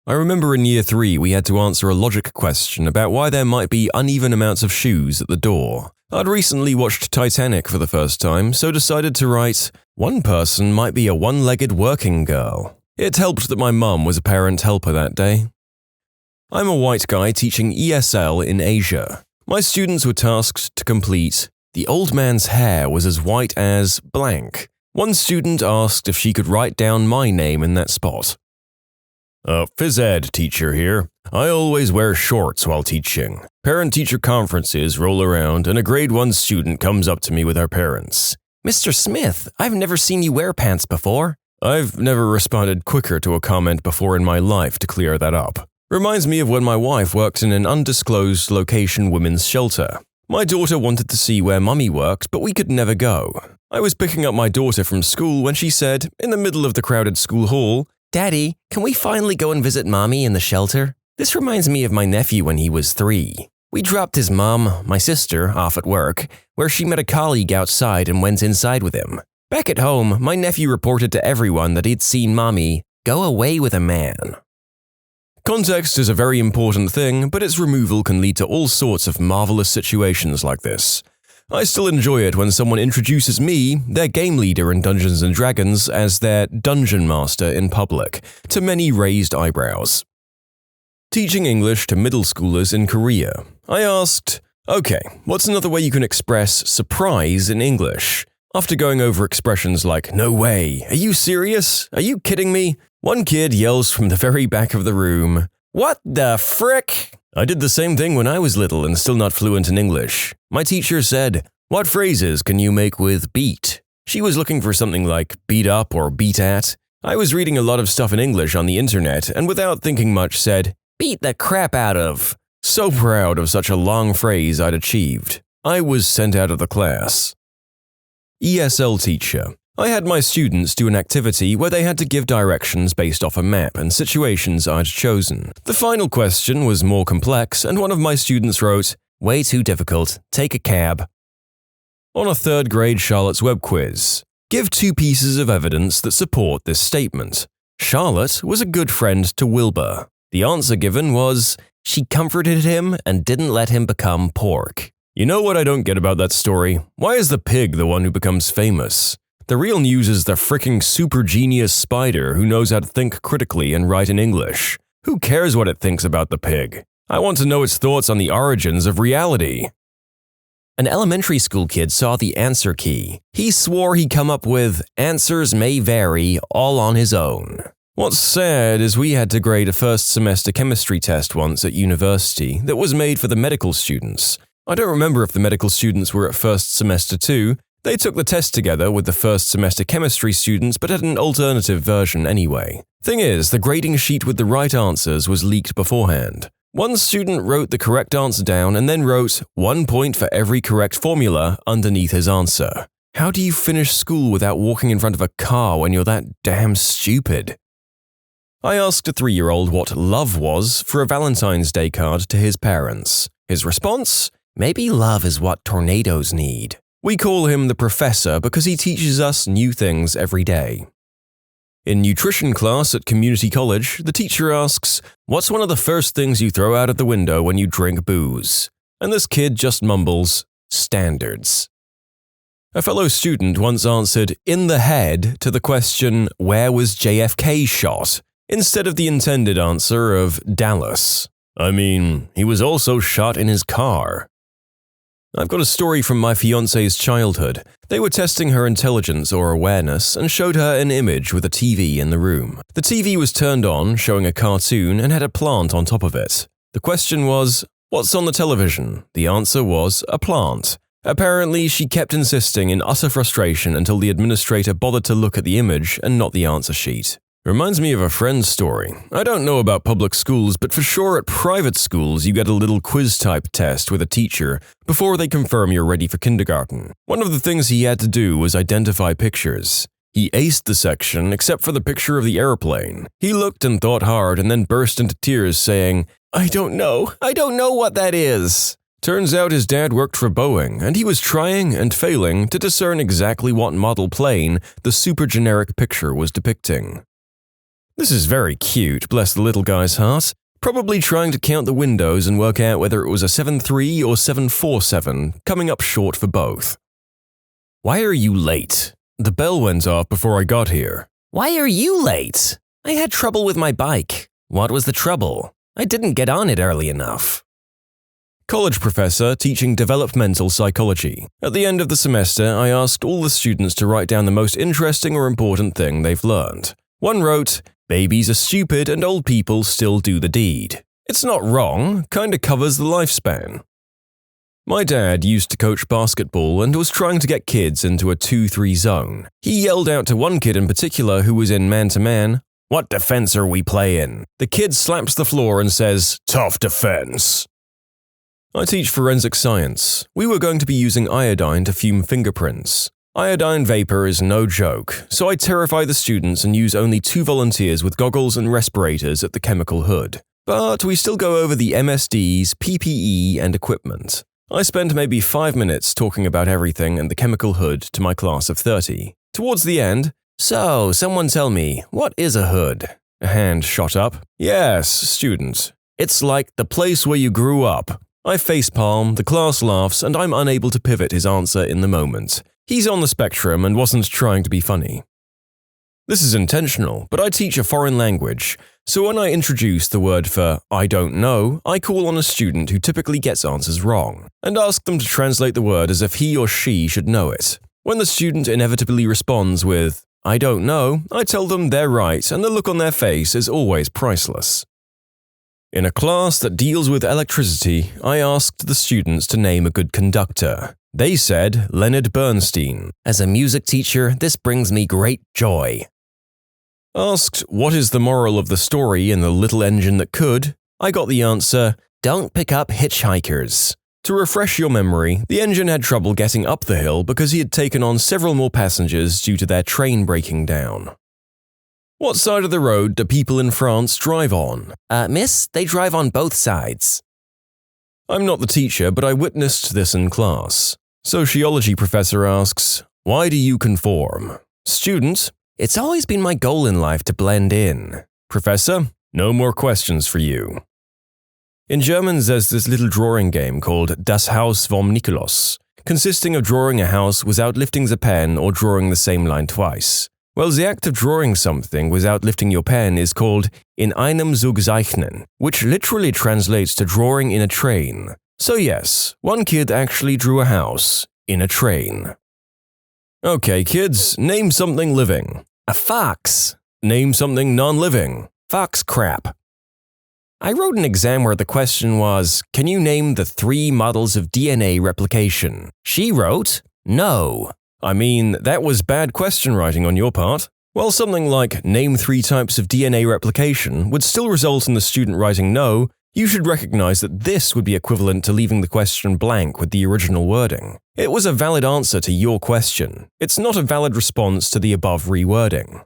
I remember in year 3 we had to answer a logic question about why there might be uneven amounts of shoes at the door. I'd recently watched Titanic for the first time, so decided to write, one person might be a one-legged working girl. It helped that my mum was a parent helper that day. I'm a white guy teaching ESL in Asia. My students were tasked to complete, the old man's hair was as white as blank. One student asked if she could write down my name in that spot. Phys ed teacher here. I always wear shorts while teaching. Parent-teacher conferences roll around and a grade 1 student comes up to me with our parents.
Mr. Smith, I've never seen you wear pants before.
I've never responded quicker to a comment before in my life to clear that up. Reminds me of when my wife worked in an undisclosed location women's shelter. My daughter wanted to see where mummy worked, but we could never go. I was picking up my daughter from school when she said, in the middle of the crowded school hall,
Daddy, can we finally go and visit Mommy in the shelter? This reminds me of my nephew when he was 3. We dropped his mom, my sister, off at work, where she met a colleague outside and went inside with him. Back at home, my nephew reported to everyone that he'd seen Mommy go away with a man.
Context is a very important thing, but its removal can lead to all sorts of marvelous situations like this. I still enjoy it when someone introduces me, their game leader in Dungeons & Dragons, as their dungeon master in public, to many raised eyebrows. Teaching English to middle schoolers in Korea, I asked, okay, what's another way you can express surprise in English? After going over expressions like, no way, are you serious? Are you kidding me? One kid yells from the very back of the room, what the frick? I did the same thing when I was little and still not fluent in English. My teacher said, what phrases can you make with beat? She was looking for something like beat up or beat at. I was reading a lot of stuff in English on the internet and without thinking much said, beat the crap out of. So proud of such a long phrase I'd achieved. I was sent out of the class. ESL teacher. I had my students do an activity where they had to give directions based off a map and situations I'd chosen. The final question was more complex, and one of my students wrote, way too difficult, take a cab. On a 3rd grade Charlotte's Web quiz, give 2 pieces of evidence that support this statement. Charlotte was a good friend to Wilbur. The answer given was, she comforted him and didn't let him become pork. You know what I don't get about that story? Why is the pig the one who becomes famous? The real news is the fricking super genius spider who knows how to think critically and write in English. Who cares what it thinks about the pig? I want to know its thoughts on the origins of reality.
An elementary school kid saw the answer key. He swore he'd come up with answers may vary all on his own.
What's sad is we had to grade a first semester chemistry test once at university that was made for the medical students. I don't remember if the medical students were at first semester too. They took the test together with the first semester chemistry students but had an alternative version anyway. Thing is, the grading sheet with the right answers was leaked beforehand. One student wrote the correct answer down and then wrote 1 point for every correct formula underneath his answer. How do you finish school without walking in front of a car when you're that damn stupid? I asked a 3-year-old what love was for a Valentine's Day card to his parents. His response?
Maybe love is what tornadoes need.
We call him the professor because he teaches us new things every day. In nutrition class at community college, the teacher asks, what's one of the first things you throw out of the window when you drink booze? And this kid just mumbles, standards. A fellow student once answered, in the head, to the question, where was JFK shot? Instead of the intended answer of Dallas. I mean, he was also shot in his car. I've got a story from my fiance's childhood. They were testing her intelligence or awareness and showed her an image with a TV in the room. The TV was turned on, showing a cartoon, and had a plant on top of it. The question was, what's on the television? The answer was, a plant. Apparently, she kept insisting in utter frustration until the administrator bothered to look at the image and not the answer sheet. Reminds me of a friend's story. I don't know about public schools, but for sure at private schools you get a little quiz-type test with a teacher before they confirm you're ready for kindergarten. One of the things he had to do was identify pictures. He aced the section except for the picture of the airplane. He looked and thought hard and then burst into tears saying, I don't know what that is." Turns out his dad worked for Boeing, and he was trying and failing to discern exactly what model plane the super generic picture was depicting. This is very cute, bless the little guy's heart. Probably trying to count the windows and work out whether it was a 737 or 747, coming up short for both. Why are you late? The bell went off before I got here.
Why are you late? I had trouble with my bike. What was the trouble? I didn't get on it early enough.
College professor teaching developmental psychology. At the end of the semester, I asked all the students to write down the most interesting or important thing they've learned. One wrote, "Babies are stupid and old people still do the deed." It's not wrong, kinda covers the lifespan. My dad used to coach basketball and was trying to get kids into a 2-3 zone. He yelled out to one kid in particular who was in man-to-man, "What defense are we playing?" The kid slaps the floor and says, "Tough defense." I teach forensic science. We were going to be using iodine to fume fingerprints. Iodine vapor is no joke, so I terrify the students and use only 2 volunteers with goggles and respirators at the chemical hood. But we still go over the MSDs, PPE, and equipment. I spend maybe 5 minutes talking about everything and the chemical hood to my class of 30. Towards the end, "So, someone tell me, what is a hood?" A hand shot up. "Yes, student. It's like the place where you grew up." I facepalm, the class laughs, and I'm unable to pivot his answer in the moment. He's on the spectrum and wasn't trying to be funny. This is intentional, but I teach a foreign language, so when I introduce the word for "I don't know," I call on a student who typically gets answers wrong, and ask them to translate the word as if he or she should know it. When the student inevitably responds with, "I don't know," I tell them they're right, and the look on their face is always priceless. In a class that deals with electricity, I asked the students to name a good conductor. They said Leonard Bernstein.
As a music teacher, this brings me great joy.
Asked what is the moral of the story in The Little Engine That Could, I got the answer,
don't pick up hitchhikers.
To refresh your memory, the engine had trouble getting up the hill because he had taken on several more passengers due to their train breaking down. What side of the road do people in France drive on?
Miss, they drive on both sides.
I'm not the teacher, but I witnessed this in class. Sociology professor asks, why do you conform? Student,
it's always been my goal in life to blend in.
Professor, no more questions for you. In German, there's this little drawing game called Das Haus vom Nikolaus, consisting of drawing a house without lifting the pen or drawing the same line twice. Well, the act of drawing something without lifting your pen is called in einem Zug zeichnen, which literally translates to drawing in a train. So yes, one kid actually drew a house in a train. Okay, kids, name something living.
A fox.
Name something non-living.
Fox crap. I wrote an exam where the question was, can you name the 3 models of DNA replication? She wrote, no.
I mean, that was bad question writing on your part. Well, something like, name 3 types of DNA replication would still result in the student writing no. You should recognize that this would be equivalent to leaving the question blank with the original wording. It was a valid answer to your question. It's not a valid response to the above rewording.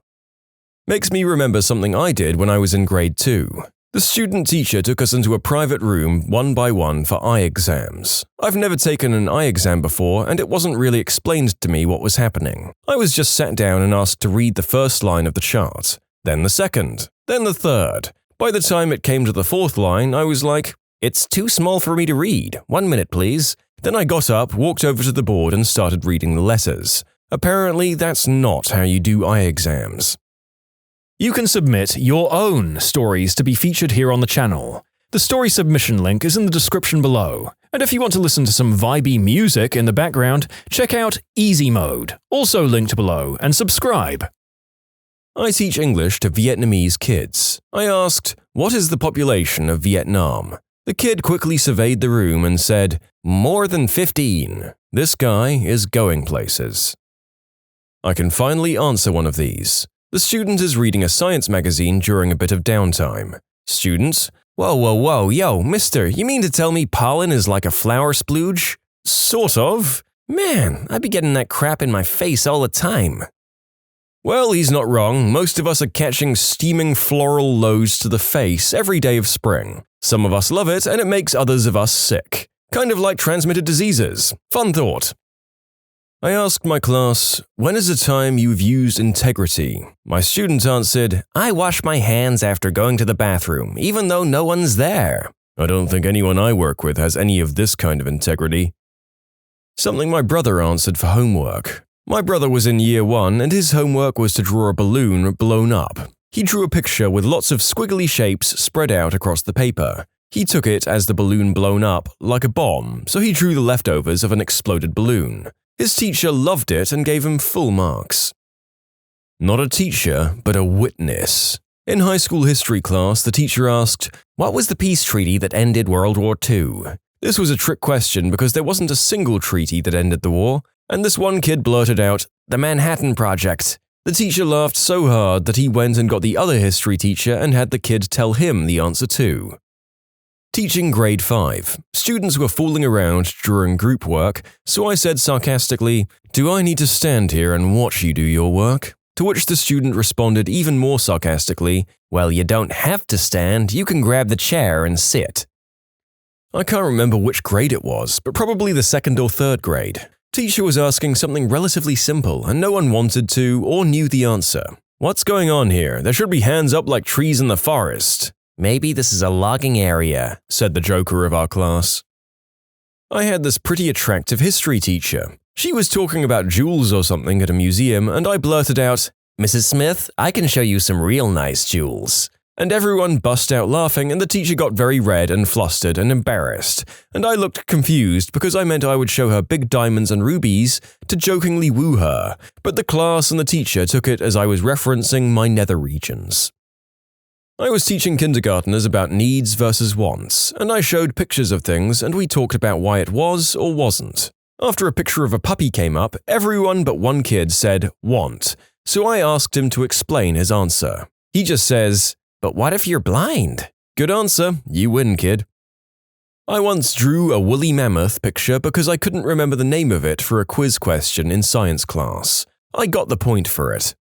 Makes me remember something I did when I was in grade 2. The student teacher took us into a private room one by one for eye exams. I've never taken an eye exam before, and it wasn't really explained to me what was happening. I was just sat down and asked to read the first line of the chart, then the second, then the third. By the time it came to the 4th line, I was like, it's too small for me to read. 1 minute, please. Then I got up, walked over to the board, and started reading the letters. Apparently, that's not how you do eye exams. You can submit your own stories to be featured here on the channel. The story submission link is in the description below. And if you want to listen to some vibey music in the background, check out easymode, also linked below, and subscribe. I teach English to Vietnamese kids. I asked, what is the population of Vietnam? The kid quickly surveyed the room and said, more than 15. This guy is going places. I can finally answer one of these. The student is reading a science magazine during a bit of downtime. Student: Whoa, yo, mister, you mean to tell me pollen is like a flower splooge? Sort of.
Man, I be getting that crap in my face all the time.
Well, he's not wrong. Most of us are catching steaming floral loads to the face every day of spring. Some of us love it, and it makes others of us sick. Kind of like transmitted diseases. Fun thought. I asked my class, when is the time you've used integrity? My student answered, I wash my hands after going to the bathroom, even though no one's there. I don't think anyone I work with has any of this kind of integrity. Something my brother answered for homework. My brother was in year 1 and his homework was to draw a balloon blown up. He drew a picture with lots of squiggly shapes spread out across the paper. He took it as the balloon blown up, like a bomb, so he drew the leftovers of an exploded balloon. His teacher loved it and gave him full marks. Not a teacher, but a witness. In high school history class, the teacher asked, what was the peace treaty that ended World War II? This was a trick question because there wasn't a single treaty that ended the war, and this one kid blurted out, the Manhattan Project. The teacher laughed so hard that he went and got the other history teacher and had the kid tell him the answer too. Teaching grade 5. Students were fooling around during group work, so I said sarcastically, do I need to stand here and watch you do your work? To which the student responded even more sarcastically, well, you don't have to stand, you can grab the chair and sit. I can't remember which grade it was, but probably the 2nd or 3rd grade. Teacher was asking something relatively simple and no one wanted to or knew the answer. What's going on here? There should be hands up like trees in the forest.
Maybe this is a logging area,
said the joker of our class. I had this pretty attractive history teacher. She was talking about jewels or something at a museum and I blurted out, Mrs. Smith, I can show you some real nice jewels. And everyone bust out laughing and the teacher got very red and flustered and embarrassed, and I looked confused because I meant I would show her big diamonds and rubies to jokingly woo her, but the class and the teacher took it as I was referencing my nether regions. I was teaching kindergarteners about needs versus wants, and I showed pictures of things and we talked about why it was or wasn't. After a picture of a puppy came up, everyone but one kid said want, so I asked him to explain his answer. He just says, but what if you're blind? Good answer, you win, kid. I once drew a woolly mammoth picture because I couldn't remember the name of it for a quiz question in science class. I got the point for it.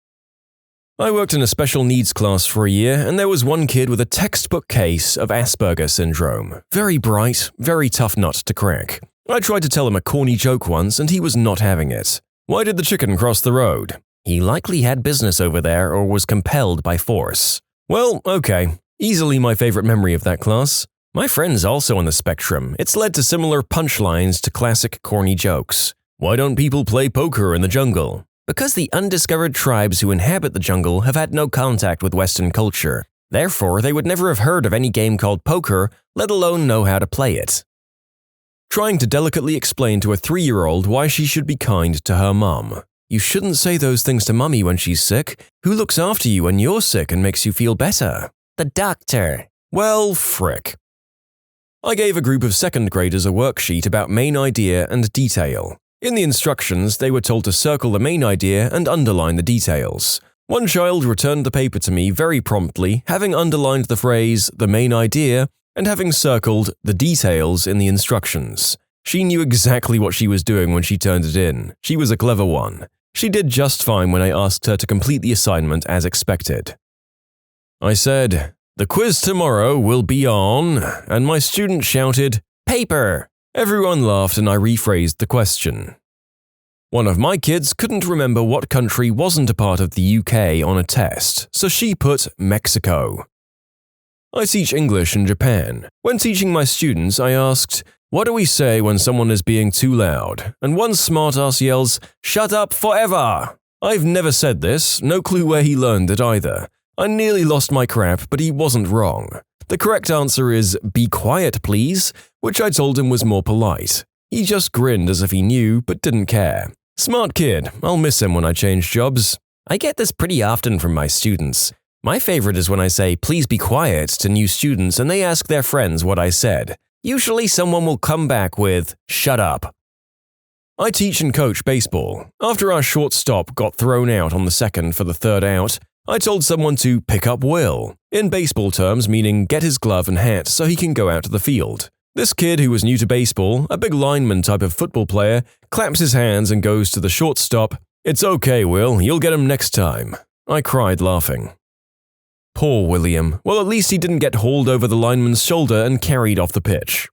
I worked in a special needs class for a year and there was one kid with a textbook case of Asperger's syndrome. Very bright, very tough nut to crack. I tried to tell him a corny joke once and he was not having it. Why did the chicken cross the road?
He likely had business over there or was compelled by force.
Well, okay. Easily my favorite memory of that class. My friend's also on the spectrum. It's led to similar punchlines to classic corny jokes. Why don't people play poker in the jungle?
Because the undiscovered tribes who inhabit the jungle have had no contact with Western culture. Therefore, they would never have heard of any game called poker, let alone know how to play it.
Trying to delicately explain to a 3-year-old why she should be kind to her mum. You shouldn't say those things to mummy when she's sick. Who looks after you when you're sick and makes you feel better?
The doctor.
Well, frick. I gave a group of 2nd graders a worksheet about main idea and detail. In the instructions, they were told to circle the main idea and underline the details. One child returned the paper to me very promptly, having underlined the phrase, the main idea, and having circled the details in the instructions. She knew exactly what she was doing when she turned it in. She was a clever one. She did just fine when I asked her to complete the assignment as expected. I said, the quiz tomorrow will be on, and my student shouted, paper! Everyone laughed and I rephrased the question. One of my kids couldn't remember what country wasn't a part of the UK on a test, so she put Mexico. I teach English in Japan. When teaching my students, I asked, what do we say when someone is being too loud? And one smartass yells, shut up forever! I've never said this, no clue where he learned it either. I nearly lost my crap, but he wasn't wrong. The correct answer is, be quiet please, which I told him was more polite. He just grinned as if he knew, but didn't care. Smart kid, I'll miss him when I change jobs.
I get this pretty often from my students. My favorite is when I say, please be quiet to new students and they ask their friends what I said. Usually someone will come back with, shut up. I teach and coach baseball. After our short stop got thrown out on the 2nd for the 3rd out,
I told someone to pick up Will, in baseball terms meaning get his glove and hat so he can go out to the field. This kid who was new to baseball, a big lineman type of football player, claps his hands and goes to the shortstop. "It's okay, Will, you'll get him next time." I cried laughing. Poor William. Well, at least he didn't get hauled over the lineman's shoulder and carried off the pitch.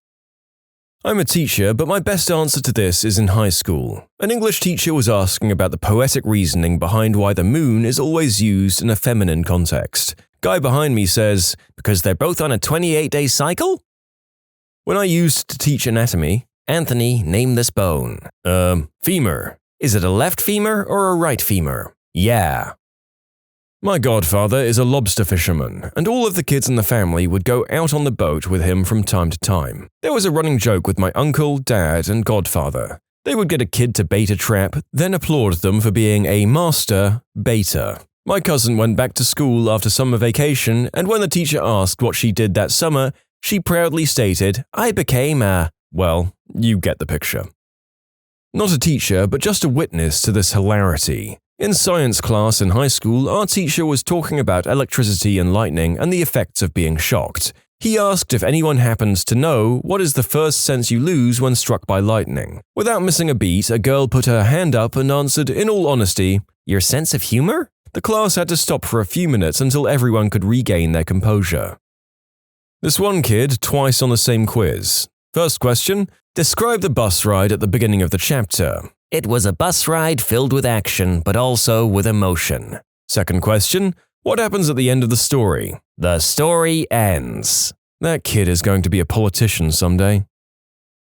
I'm a teacher, but my best answer to this is in high school. An English teacher was asking about the poetic reasoning behind why the moon is always used in a feminine context. Guy behind me says, "Because they're both on a 28-day cycle?" When I used to teach anatomy, "Anthony, name this bone." Femur. "Is it a left femur or a right femur?" "Yeah." My godfather is a lobster fisherman, and all of the kids in the family would go out on the boat with him from time to time. There was a running joke with my uncle, dad, and godfather. They would get a kid to bait a trap, then applaud them for being a master baiter. My cousin went back to school after summer vacation, and when the teacher asked what she did that summer, she proudly stated, "I became a..." Well, you get the picture. Not a teacher, but just a witness to this hilarity. In science class in high school, our teacher was talking about electricity and lightning and the effects of being shocked. He asked if anyone happens to know what is the first sense you lose when struck by lightning. Without missing a beat, a girl put her hand up and answered, in all honesty, "Your sense of humor?" The class had to stop for a few minutes until everyone could regain their composure. This one kid twice on the same quiz. First question, describe the bus ride at the beginning of the chapter. "It was a bus ride filled with action, but also with emotion." Second question, what happens at the end of the story? "The story ends." That kid is going to be a politician someday.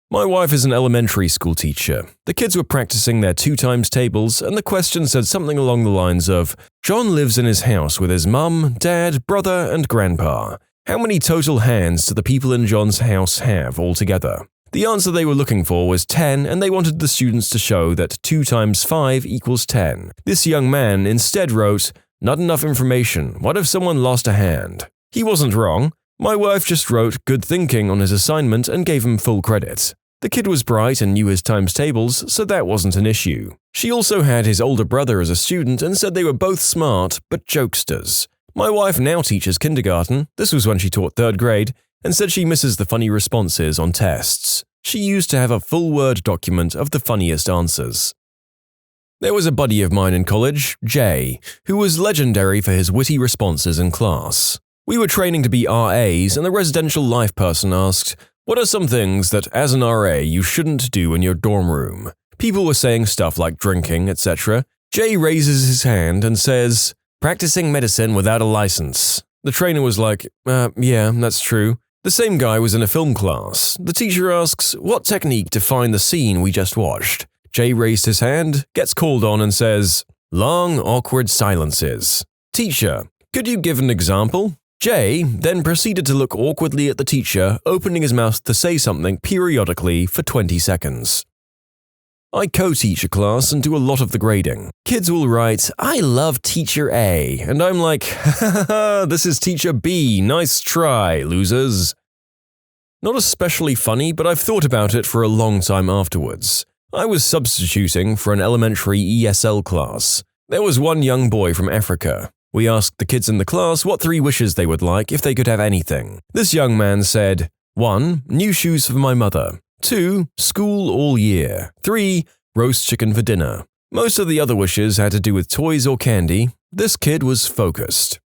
My wife is an elementary school teacher. The kids were practicing their 2 times tables, and the question said something along the lines of, "John lives in his house with his mum, dad, brother, and grandpa. How many total hands do the people in John's house have altogether?" The answer they were looking for was 10, and they wanted the students to show that 2 times 5 equals 10. This young man instead wrote, "Not enough information. What if someone lost a hand?" He wasn't wrong. My wife just wrote "good thinking" on his assignment and gave him full credit. The kid was bright and knew his times tables, so that wasn't an issue. She also had his older brother as a student and said they were both smart, but jokesters. My wife now teaches kindergarten, this was when she taught 3rd grade, and said she misses the funny responses on tests. She used to have a full Word document of the funniest answers. There was a buddy of mine in college, Jay, who was legendary for his witty responses in class. We were training to be RAs, and the residential life person asked, "What are some things that, as an RA, you shouldn't do in your dorm room?" People were saying stuff like drinking, etc. Jay raises his hand and says, "Practicing medicine without a license." The trainer was like, yeah, that's true." The same guy was in a film class. The teacher asks, "What technique defined the scene we just watched?" Jay raised his hand, gets called on and says, "Long, awkward silences." "Teacher, could you give an example?" Jay then proceeded to look awkwardly at the teacher, opening his mouth to say something periodically for 20 seconds. I co-teach a class and do a lot of the grading. Kids will write, "I love teacher A," and I'm like, "Ha, this is teacher B, nice try, losers." Not especially funny, but I've thought about it for a long time afterwards. I was substituting for an elementary ESL class. There was one young boy from Africa. We asked the kids in the class what 3 wishes they would like if they could have anything. This young man said, 1. New shoes for my mother. 2. School all year. 3. Roast chicken for dinner. Most of the other wishes had to do with toys or candy. This kid was focused.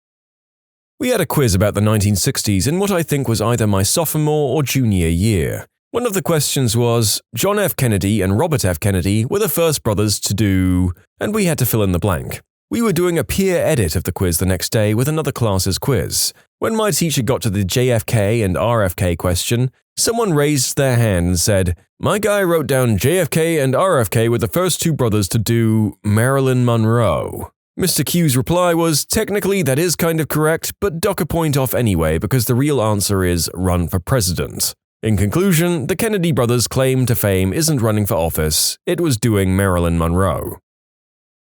We had a quiz about the 1960s in what I think was either my sophomore or junior year. One of the questions was, John F. Kennedy and Robert F. Kennedy were the first brothers to do, and we had to fill in the blank. We were doing a peer edit of the quiz the next day with another class's quiz. When my teacher got to the JFK and RFK question, someone raised their hand and said, "My guy wrote down JFK and RFK were the first 2 brothers to do Marilyn Monroe." Mr. Q's reply was, "Technically that is kind of correct, but dock a point off anyway because the real answer is run for president." In conclusion, the Kennedy brothers' claim to fame isn't running for office, it was doing Marilyn Monroe.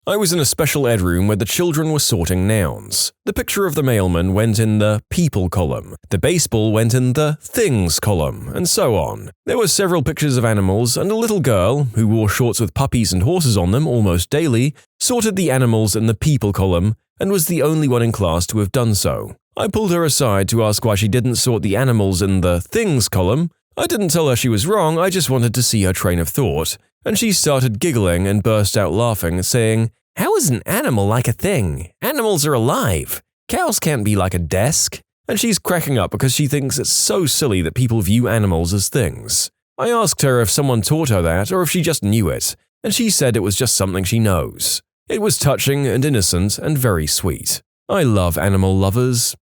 I was in a special ed room where the children were sorting nouns. The picture of the mailman went in the people column, the baseball went in the things column, and so on. There were several pictures of animals, and a little girl, who wore shorts with puppies and horses on them almost daily, sorted the animals in the people column, and was the only one in class to have done so. I pulled her aside to ask why she didn't sort the animals in the things column. I didn't tell her she was wrong, I just wanted to see her train of thought. And she started giggling and burst out laughing, saying, "How is an animal like a thing? Animals are alive. Cows can't be like a desk." And she's cracking up because she thinks it's so silly that people view animals as things. I asked her if someone taught her that or if she just knew it, and she said it was just something she knows. It was touching and innocent and very sweet. I love animal lovers.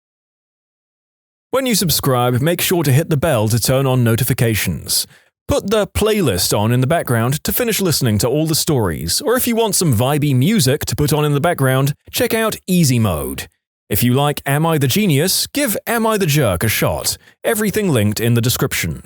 When you subscribe, make sure to hit the bell to turn on notifications. Put the playlist on in the background to finish listening to all the stories, or if you want some vibey music to put on in the background, check out easymode. If you like Am I the Genius, give Am I the Jerk a shot. Everything linked in the description.